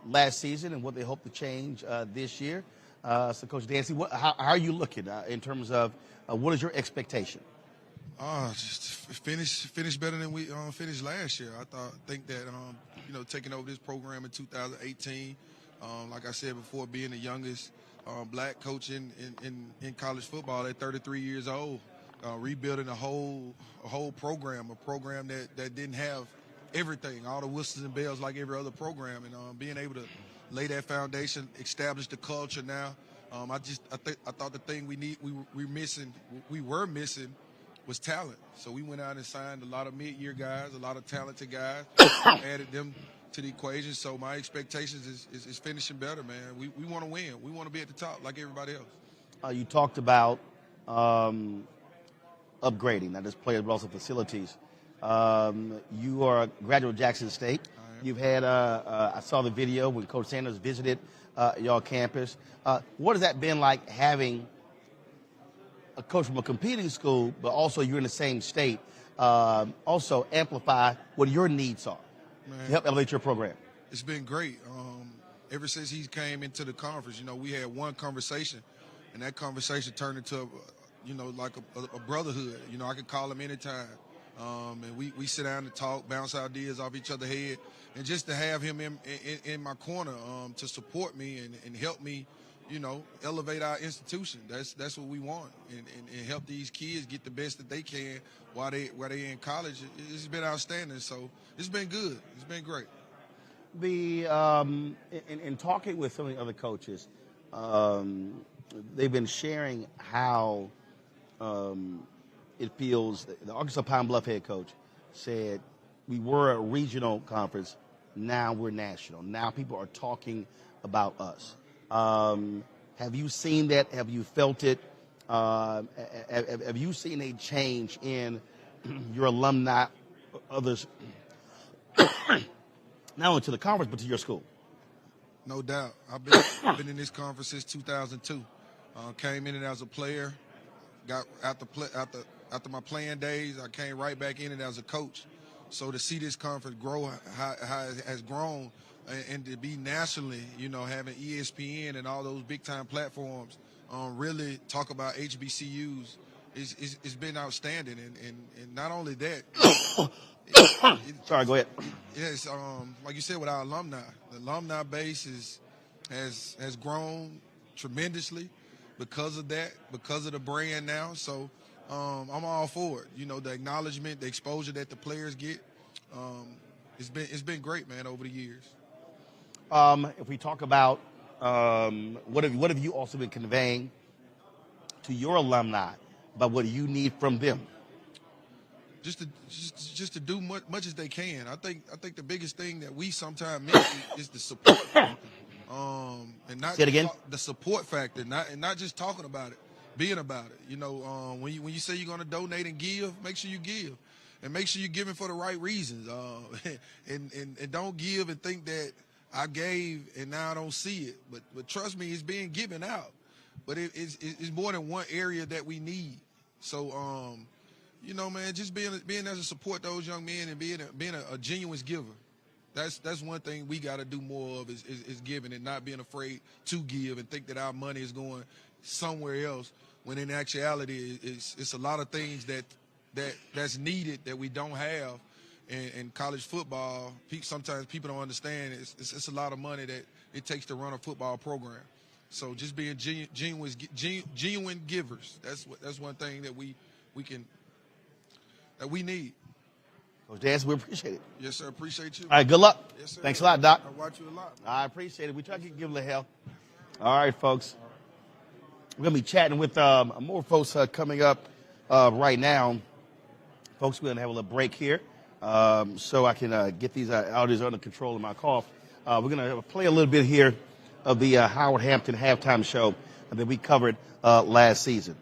last season and what they hope to change this year. So, Coach Dancy, how are you looking in terms of what is your expectation? Just finish better than we finished last year. I think that taking over this program in 2018, like I said before, being the youngest black coach in college football at 33 years old, rebuilding a whole program, a program that didn't have everything, all the whistles and bells like every other program, and being able to lay that foundation, establish the culture now. I thought the thing we were missing was talent. So we went out and signed a lot of mid-year guys, a lot of talented guys, added them to the equation. So my expectations is finishing better, man. We want to win. We want to be at the top like everybody else. You talked about upgrading, not just players, but also facilities. You are a graduate of Jackson State. You've had, I saw the video when Coach Sanders visited your campus. What has that been like having a coach from a competing school, but also you're in the same state? Also amplify what your needs are to help elevate your program. It's been great. Ever since he came into the conference, we had one conversation, and that conversation turned into, like a brotherhood. I could call him anytime. And we sit down and talk, bounce ideas off each other's head, and just to have him in my corner to support me and help me, elevate our institution. That's what we want, and help these kids get the best that they can while they in college. It's been outstanding. So it's been good. It's been great. In talking with some of the other coaches, they've been sharing how it feels. The Arkansas Pine Bluff head coach said, we were a regional conference, now we're national. Now people are talking about us. Have you seen that? Have you felt it? Have you seen a change in your alumni, others, not only to the conference, but to your school? No doubt. I've been in this conference since 2002. Came in it as a player. Got after my playing days, I came right back in it as a coach. So to see this conference grow how it has grown, and to be nationally, having ESPN and all those big-time platforms really talk about HBCUs, it's been outstanding. And not only that, sorry, go ahead. Yes, like you said, with our alumni, the alumni base has grown tremendously because of that, because of the brand now. So I'm all for it. The acknowledgement, the exposure that the players get, It's been great, man, over the years. If we talk about what have you also been conveying to your alumni about what you need from them? Just to do much as they can. I think the biggest thing that we sometimes miss is the support. And not Say it again. the support factor, not just talking about it, being about it. You know, when you say you're going to donate and give, make sure you give, and make sure you're giving for the right reasons. And don't give and think that I gave and now I don't see it. But trust me, it's being given out. But it's more than one area that we need. So you know, man, just being there to support those young men and being a genuine giver. That's one thing we got to do more of is giving and not being afraid to give and think that our money is going somewhere else when in actuality it's a lot of things that's needed that we don't have. And college football, sometimes people don't understand it's a lot of money that it takes to run a football program. So just being genuine givers. That's one thing that we need. Coach Dance, we appreciate it. Yes, sir. Appreciate you. All right, good luck. Yes, sir. Thanks a lot, Doc. I watch you a lot. I appreciate it. We try to give a little help. All right, folks. We're going to be chatting with more folks coming up right now. Folks, we're going to have a little break here so I can get these audios under control of my cough. We're going to play a little bit here of the Howard Hampton halftime show that we covered last season.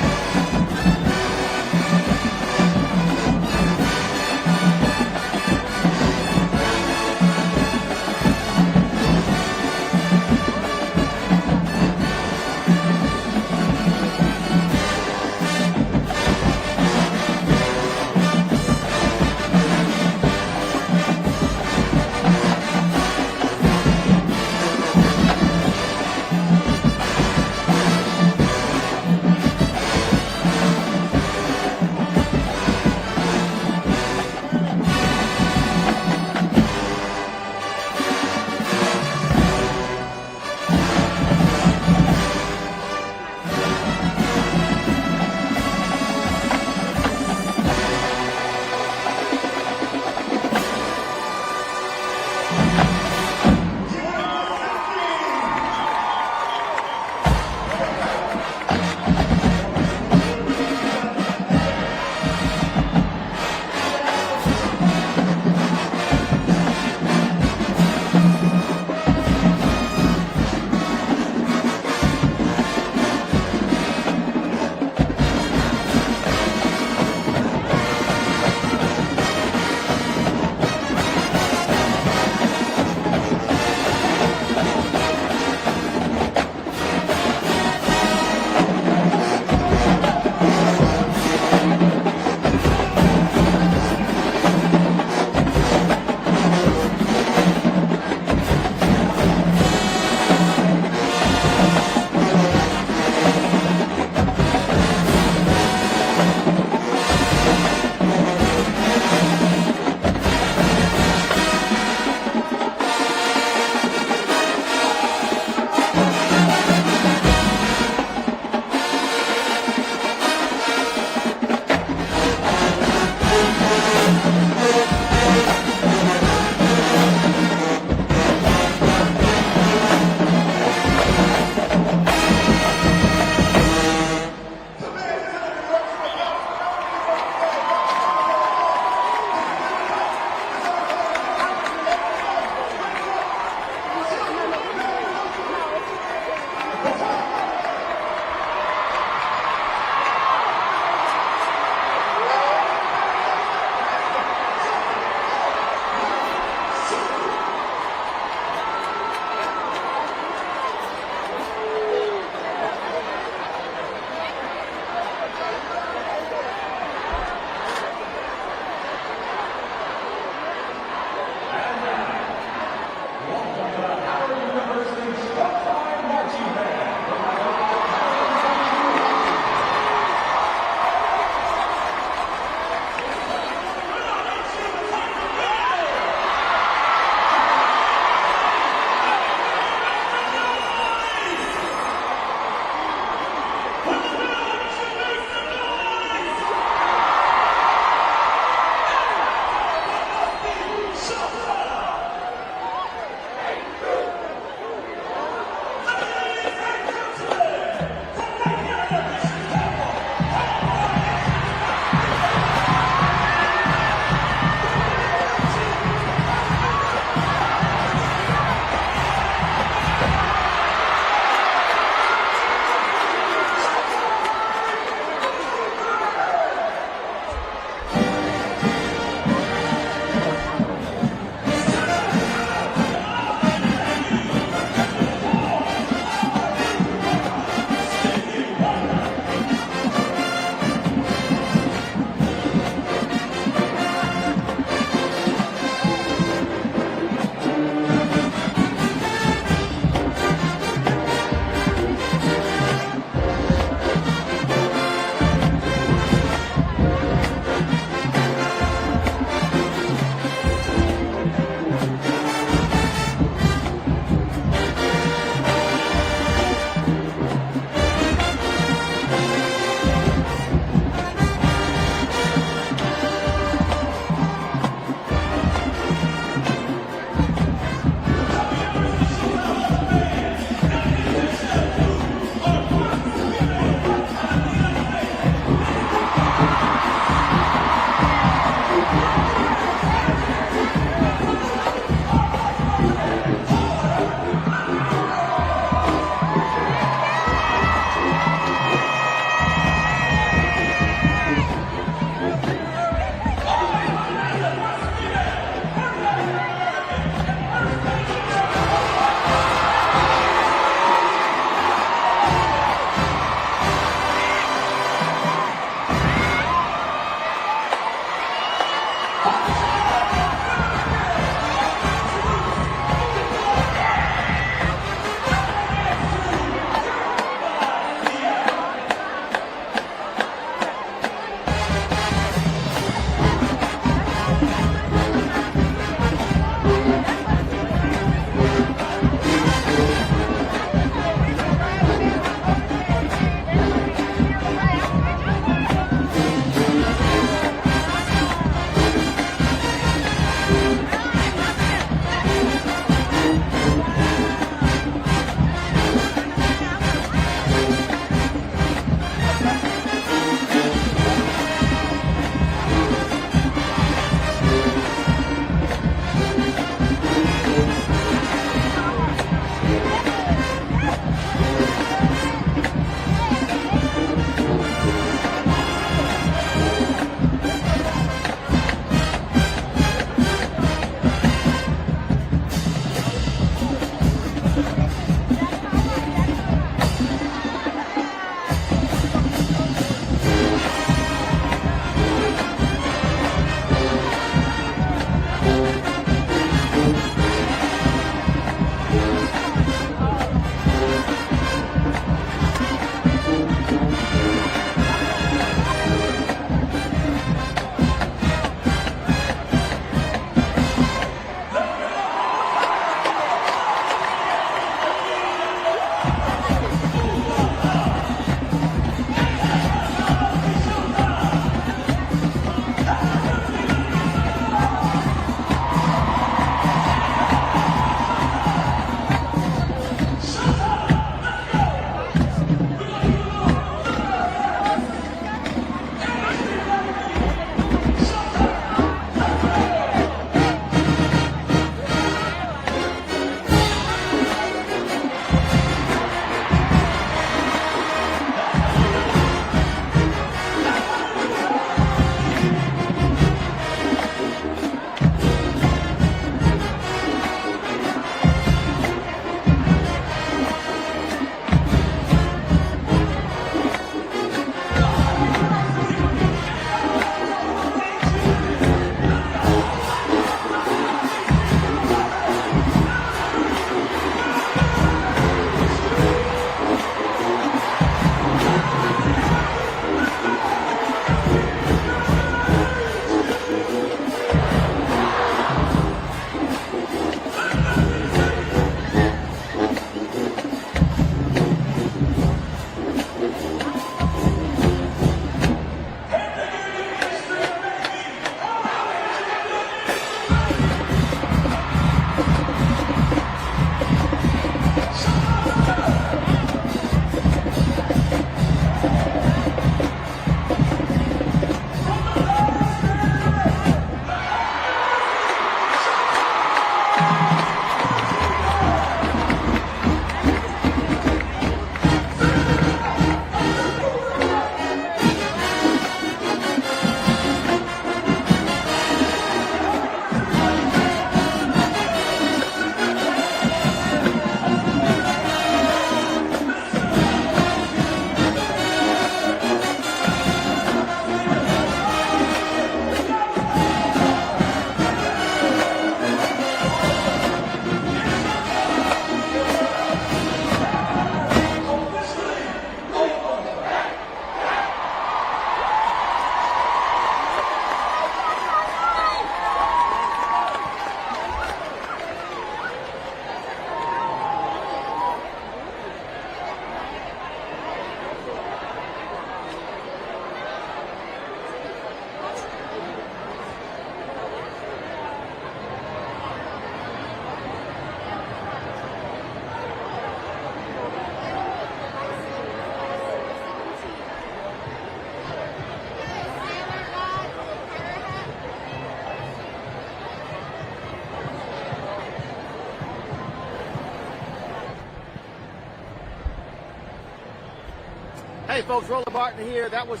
Hey, folks, Roland Martin here. That was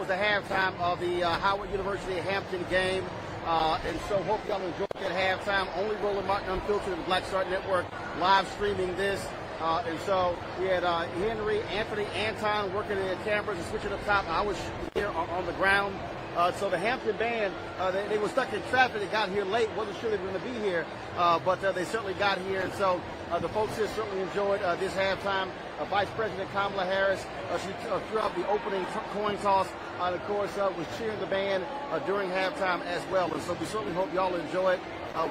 the halftime of the Howard University Hampton game. And so hope y'all enjoyed that halftime. Only Roland Martin Unfiltered and Black Star Network live streaming this. And so we had Henry, Anthony, Anton working in the cameras and switching up top. I was here on the ground. So the Hampton band, they were stuck in traffic. They got here late. Wasn't sure they were going to be here, but they certainly got here. And so the folks here certainly enjoyed this halftime. Vice President Kamala Harris, she threw out the opening coin toss. And, of course, was cheering the band during halftime as well. And so we certainly hope y'all enjoyed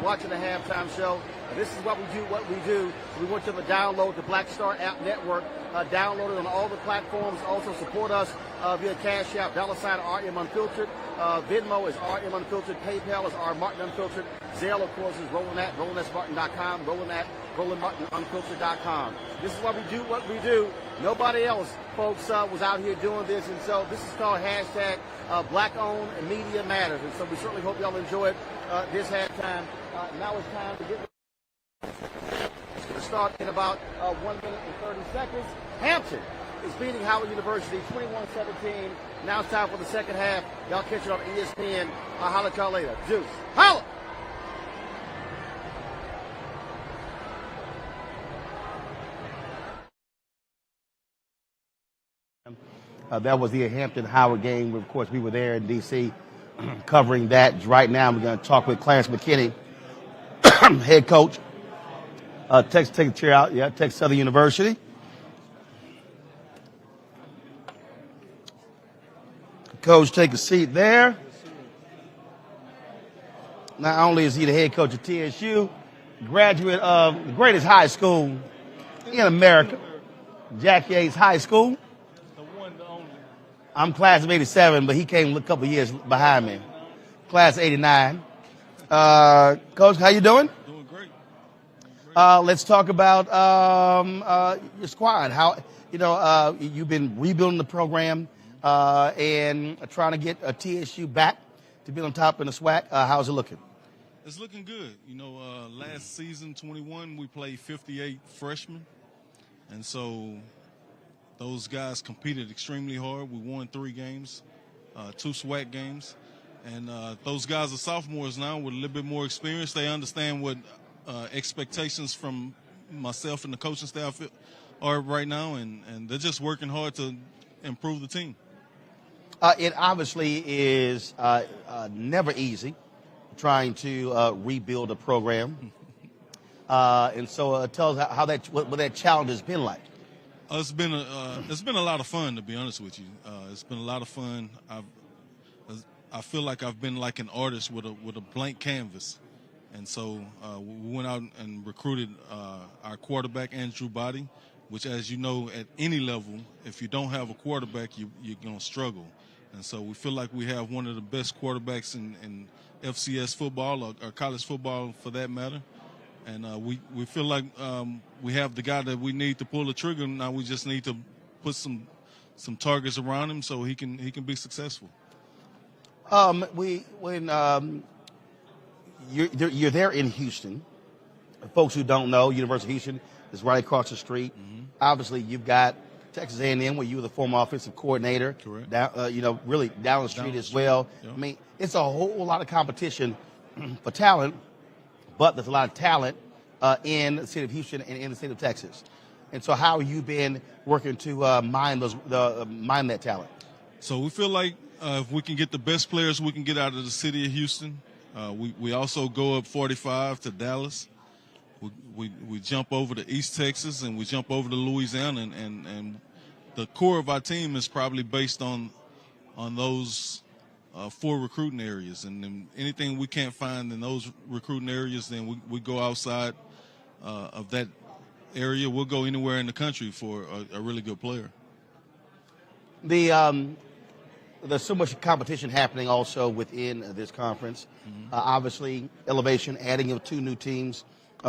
watching the halftime show. This is what we do. We want you to download the Black Star App Network. Download it on all the platforms. Also support us via Cash App, $RM Unfiltered. Venmo is RM Unfiltered. PayPal is R Martin Unfiltered. Zelle, of course, is RolandSMartin.com. RolandMartinUnfiltered.com. This is why we do what we do. Nobody else, folks, was out here doing this. And so this is called hashtag Black-Owned Media Matters. And so we certainly hope y'all enjoyed this halftime. Now it's time to get... It's going to start in about 1 minute and 30 seconds. Hampton is beating Howard University 21-17. Now it's time for the second half. Y'all catch it on ESPN. I'll holler at y'all later. Juice. Holla! That was the Hampton-Howard game. Of course, we were there in D.C. covering that. Right now, we're going to talk with Clarence McKinney, head coach. Texas, take a chair out. Yeah, Texas Southern University. Coach, take a seat there. Not only is he the head coach of TSU, graduate of the greatest high school in America, Jack Yates High School. I'm class of 87, but he came a couple years behind me. Class of 89. Coach, how you doing? Doing great. Let's talk about your squad. How you've been rebuilding the program and trying to get TSU back to be on top in the SWAC. How's it looking? It's looking good. Last season, 21, we played 58 freshmen, and so those guys competed extremely hard. We won 3 games, 2 SWAC games. And those guys are sophomores now with a little bit more experience. They understand what expectations from myself and the coaching staff are right now, and they're just working hard to improve the team. It obviously is never easy trying to rebuild a program. And so tell us what that challenge has been like. It's been a lot of fun, to be honest with you. It's been a lot of fun. I feel like I've been like an artist with a blank canvas, and so we went out and recruited our quarterback Andrew Body, which, as you know, at any level, if you don't have a quarterback, you're gonna struggle. And so we feel like we have one of the best quarterbacks in FCS football or college football for that matter. And we feel like we have the guy that we need to pull the trigger. Now we just need to put some targets around him so he can be successful. You're there in Houston. Folks who don't know, University of Houston is right across the street. Mm-hmm. Obviously, you've got Texas A&M, where you were the former offensive coordinator. Correct. Down, really down the street as well. Yep. I mean, it's a whole lot of competition for talent. But there's a lot of talent in the city of Houston and in the state of Texas. And so how have you been working to mine that talent? So we feel like if we can get the best players we can get out of the city of Houston, we also go up 45 to Dallas. We jump over to East Texas, and we jump over to Louisiana. And the core of our team is probably based on those 4 recruiting areas, and then anything we can't find in those recruiting areas, then we go outside of that area. We'll go anywhere in the country for a really good player. There's so much competition happening also within this conference. Mm-hmm. Obviously, elevation, adding of 2 new teams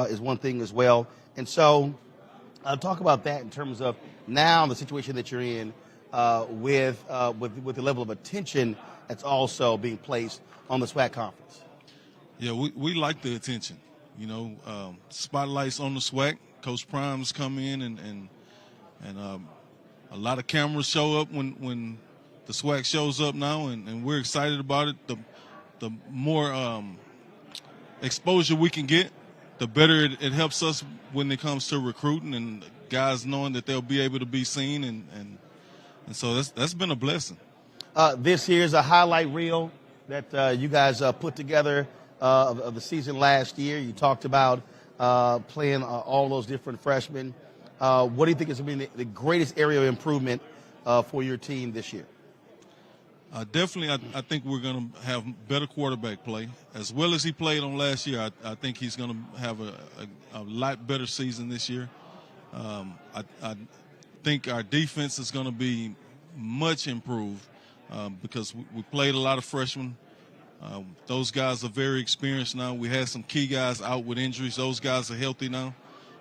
is one thing as well. And so talk about that in terms of now the situation that you're in with the level of attention that's also being placed on the SWAC conference. Yeah, we like the attention. spotlights on the Swac. Coach Prime's come in and a lot of cameras show up when the Swac shows up now, and we're excited about it. The more exposure we can get, the better it helps us when it comes to recruiting and guys knowing that they'll be able to be seen, and so that's been a blessing. This here's a highlight reel that you guys put together of the season last year. You talked about playing all those different freshmen. What do you think is going to be the greatest area of improvement for your team this year? Definitely, I think we're going to have better quarterback play. As well as he played on last year, I think he's going to have a lot better season this year. I think our defense is going to be much improved because we played a lot of freshmen. Those guys are very experienced now. We had some key guys out with injuries. Those guys are healthy now.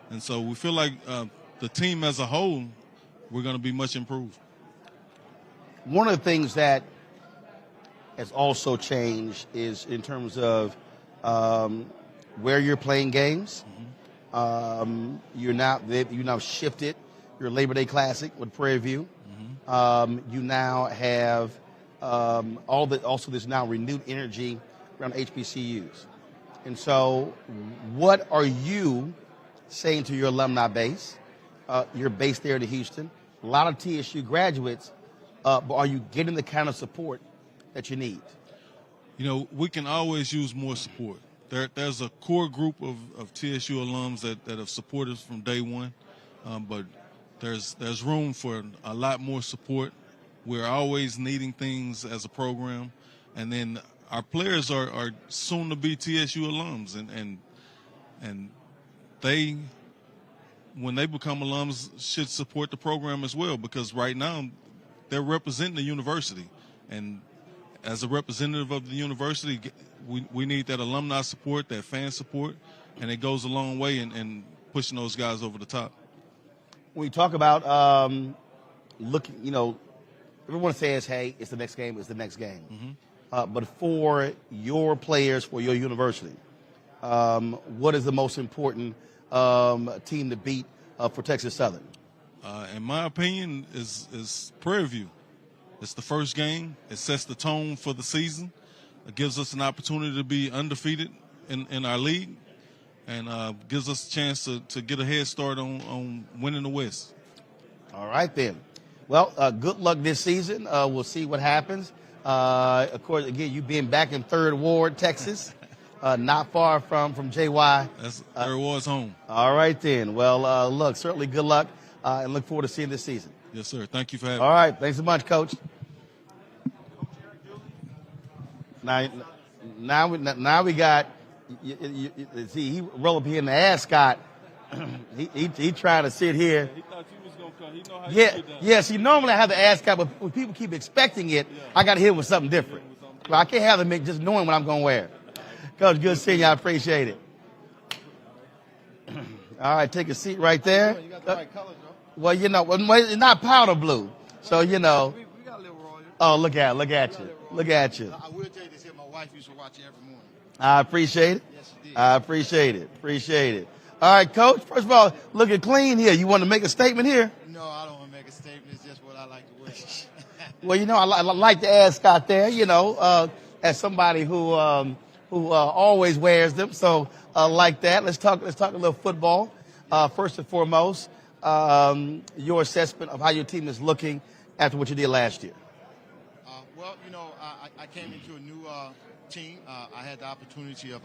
And so we feel like the team as a whole, we're going to be much improved. One of the things that has also changed is in terms of where you're playing games. You're now shifted your Labor Day Classic with Prairie View. You now have also there's now renewed energy around HBCUs. And so what are you saying to your alumni base? You're based there in Houston. A lot of TSU graduates, but are you getting the kind of support that you need? We can always use more support. There's a core group of TSU alums that have supported us from day one, but there's room for a lot more support. We're always needing things as a program, and then our players are soon to be TSU alums, and they, when they become alums, should support the program as well, because right now they're representing the university, and as a representative of the university, we need that alumni support, that fan support, and it goes a long way in pushing those guys over the top. When you talk about looking, everyone says, hey, it's the next game, it's the next game. But for your players, for your university, what is the most important team to beat for Texas Southern? In my opinion, is Prairie View. It's the first game. It sets the tone for the season. It gives us an opportunity to be undefeated in our league, and gives us a chance to get a head start on winning the West. All right, then. Well, good luck this season. We'll see what happens. Of course, again, you being back in 3rd Ward, Texas, not far from JY. That's 3rd Ward's home. All right, then. Well, look, certainly good luck, and look forward to seeing this season. Yes, sir. Thank you for having me. All right. Thanks so much, Coach. Now we got, see, he roll up here in the ascot. he trying to sit here. He thought you was going to come. He know how you get down. Yeah, see, normally I have the ascot, but when people keep expecting it, I got to hit him with something different. Well, I can't have them just knowing what I'm going to wear. Coach, good seeing you. I appreciate it. All right, take a seat right there. You got the right colors, though. Well, it's not powder blue. So, We got a little royal. Oh, look at you. Look at you. I will tell you this here. My wife used to watch you every morning. I appreciate it. Yes, she did. I appreciate it. Appreciate it. All right, Coach. First of all, looking clean here. You want to make a statement here? No, I don't want to make a statement. It's just what I like to wear. Well, I like the ascot there, as somebody who always wears them. So, like that. Let's talk a little football. First and foremost, your assessment of how your team is looking after what you did last year. Well, I came into a new team. I had the opportunity of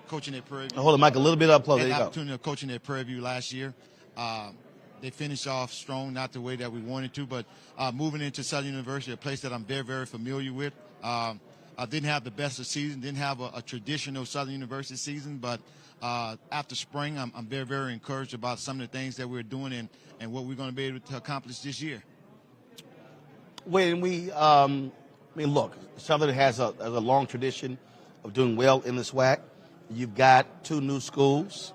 coaching at Prairie View. Hold the mic a little bit up close. I There had you the go. opportunity of coaching at Prairie View last year. They finished off strong, not the way that we wanted to, but moving into Southern University, a place that I'm very, very familiar with. I didn't have the best of season, didn't have a traditional Southern University season, but after spring, I'm very, very encouraged about some of the things that we're doing and what we're going to be able to accomplish this year. When look, Southern has a long tradition of doing well in the SWAC. You've got 2 new schools.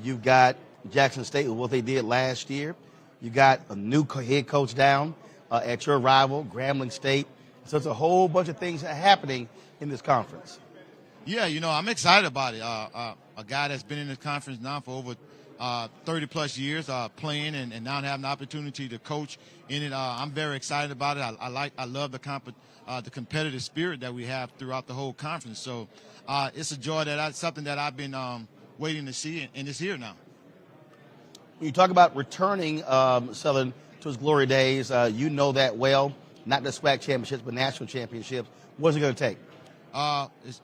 You've got Jackson State with what they did last year. You got a new head coach down at your rival, Grambling State. So it's a whole bunch of things happening in this conference. Yeah, I'm excited about it. A guy that's been in the conference now for over 30-plus years playing and now having the opportunity to coach in it. I'm very excited about it. I love the competitive spirit that we have throughout the whole conference. So it's a joy something that I've been waiting to see, and it's here now. When you talk about returning Southern to its glory days, you know that well, not the SWAC championships, but national championships. What's it going to take?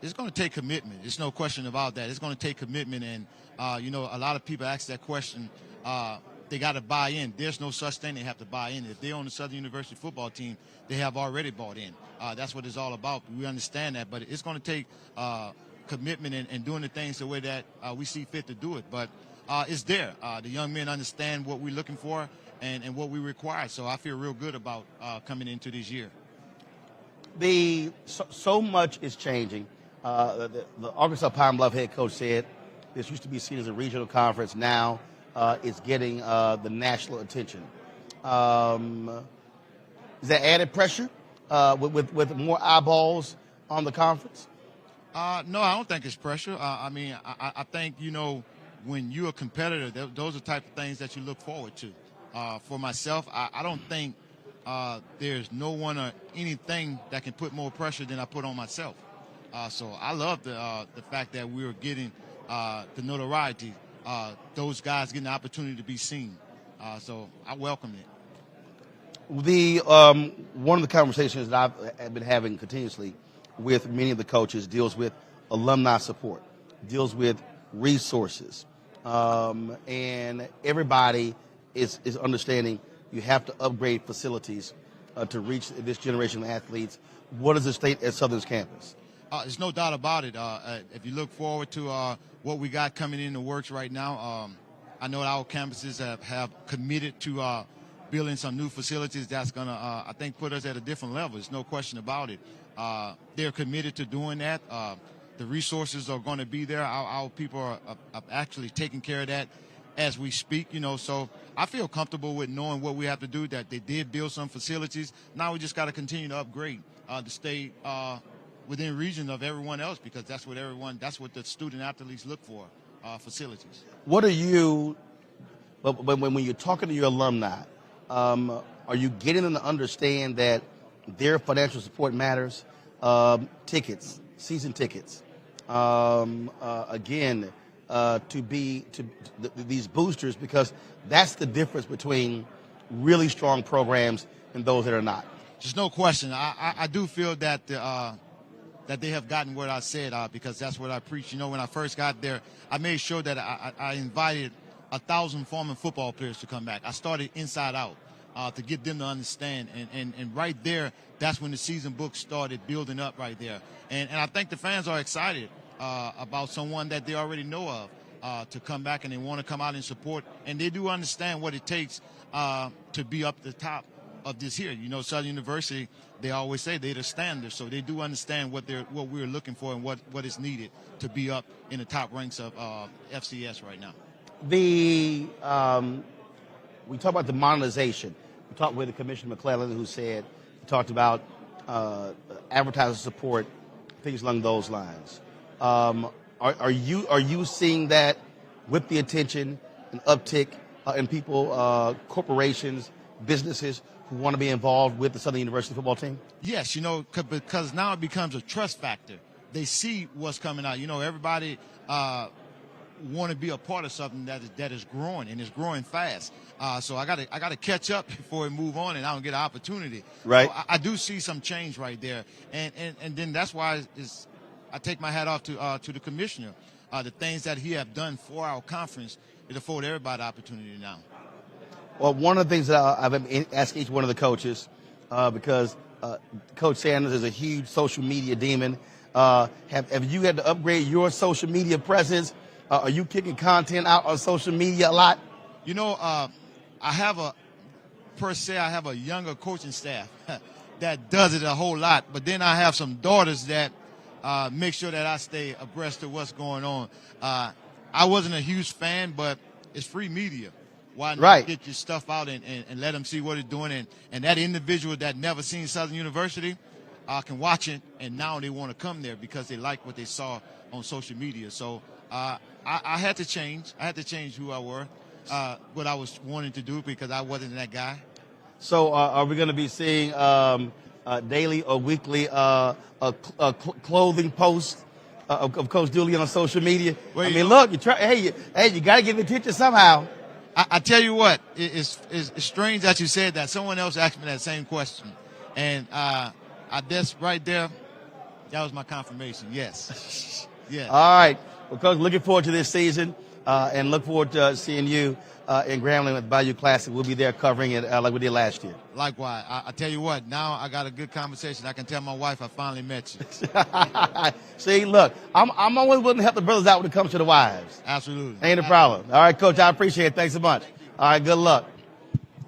It's going to take commitment. There's no question about that. It's going to take commitment, and a lot of people ask that question. They got to buy in. There's no such thing. They have to buy in. If they're on the Southern University football team, they have already bought in. That's what it's all about. We understand that, but it's going to take commitment and doing the things the way that we see fit to do it. But it's there. The young men understand what we're looking for and what we require. So I feel real good about coming into this year. So much is changing. The Arkansas Pine Bluff head coach said this used to be seen as a regional conference. Now it's getting the national attention. Is that added pressure with more eyeballs on the conference? No, I don't think it's pressure. I think, when you're a competitor, those are the type of things that you look forward to. For myself, I don't think there's no one or anything that can put more pressure than I put on myself. So I love the fact that we're getting the notoriety, those guys getting the opportunity to be seen. So I welcome it. One of the conversations that I've been having continuously with many of the coaches deals with alumni support, deals with resources, and everybody is understanding you have to upgrade facilities to reach this generation of athletes. What is the state at Southern's campus? There's no doubt about it. If you look forward to what we got coming in the works right now, I know our campuses have committed to building some new facilities that's going to, I think, put us at a different level. There's no question about it. They're committed to doing that. The resources are going to be there. Our people are actually taking care of that as we speak, so I feel comfortable with knowing what we have to do, that they did build some facilities. Now we just got to continue to upgrade to stay within region of everyone else, because that's what the student athletes look for, facilities. What are you, when you're talking to your alumni, are you getting them to understand that their financial support matters? Tickets, season tickets, again, these boosters, because that's the difference between really strong programs and those that are not. There's no question. I do feel that that they have gotten what I said, because that's what I preach. When I first got there, I made sure that I invited 1,000 former football players to come back. I started inside out to get them to understand. And right there, that's when the season book started building up right there. And I think the fans are excited about someone that they already know of to come back, and they want to come out and support. And they do understand what it takes to be up the top of this here. Southern University, they always say they're the standard, so they do understand what we're looking for and what is needed to be up in the top ranks of FCS right now. We talk about the monetization. We talked with Commissioner McClellan, who talked about advertiser support, things along those lines. Are you seeing that with the attention and uptick in people, corporations, businesses who want to be involved with the Southern University football team? Yes, because now it becomes a trust factor. They see what's coming out. Everybody want to be a part of something that is growing, and it's growing fast. So I got to catch up before we move on, and I don't get an opportunity. Right. So I do see some change right there, and then that's why I take my hat off to the commissioner. The things that he have done for our conference, it afford everybody opportunity now. Well, one of the things that I've been asking each one of the coaches, because Coach Sanders is a huge social media demon. Have you had to upgrade your social media presence? Are you kicking content out on social media a lot? I have a younger coaching staff that does it a whole lot, but then I have some daughters that make sure that I stay abreast of what's going on. I wasn't a huge fan, but it's free media. Why not get your stuff out and let them see what it's doing? And that individual that never seen Southern University, can watch it, and now they want to come there because they like what they saw on social media. So I had to change. I had to change who I were, what I was wanting to do because I wasn't that guy. So are we going to be seeing daily or weekly clothing posts of Coach Dooley on social media? Well, I mean, look, you got to get the attention somehow. I tell you what, it's strange that you said that. Someone else asked me that same question, and that's right there. That was my confirmation. Yes. Yeah. All right. Well, Coach, looking forward to this season, and look forward to seeing you in Grambling at Bayou Classic. We'll be there covering it like we did last year. Likewise. I tell you what, now I got a good conversation. I can tell my wife I finally met you. See, look, I'm always willing to help the brothers out when it comes to the wives. Absolutely. Ain't a problem. All right, Coach, I appreciate it. Thanks so much. All right, good luck.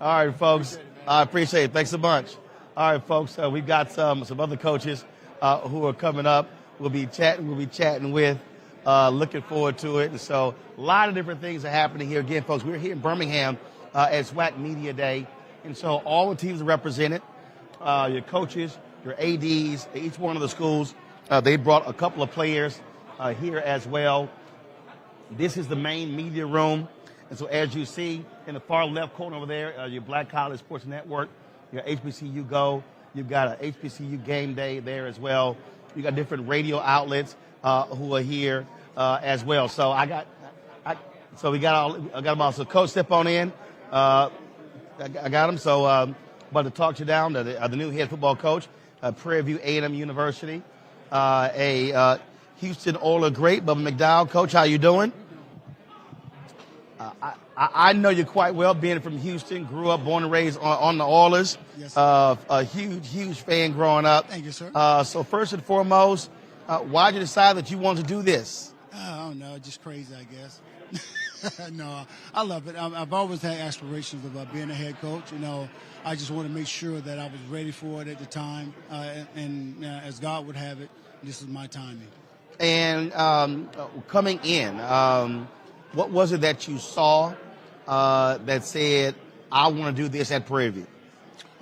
All right, folks, I appreciate it. Thanks so much. All right, folks, we've got some other coaches who are coming up. We'll be chatting with. Looking forward to it. And so a lot of different things are happening here. Again, folks, we're here in Birmingham at Swac Media Day. And so all the teams are represented, your coaches, your ADs, each one of the schools. They brought a couple of players here as well. This is the main media room. And so as you see in the far left corner over there, your Black College Sports Network, your HBCU Go. You've got an HBCU Game Day there as well. You got different radio outlets who are here as well. So I got them all. So Coach, step on in. I got him. So about to talk you down to the new head football coach, Prairie View A&M University, a Houston Oilers great, Bubba McDowell. Coach, how you doing? I know you quite well, being from Houston, grew up, born and raised on the Oilers. Yes, a huge fan growing up. Thank you, sir. So first and foremost, why did you decide that you wanted to do this? I don't know, just crazy, I guess. No, I love it. I've always had aspirations of being a head coach. You know, I just want to make sure that I was ready for it at the time, and as God would have it, this is my timing. And coming in, what was it that you saw that said, I want to do this at Prairie View?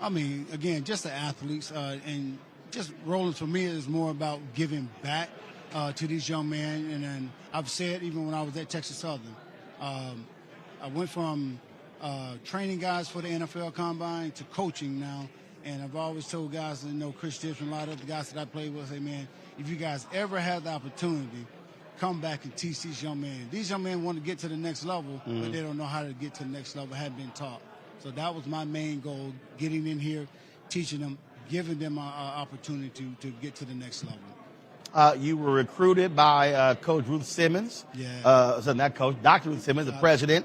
I mean, again, just the athletes, and just rolling for me is more about giving back to these young men. And then I've said, even when I was at Texas Southern, I went from training guys for the NFL Combine to coaching now. And I've always told guys, you know, Chris Tips and a lot of the guys that I played with, say, man, if you guys ever have the opportunity, come back and teach these young men. These young men want to get to the next level, but they don't know how to get to the next level, haven't been taught. So that was my main goal, getting in here, teaching them, giving them an opportunity to get to the next level. You were recruited by Coach Ruth Simmons. Yeah. So not Coach, Dr. Ruth Simmons, the president.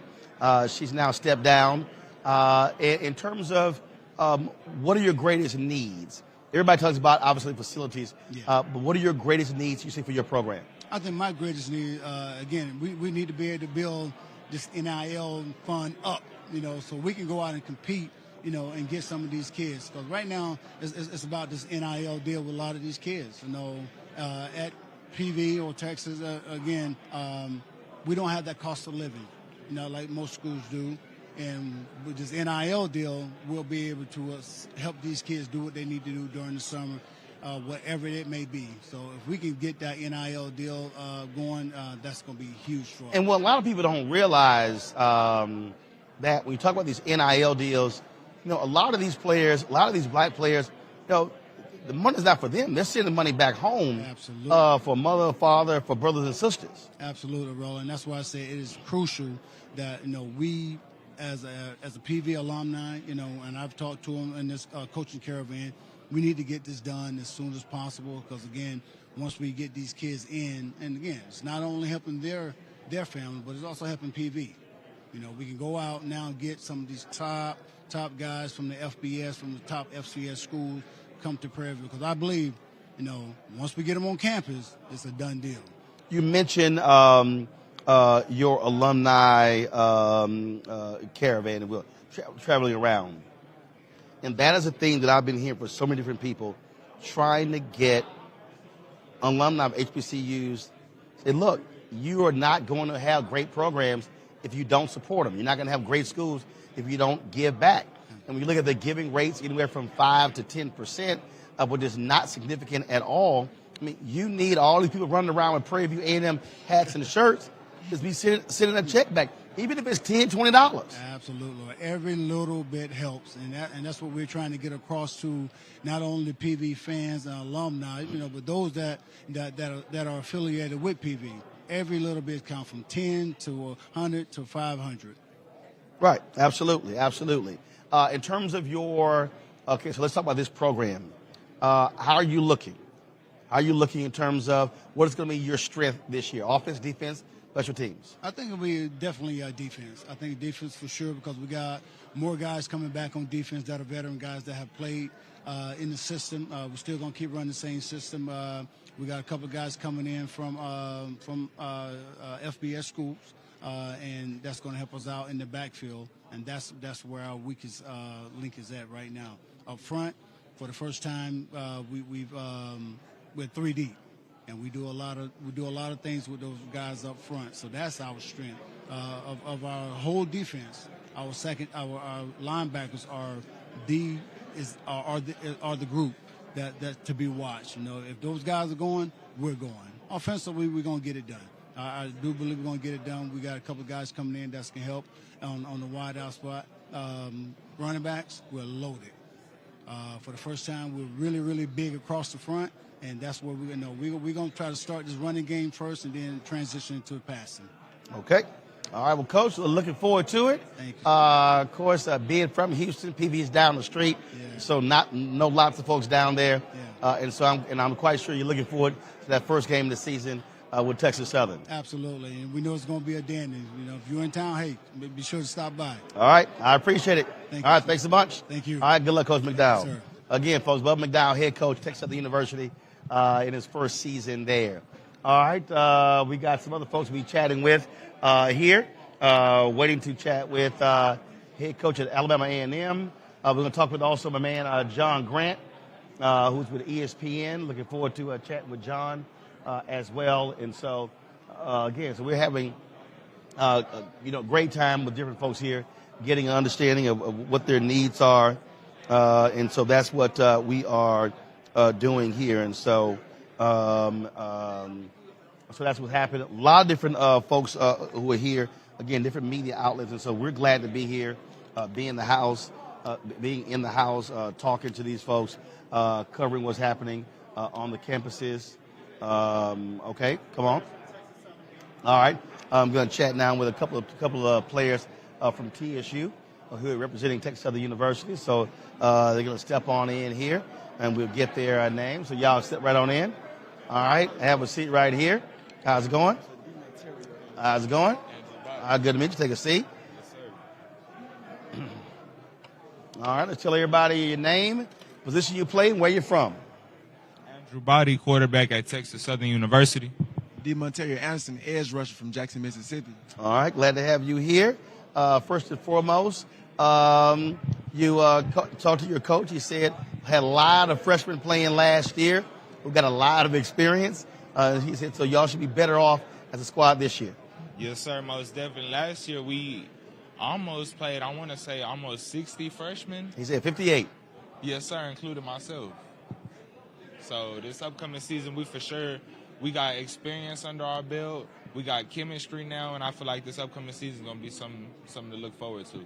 She's now stepped down. In terms of what are your greatest needs? Everybody talks about, obviously, facilities, but what are your greatest needs you see for your program? I think my greatest need, again, we need to be able to build this NIL fund up, you know, so we can go out and compete, you know, and get some of these kids. Because right now, it's about this NIL deal with a lot of these kids, you know. At PV or Texas, again, we don't have that cost of living, you know, like most schools do. And with this NIL deal, we'll be able to help these kids do what they need to do during the summer, whatever it may be. So if we can get that NIL deal going, that's going to be huge for us. And what a lot of people don't realize that when you talk about these NIL deals, you know, a lot of these players, a lot of these black players, you know, the money's not for them. They're sending money back home for mother, father, for brothers and sisters. Absolutely, Roland. That's why I say it is crucial that, you know, we as a PV alumni, you know, and I've talked to them in this coaching caravan, we need to get this done as soon as possible because, again, once we get these kids in, and, again, it's not only helping their family, but it's also helping PV. You know, we can go out now and get some of these top guys from the FBS, from the top FCS schools, come to Prairie View because I believe, you know, once we get them on campus, it's a done deal. You mentioned your alumni caravan and traveling around. And that is a thing that I've been hearing from so many different people, trying to get alumni of HBCUs. Say, look, you are not going to have great programs if you don't support them. You're not going to have great schools if you don't give back. And when you look at the giving rates, anywhere from 5 to 10%, but it's not significant at all. I mean, you need all these people running around with Prairie View A&M hats and shirts just be sending a check back, even if it's $10, $20. Absolutely. Every little bit helps, and that's what we're trying to get across to not only PV fans and alumni, but those that are affiliated with PV. Every little bit counts, from 10 to 100 to 500. Right. Absolutely. Absolutely. In terms of so let's talk about this program. How are you looking? How are you looking in terms of what is going to be your strength this year? Offense, defense, special teams? I think it'll be definitely defense. I think defense for sure, because we got more guys coming back on defense that are veteran guys that have played in the system. We're still going to keep running the same system. We got a couple of guys coming in from FBS schools, and that's going to help us out in the backfield. And that's where our weakest link is at right now. Up front, for the first time, we're 3 deep, and we do a lot of things with those guys up front. So that's our strength of our whole defense. Our linebackers are the group that to be watched. If those guys are going, we're going. Offensively, we're going to get it done. I do believe we're going to get it done. We got a couple of guys coming in that can help on the wide out spot. Running backs, we're loaded. For the first time, we're really, really big across the front, and that's where we're going to try to start this running game first and then transition into passing. Okay. All right, well, Coach, we're looking forward to it. Thank you. Of course, being from Houston, PV is down the street, so no lots of folks down there, and so I'm quite sure you're looking forward to that first game of the season with Texas Southern. Absolutely, and we know it's going to be a dandy. If you're in town, hey, be sure to stop by. All right, I appreciate it. Thank All you. right, thanks a bunch. Thank you. All right, good luck, Coach McDowell. Yes, sir. Again, folks, Bubba McDowell, head coach, Texas Southern University, in his first season there. All right, we got some other folks we'll be chatting with here. Waiting to chat with head coach at Alabama A&M. We're going to talk with also my man John Grant, who's with ESPN. Looking forward to chatting with John as well. And so, again, so we're having great time with different folks here, getting an understanding of what their needs are. And so that's what we are doing here. And so, so that's what's happening. A lot of different folks who are here. Again, different media outlets, and so we're glad to be here, being in the house, talking to these folks, covering what's happening on the campuses. Okay, come on. All right, I'm going to chat now with a couple of players from TSU who are representing Texas Southern University. So they're going to step on in here, and we'll get their names. So y'all step right on in. All right, have a seat right here. How's it going? How's it going? Good to meet you. Take a seat. All right, let's tell everybody your name, position you play, and where you're from. Andrew Body, quarterback at Texas Southern University. D. Monterio Anderson, edge rusher from Jackson, Mississippi. All right, glad to have you here. First and foremost, you talked to your coach. He said had a lot of freshmen playing last year who got a lot of experience. He said, so y'all should be better off as a squad this year. Yes, sir, most definitely. Last year, we almost played, I want to say, almost 60 freshmen. He said 58. Yes, sir, including myself. So this upcoming season, we got experience under our belt. We got chemistry now, and I feel like this upcoming season is going to be something to look forward to.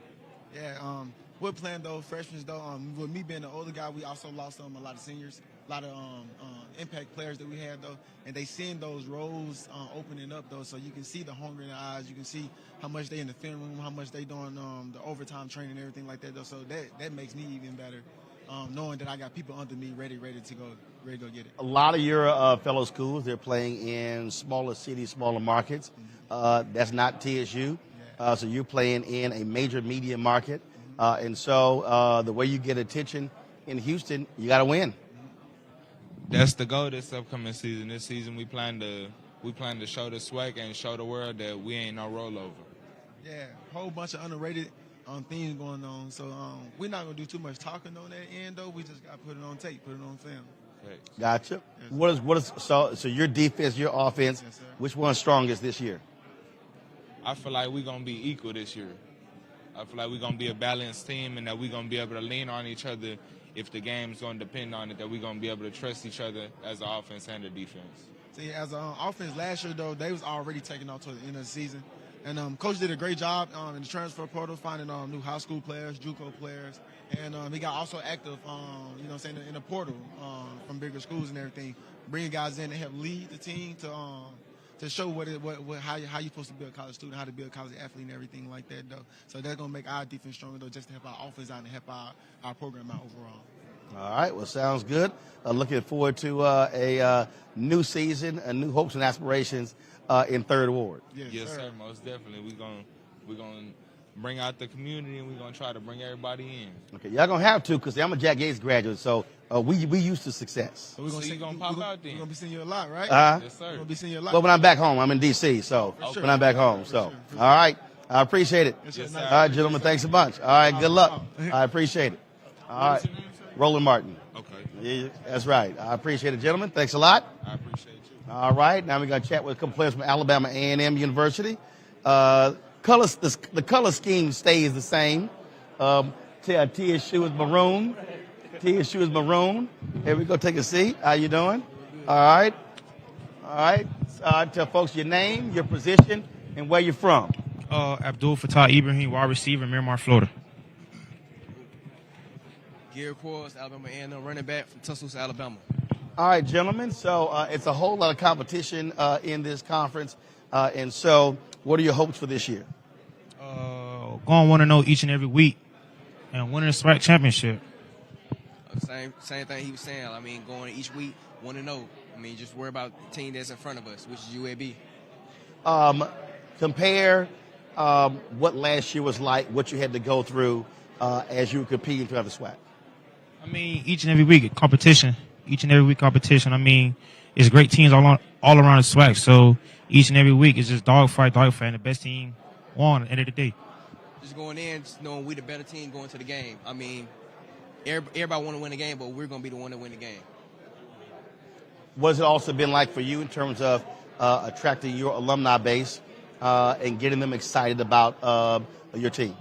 Yeah, we're playing those freshmen, though. With me being the older guy, we also lost a lot of seniors, a lot of impact players that we had, though, and they seeing those roles opening up, though, so you can see the hunger in their eyes. You can see how much they in the film room, how much they doing the overtime training and everything like that, though. So that makes me even better, knowing that I got people under me ready to go get it. A lot of your fellow schools, they're playing in smaller cities, smaller markets. That's not TSU. So you're playing in a major media market. And so the way you get attention in Houston, you got to win. That's the goal this upcoming season. This season we plan to show the Swac and show the world that we ain't no rollover. Yeah, whole bunch of underrated things going on. So we're not gonna do too much talking on that end, though. We just got to put it on tape, put it on film. Gotcha. Yes. So your defense, your offense, which one's strongest this year? I feel like we're gonna be equal this year. I feel like we're going to be a balanced team and that we're going to be able to lean on each other if the game's going to depend on it, that we're going to be able to trust each other as the offense and the defense. See, as an offense last year, though, they was already taking off toward the end of the season. And Coach did a great job in the transfer portal, finding new high school players, JUCO players. And he got also active, you know what I'm saying, in the portal from bigger schools and everything, bringing guys in to help lead the team to show how you're supposed to be a college student, how to be a college athlete and everything like that, though. So that's going to make our defense stronger, though, just to help our offense out and help our program out overall. All right, well, sounds good. Looking forward to a new season, new hopes and aspirations in Third Ward. Yes, sir. Most definitely. We're gonna bring out the community and we're gonna try to bring everybody in. Okay, y'all gonna have to, because I'm a Jack Yates graduate, so we used to success. So we're gonna pop out then. We're gonna be seeing you a lot, right? Yes, sir. We're gonna be seeing you a lot. Well, when I'm back home, I'm in D.C., so when I'm back home. So, all right, I appreciate it. Yes, sir. All right, gentlemen, thanks a bunch. All right, good luck. I appreciate it. All right, Roland Martin. Okay. Yeah, that's right. I appreciate it, gentlemen. Thanks a lot. I appreciate you. All right, now we're going to chat with a couple players from Alabama A&M University. The color scheme stays the same. Tia's shoe is maroon. Tia's shoe is maroon. Here we go, take a seat. How you doing? All right. All right. Tell folks your name, your position, and where you're from. Abdul Fattah Ibrahim, wide receiver, Miramar, Florida. Gary Quarles, Alabama A&M running back from Tuscaloosa, Alabama. All right, gentlemen. So it's a whole lot of competition in this conference. And so what are your hopes for this year? Going 1-0 each and every week and winning the Swac championship. Same thing he was saying. I mean, going each week 1-0. I mean, just worry about the team that's in front of us, which is UAB. Compare what last year was like, what you had to go through as you were competing throughout the SWAC. I mean, each and every week competition. Each and every week competition. I mean, it's great teams all around the SWAC. So each and every week it's just dogfight. And the best team won at the end of the day. Just going in, just knowing we the better team going to the game. I mean, everybody want to win the game, but we're going to be the one to win the game. What's it also been like for you in terms of attracting your alumni base and getting them excited about your team?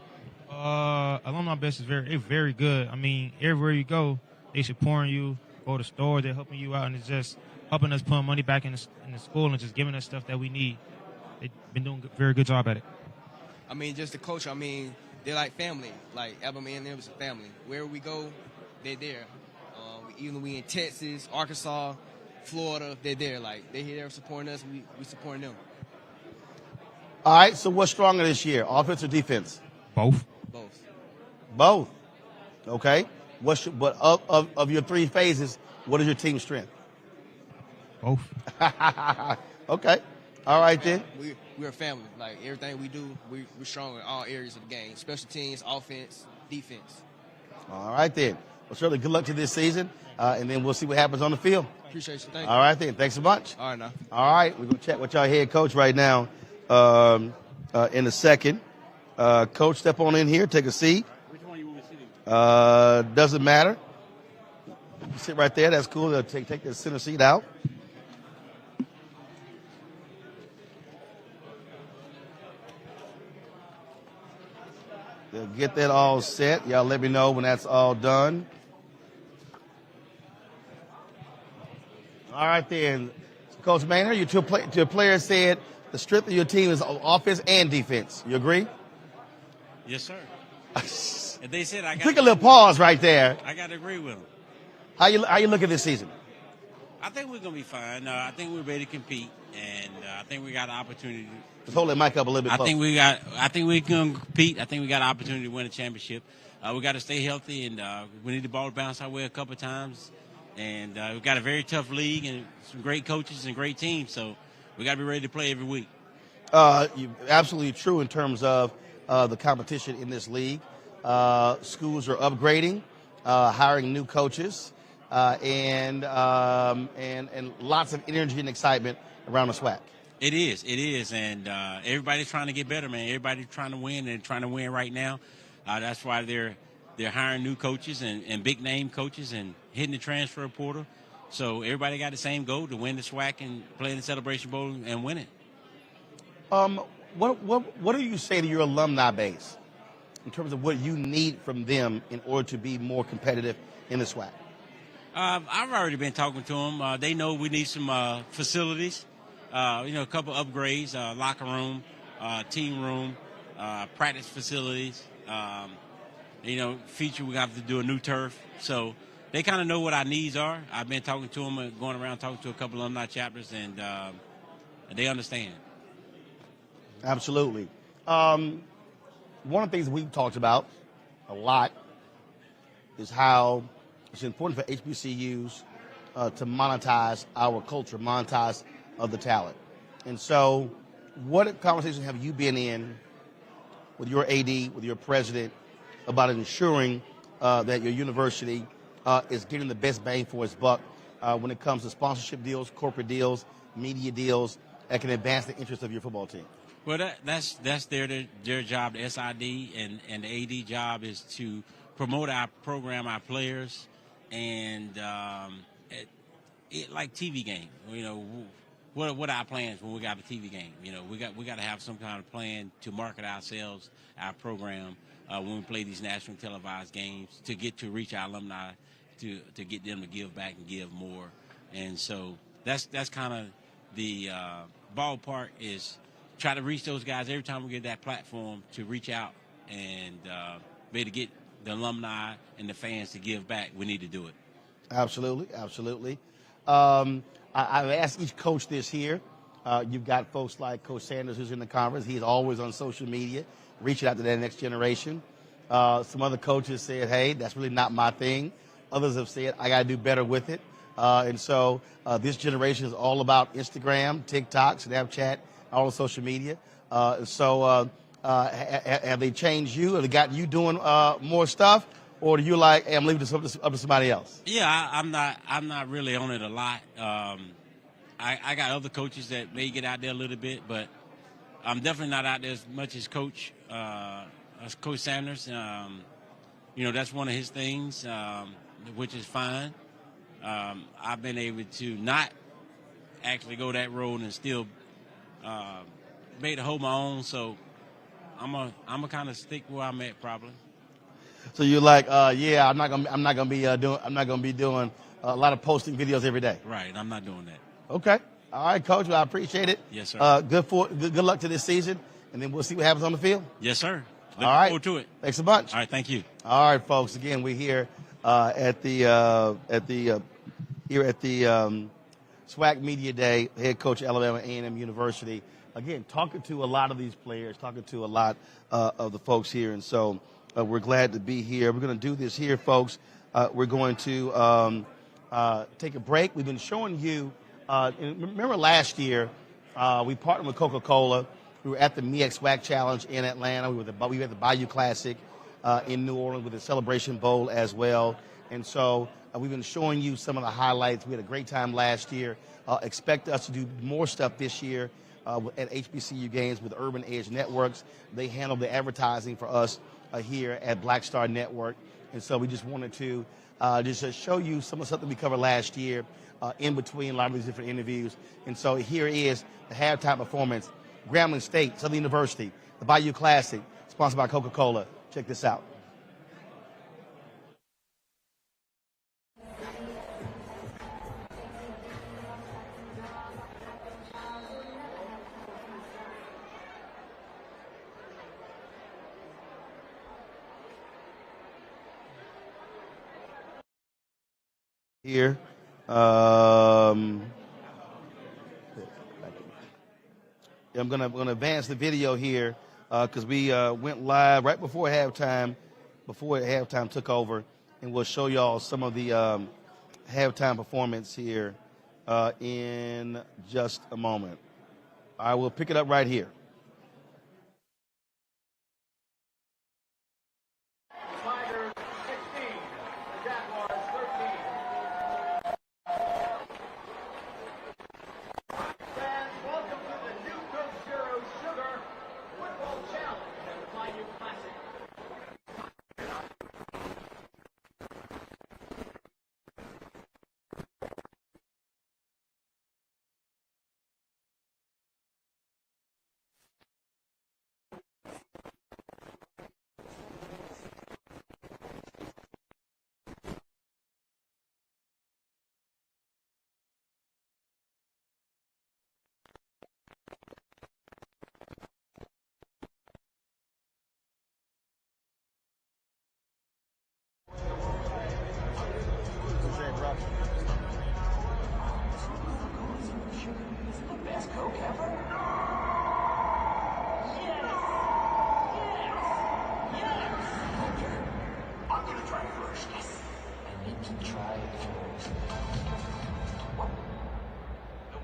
Alumni base is very good. I mean, everywhere you go, they supporting you. Go to the store, they're helping you out, and it's just helping us put money back in the school and just giving us stuff that we need. They've been doing a very good job at it. I mean, just the coach. I mean, they're like family. Like Alabama A&M is a family. Wherever we go, they're there. Even we in Texas, Arkansas, Florida, they're there. Like they're here supporting us. We supporting them. All right. So what's stronger this year, offense or defense? Both. Both. Okay. But of your three phases, what is your team's strength? Both. Okay. All right then. We're a family. Like everything we do, we're strong in all areas of the game. Special teams, offense, defense. All right then. Well, certainly good luck to this season, and then we'll see what happens on the field. Appreciate you. Thank you. All right then. Thanks so much. All right now. All right. We're going to chat with our head coach right now in a second. Coach, step on in here. Take a seat. Which one you want me sitting? Doesn't matter. You sit right there. That's cool. Take the center seat out. They'll get that all set. Y'all let me know when that's all done. All right then. Coach Maynard, your player said the strength of your team is offense and defense. You agree? Yes, sir. And they said I got Took a little pause right there. I got to agree with them. How you look at this season? I think we're going to be fine. I think we're ready to compete, and I think we got an opportunity. Just hold that mic up a little bit closer. I think we can compete. I think we got an opportunity to win a championship. We got to stay healthy, and we need the ball to bounce our way a couple of times. And we've got a very tough league and some great coaches and great teams, so we got to be ready to play every week. Absolutely true in terms of the competition in this league. Schools are upgrading, hiring new coaches, and lots of energy and excitement around the SWAC. It is, and everybody's trying to get better, man. Everybody's trying to win and trying to win right now. That's why they're hiring new coaches and big name coaches and hitting the transfer portal. So everybody got the same goal, to win the SWAC and play in the Celebration Bowl and win it. What do you say to your alumni base in terms of what you need from them in order to be more competitive in the SWAC? I've already been talking to them. They know we need some facilities, a couple upgrades, locker room, team room, practice facilities. Future we got to do a new turf. So they kind of know what our needs are. I've been talking to them, going around talking to a couple of alumni chapters, and they understand. Absolutely. One of the things we've talked about a lot is how it's important for HBCUs to monetize our culture, monetize the talent. And so what conversation have you been in with your AD, with your president, about ensuring that your university is getting the best bang for its buck when it comes to sponsorship deals, corporate deals, media deals that can advance the interest of your football team? Well, that's their job. The SID and the AD job is to promote our program, our players, and like TV game. What are our plans when we got a TV game? We got to have some kind of plan to market ourselves, our program, when we play these national televised games to reach our alumni, to get them to give back and give more. And so that's kind of the ballpark is try to reach those guys every time we get that platform to reach out and be able to get the alumni and the fans to give back. We need to do it. Absolutely, absolutely. I've asked each coach this here. You've got folks like Coach Sanders, who's in the conference. He's always on social media, reaching out to that next generation. Some other coaches said, hey, that's really not my thing. Others have said, I got to do better with it. And so this generation is all about Instagram, TikTok, Snapchat, all the social media. So have they changed you? Have they got you doing more stuff? Or do you like, hey, I'm leaving this up to somebody else? Yeah, I'm not really on it a lot. I got other coaches that may get out there a little bit, but I'm definitely not out there as much as Coach Sanders. That's one of his things, which is fine. I've been able to not actually go that road and still made to hold my own. So I'm a kind of stick where I'm at probably. So you're like, I'm not gonna be doing a lot of posting videos every day. Right, I'm not doing that. Okay, all right, Coach. Well, I appreciate it. Yes, sir. Good luck to this season, and then we'll see what happens on the field. Yes, sir. Looking all right, forward to it. Thanks a bunch. All right, thank you. All right, folks. Again, we're here at the SWAC Media Day. Head coach Alabama A&M University. Again, talking to a lot of these players, talking to a lot of the folks here, and so. We're glad to be here. We're going to do this here, folks. We're going to take a break. We've been showing you, remember last year, we partnered with Coca-Cola. We were at the MEX SWAC Challenge in Atlanta. We were at the Bayou Classic in New Orleans with the Celebration Bowl as well. And so we've been showing you some of the highlights. We had a great time last year. Expect us to do more stuff this year at HBCU games with Urban Edge Networks. They handle the advertising for us here at Black Star Network. And so we just wanted to just show you some of the stuff that we covered last year in between a lot of these different interviews. And so here is the halftime performance. Grambling State, Southern University, the Bayou Classic, sponsored by Coca-Cola. Check this out. Here. I'm gonna advance the video here because we went live right before halftime took over, and we'll show y'all some of the halftime performance here in just a moment. All right, we'll pick it up right here. The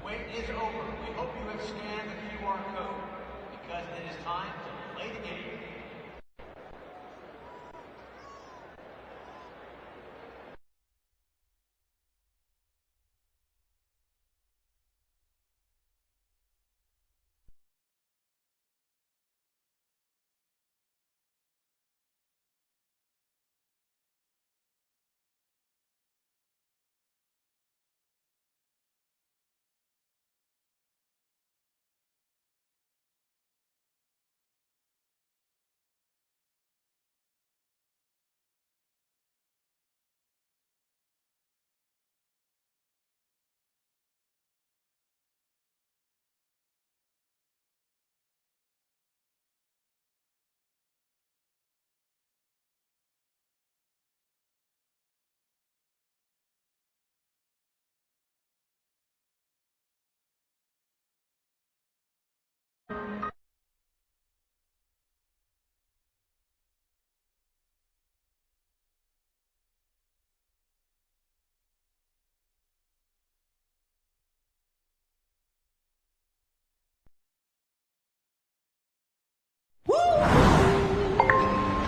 wait is over. We hope you have scanned the QR code because it is time to play the game.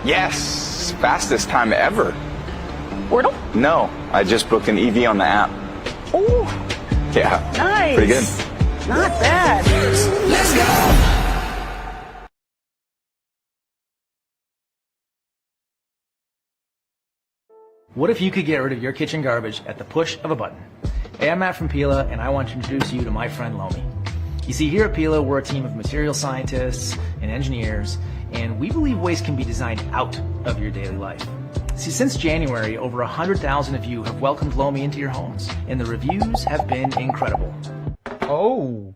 Yes, fastest time ever. Wordle? No, I just booked an EV on the app. Oh, Yeah. nice. Pretty good. Not bad. Let's go. What if you could get rid of your kitchen garbage at the push of a button? Hey, I'm Matt from Pila, and I want to introduce you to my friend Lomi. You see, here at Pila, we're a team of material scientists and engineers, and we believe waste can be designed out of your daily life. See, since January, over 100,000 of you have welcomed Lomi into your homes, and the reviews have been incredible. Oh,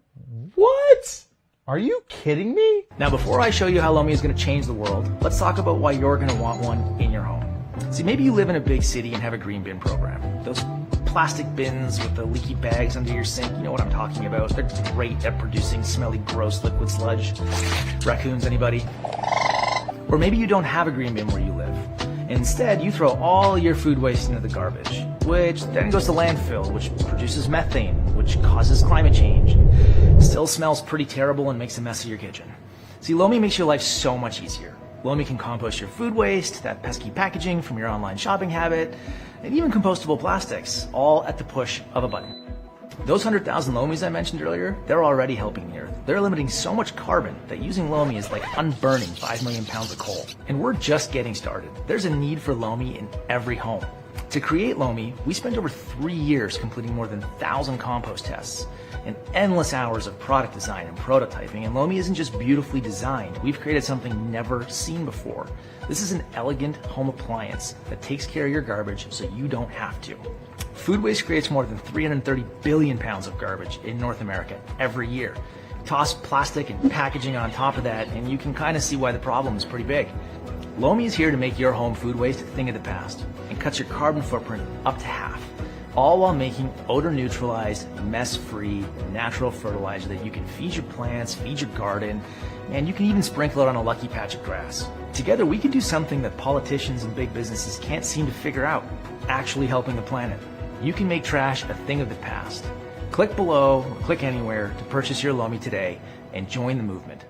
what? Are you kidding me? Now, before I show you how Lomi is going to change the world, let's talk about why you're going to want one in your home. See, maybe you live in a big city and have a green bin program. Those plastic bins with the leaky bags under your sink, you know what I'm talking about. They're great at producing smelly, gross liquid sludge. Raccoons, anybody? Or maybe you don't have a green bin where you live. Instead, you throw all your food waste into the garbage, which then goes to landfill, which produces methane, which causes climate change. Still smells pretty terrible and makes a mess of your kitchen. See, Lomi makes your life so much easier. Lomi can compost your food waste, that pesky packaging from your online shopping habit, and even compostable plastics, all at the push of a button. Those 100,000 Lomis I mentioned earlier, they're already helping the Earth. They're limiting so much carbon that using Lomi is like unburning 5 million pounds of coal. And we're just getting started. There's a need for Lomi in every home. To create Lomi, we spent over 3 years completing more than 1,000 compost tests and endless hours of product design and prototyping. And Lomi isn't just beautifully designed. We've created something never seen before. This is an elegant home appliance that takes care of your garbage so you don't have to. Food waste creates more than 330 billion pounds of garbage in North America every year. Toss plastic and packaging on top of that, and you can kind of see why the problem is pretty big. Lomi is here to make your home food waste a thing of the past and cuts your carbon footprint up to half, all while making odor-neutralized, mess-free, natural fertilizer that you can feed your plants, feed your garden, and you can even sprinkle it on a lucky patch of grass. Together, we can do something that politicians and big businesses can't seem to figure out, actually helping the planet. You can make trash a thing of the past. Click below or click anywhere to purchase your Lomi today and join the movement.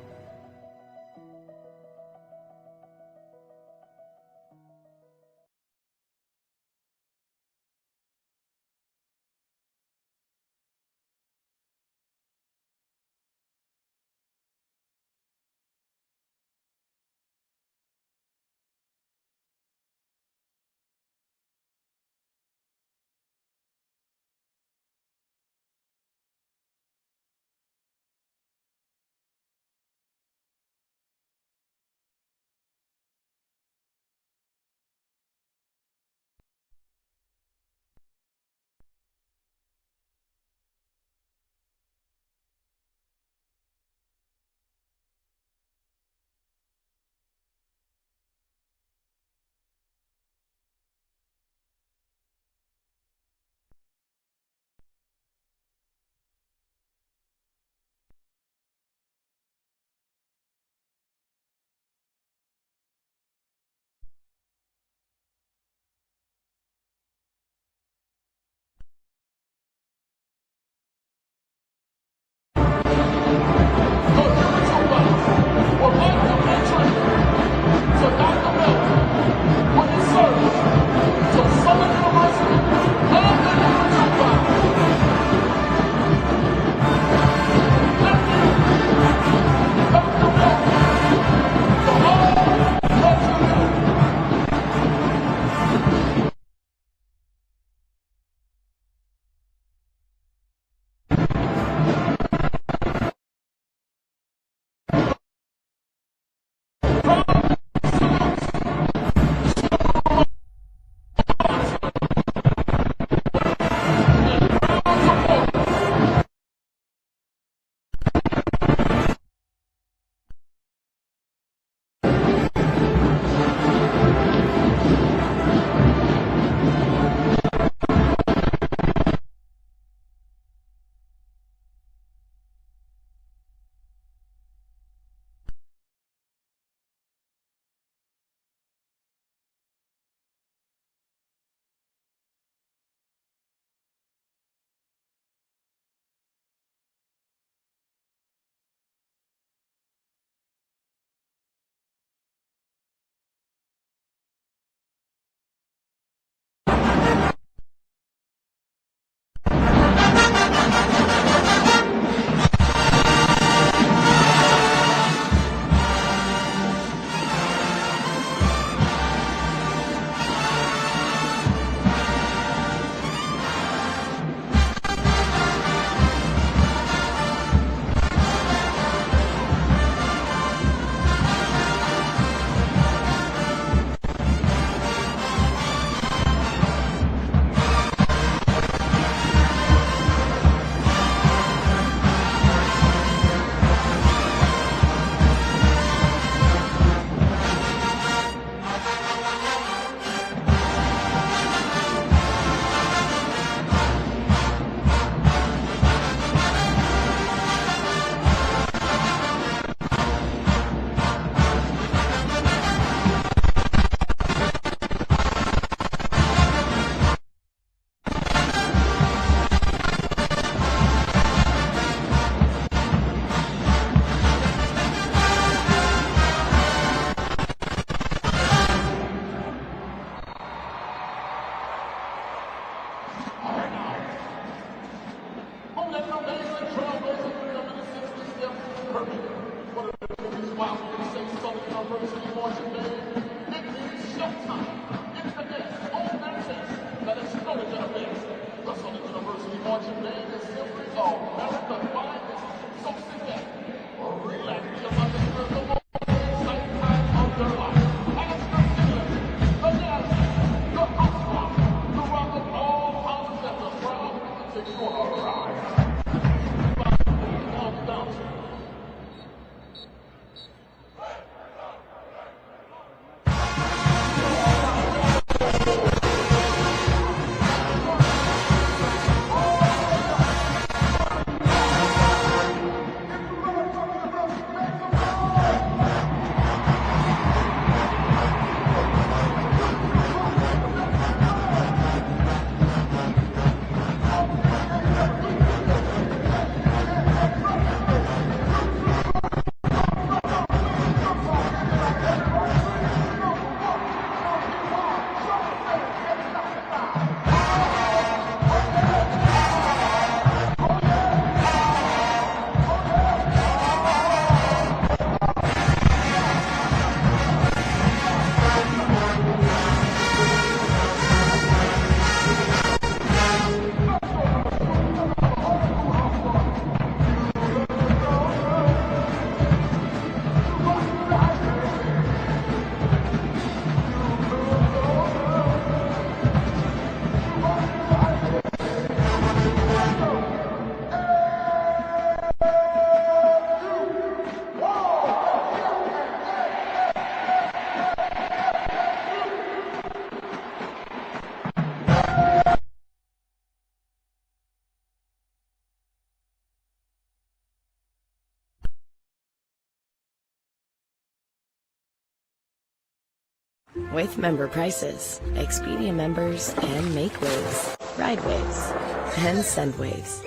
With member prices, Expedia members can make waves, ride waves, and send waves.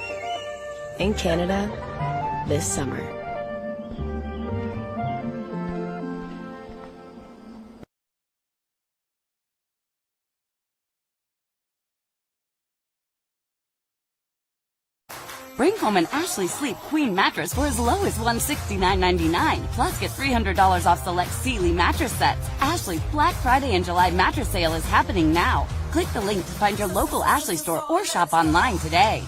In Canada, this summer. Bring home an Ashley Sleep Queen mattress for as low as $169.99. Plus, get $300 off select Sealy mattress sets. Ashley's Black Friday and July mattress sale is happening now. Click the link to find your local Ashley store or shop online today.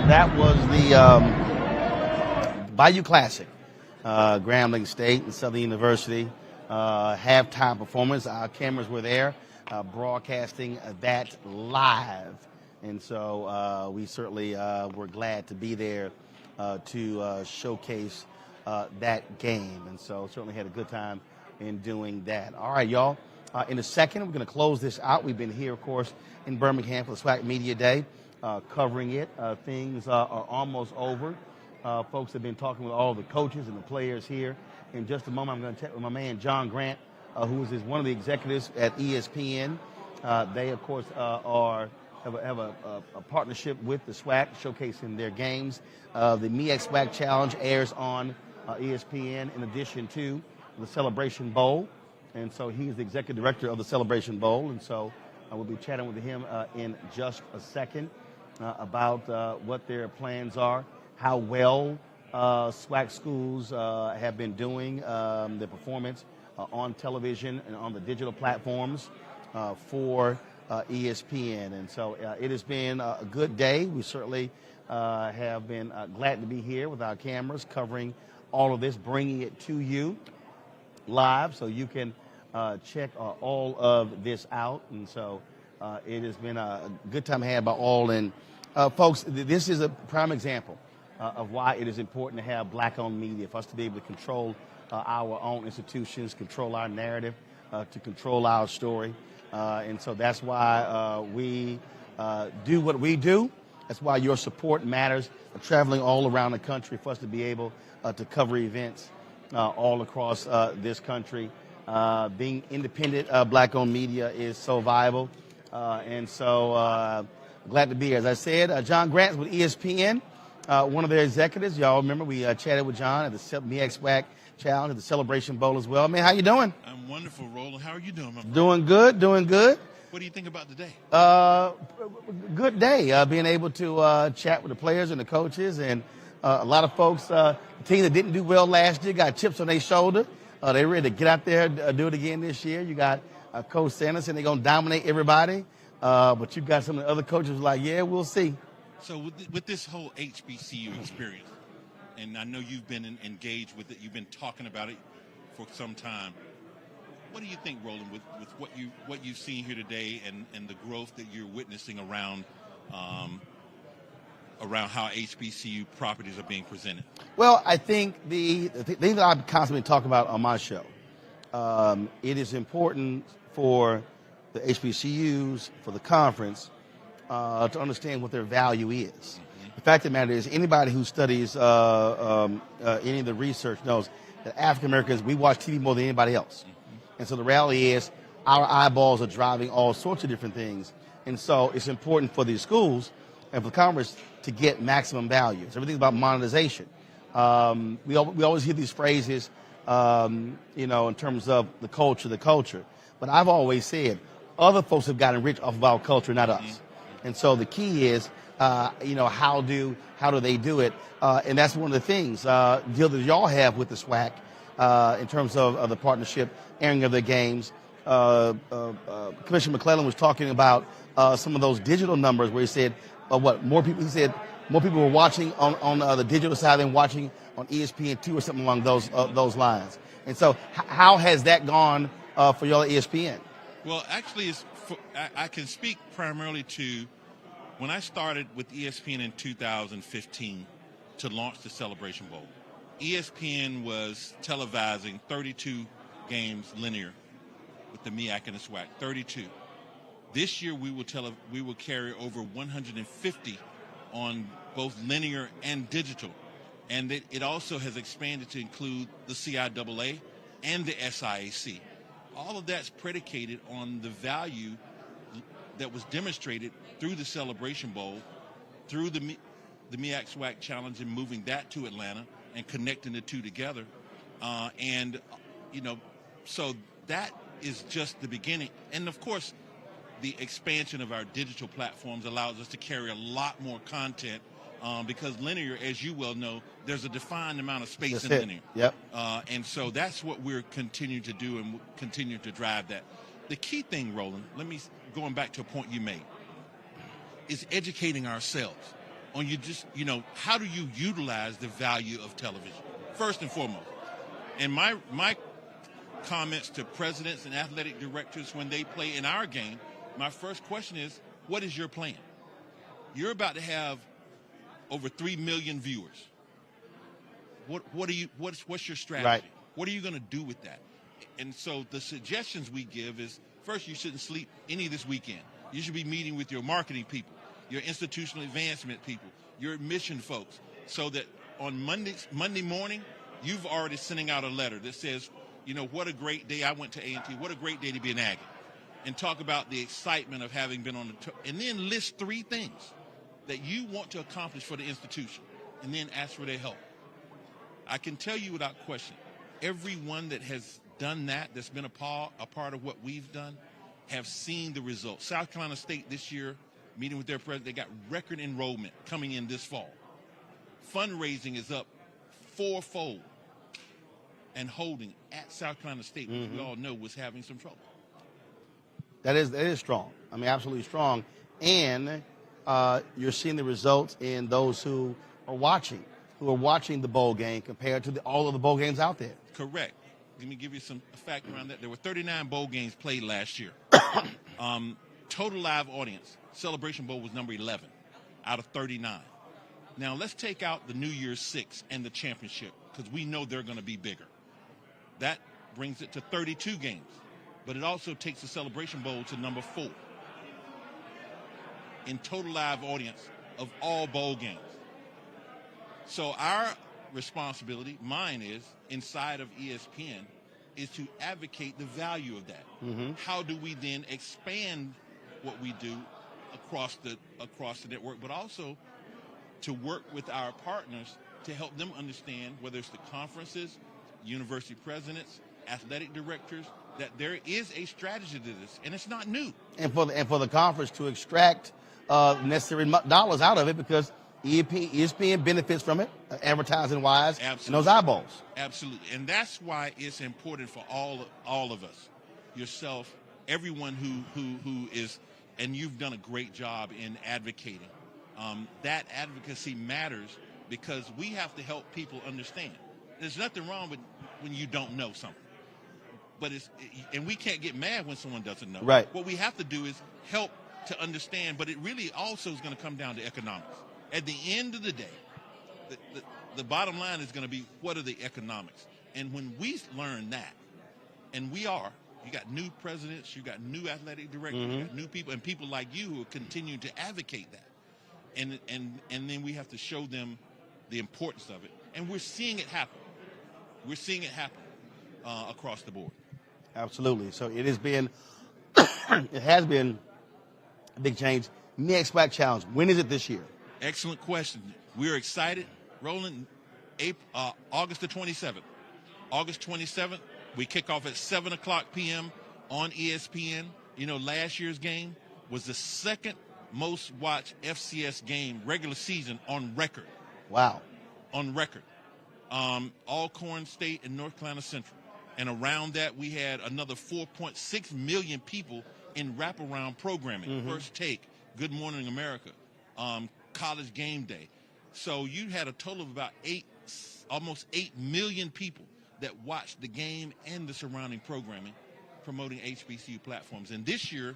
That was the Bayou Classic, Grambling State and Southern University halftime performance. Our cameras were there broadcasting that live. And so we certainly were glad to be there to showcase that game. And so certainly had a good time in doing that. All right, y'all. In a second, we're going to close this out. We've been here, of course, in Birmingham for the Swac Media Day, covering it. Things are almost over. Folks have been talking with all the coaches and the players here. In just a moment, I'm going to chat with my man, John Grant, who is one of the executives at ESPN. They, of course, have a partnership with the Swac, showcasing their games. The MEAC Swac Challenge airs on ESPN in addition to the Celebration Bowl. And so he's the executive director of the Celebration Bowl. And so we'll be chatting with him in just a second about what their plans are, how well Swac schools have been doing, their performance on television and on the digital platforms for ESPN. And so it has been a good day. We certainly have been glad to be here with our cameras covering all of this, bringing it to you live so you can check all of this out. And so it has been a good time had by all. And folks, this is a prime example of why it is important to have black-owned media, for us to be able to control our own institutions, control our narrative, to control our story. And so that's why we do what we do. That's why your support matters, traveling all around the country for us to be able to cover events all across this country. Being independent black-owned media is so viable. And so glad to be here. As I said, John Grant with ESPN, one of their executives. Y'all remember we chatted with John at the MEAC Swac Challenge at the Celebration Bowl as well. Man, how you doing? I'm wonderful, Roland. How are you doing, my friend? Doing good, doing good. What do you think about today? Good day. Being able to chat with the players and the coaches, and a lot of folks, the team that didn't do well last year got chips on their shoulder. They're ready to get out there and do it again this year. You got Coach Sanderson, they're going to dominate everybody. But you've got some of the other coaches like, yeah, we'll see. So with this whole HBCU experience, and I know you've been engaged with it, you've been talking about it for some time. What do you think, Roland, with what you've seen here today and the growth that you're witnessing around how HBCU properties are being presented? Well, I think the thing that I've constantly talked about on my show, it is important for the HBCUs, for the conference, to understand what their value is. Mm-hmm. The fact of the matter is, anybody who studies any of the research knows that African Americans, we watch TV more than anybody else. Mm-hmm. And so the reality is, our eyeballs are driving all sorts of different things. And so it's important for these schools and for Congress to get maximum value. So everything's about monetization. We always hear these phrases, in terms of the culture. But I've always said, other folks have gotten rich off of our culture, not us. Mm-hmm. And so the key is, how do they do it? And that's one of the things, deal that y'all have with the SWAC in terms of the partnership, airing of the games. Commissioner McClellan was talking about some of those digital numbers where he said, more people were watching on the digital side than watching on ESPN2 or something along those lines. And so how has that gone for y'all at ESPN? Well, actually, I can speak primarily to when I started with ESPN in 2015 to launch the Celebration Bowl. ESPN was televising 32 games linear with the MEAC and the SWAC, 32. This year we will carry over 150 on both linear and digital. And it also has expanded to include the CIAA and the SIAC. All of that's predicated on the value that was demonstrated through the Celebration Bowl, through the MEAC Swac Challenge, and moving that to Atlanta and connecting the two together. So that is just the beginning. And of course, the expansion of our digital platforms allows us to carry a lot more content because linear, as you well know, there's a defined amount of space That's in it. linear. Yep. And so that's what we're continuing to do, and continue to drive that. The key thing, Roland, going back to a point you made, is educating ourselves on how do you utilize the value of television, first and foremost. And my comments to presidents and athletic directors when they play in our game, my first question is, what is your plan? You're about to have over 3 million viewers. What's your strategy? Right. What are you going to do with that? And so the suggestions we give is, first, you shouldn't sleep any this weekend. You should be meeting with your marketing people, your institutional advancement people, your admission folks, so that on Monday morning, you've already sending out a letter that says, what a great day I went to A&T. What a great day to be an Aggie. And talk about the excitement of having been on and then list 3 things that you want to accomplish for the institution, and then ask for their help. I can tell you without question, everyone that has done that's been a part of what we've done, have seen the results. South Carolina State this year, meeting with their president, they got record enrollment coming in this fall. Fundraising is up 4-fold, and holding at South Carolina State, which we all know was having some trouble. That is strong. I mean, absolutely strong. And you're seeing the results in those who are watching the bowl game compared to all of the bowl games out there. Correct. Let me give you some fact around that. There were 39 bowl games played last year. Total live audience, Celebration Bowl was number 11 out of 39. Now, let's take out the New Year's Six and the championship, because we know they're going to be bigger. That brings it to 32 games. But it also takes the Celebration Bowl to number 4 in total live audience of all bowl games. So our responsibility, mine is, inside of ESPN, is to advocate the value of that. How do we then expand what we do across the network, but also to work with our partners to help them understand, whether it's the conferences, university presidents, athletic directors, that there is a strategy to this, and it's not new. And for the conference to extract necessary dollars out of it, because ESPN benefits from it, advertising-wise, and those eyeballs. Absolutely, and that's why it's important for all of us, yourself, everyone who is, and you've done a great job in advocating. That advocacy matters because we have to help people understand. There's nothing wrong with when you don't know something. But and we can't get mad when someone doesn't know. Right. What we have to do is help to understand, but it really also is going to come down to economics. At the end of the day, the bottom line is going to be, what are the economics? And when we learn that, and you got new presidents, you got new athletic directors, you got new people, and people like you who are continuing to advocate that. And then we have to show them the importance of it. And we're seeing it happen. We're seeing it happen across the board. Absolutely. So it has been a big change. Next Swac Challenge, when is it this year? Excellent question. We're excited. Roland, August the 27th. August 27th, we kick off at 7 o'clock p.m. on ESPN. Last year's game was the second most watched FCS game regular season on record. Wow. On record. Alcorn State and North Carolina Central. And around that, we had another 4.6 million people in wraparound programming. First Take, Good Morning America, College Game Day. So you had a total of about almost 8 million people that watched the game and the surrounding programming, promoting HBCU platforms. And this year,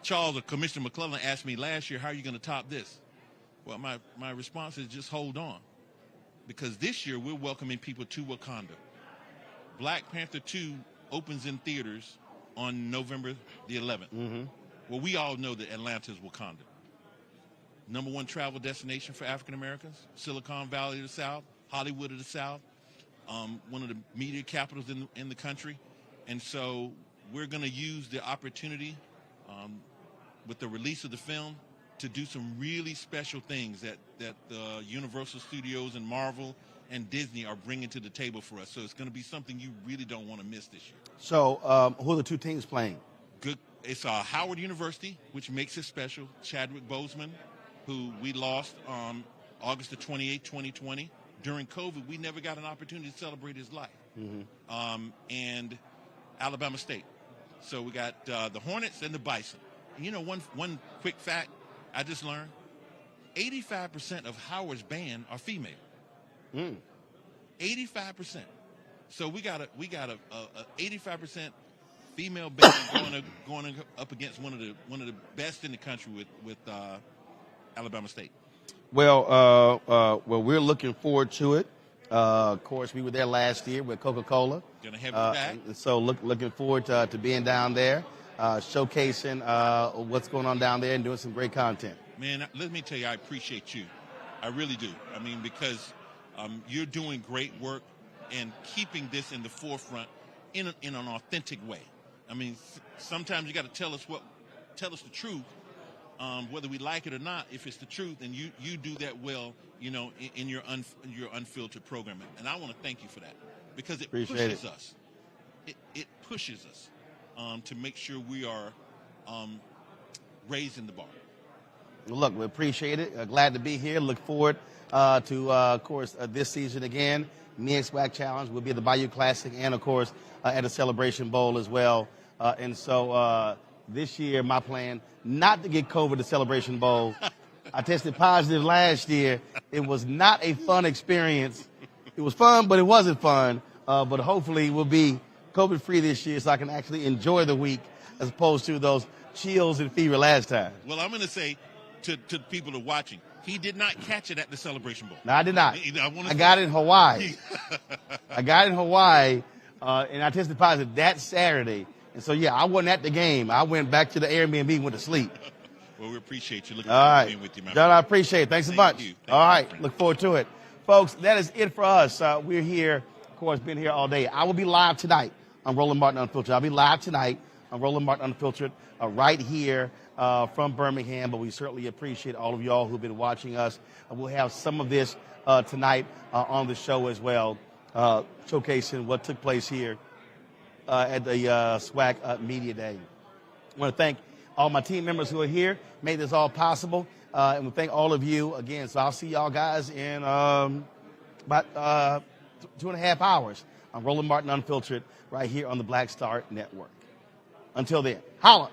Charles or Commissioner McClellan asked me last year, how are you going to top this? Well, my response is just hold on. Because this year, we're welcoming people to Wakanda. Black Panther 2 opens in theaters on November the 11th. Well, we all know that Atlanta is Wakanda. #1 travel destination for African Americans, Silicon Valley of the South, Hollywood of the South, one of the media capitals in the country. And so we're going to use the opportunity with the release of the film to do some really special things that Universal Studios and Marvel and Disney are bringing to the table for us. So it's going to be something you really don't want to miss this year. So who are the two teams playing? Good. It's Howard University, which makes it special. Chadwick Boseman, who we lost August the 28th, 2020. During COVID, we never got an opportunity to celebrate his life. And Alabama State. So we got the Hornets and the Bison. And you know, one quick fact I just learned, 85% of Howard's band are female. 85%. So we got a 85% female band going up against one of the best in the country with Alabama State. Well, we're looking forward to it. Of course, we were there last year with Coca-Cola. Gonna have it back. So looking forward to being down there, showcasing what's going on down there and doing some great content. Man, let me tell you, I appreciate you. I really do. I mean, because you're doing great work and keeping this in the forefront in an authentic way. I mean, sometimes you got to tell us the truth, whether we like it or not. If it's the truth, and you do that well, you know, in your unfiltered programming. And I want to thank you for that, because it pushes us. It pushes us to make sure we are raising the bar. Well, look, we appreciate it. Glad to be here. Look forward to, of course, this season again. Me and Swac Challenge will be at the Bayou Classic and, of course, at the Celebration Bowl as well. And so this year, my plan, not to get COVID at the Celebration Bowl. I tested positive last year. It was not a fun experience. It was fun, but it wasn't fun. But hopefully we'll be COVID-free this year so I can actually enjoy the week as opposed to those chills and fever last time. Well, I'm going to say to the people that are watching, he did not catch it at the Celebration Bowl. No, I did not. I got it in Hawaii. I got it in Hawaii, and I tested positive that Saturday. And so, yeah, I wasn't at the game. I went back to the Airbnb and went to sleep. Well, we appreciate you. Looking All forward right. to being with you, man. John, I appreciate it. Thanks a bunch. You. All right. Look forward to it. Folks, that is it for us. We're here, of course, been here all day. I will be live tonight on Roland Martin Unfiltered. I'll be live tonight on Roland Martin Unfiltered right here from Birmingham, but we certainly appreciate all of y'all who've been watching us. We'll have some of this tonight on the show as well, showcasing what took place here at the Swac Media Day. I want to thank all my team members who are here, made this all possible, and we thank all of you again. So I'll see y'all guys in about 2.5 hours on Roland Martin Unfiltered right here on the Black Star Network. Until then, holla.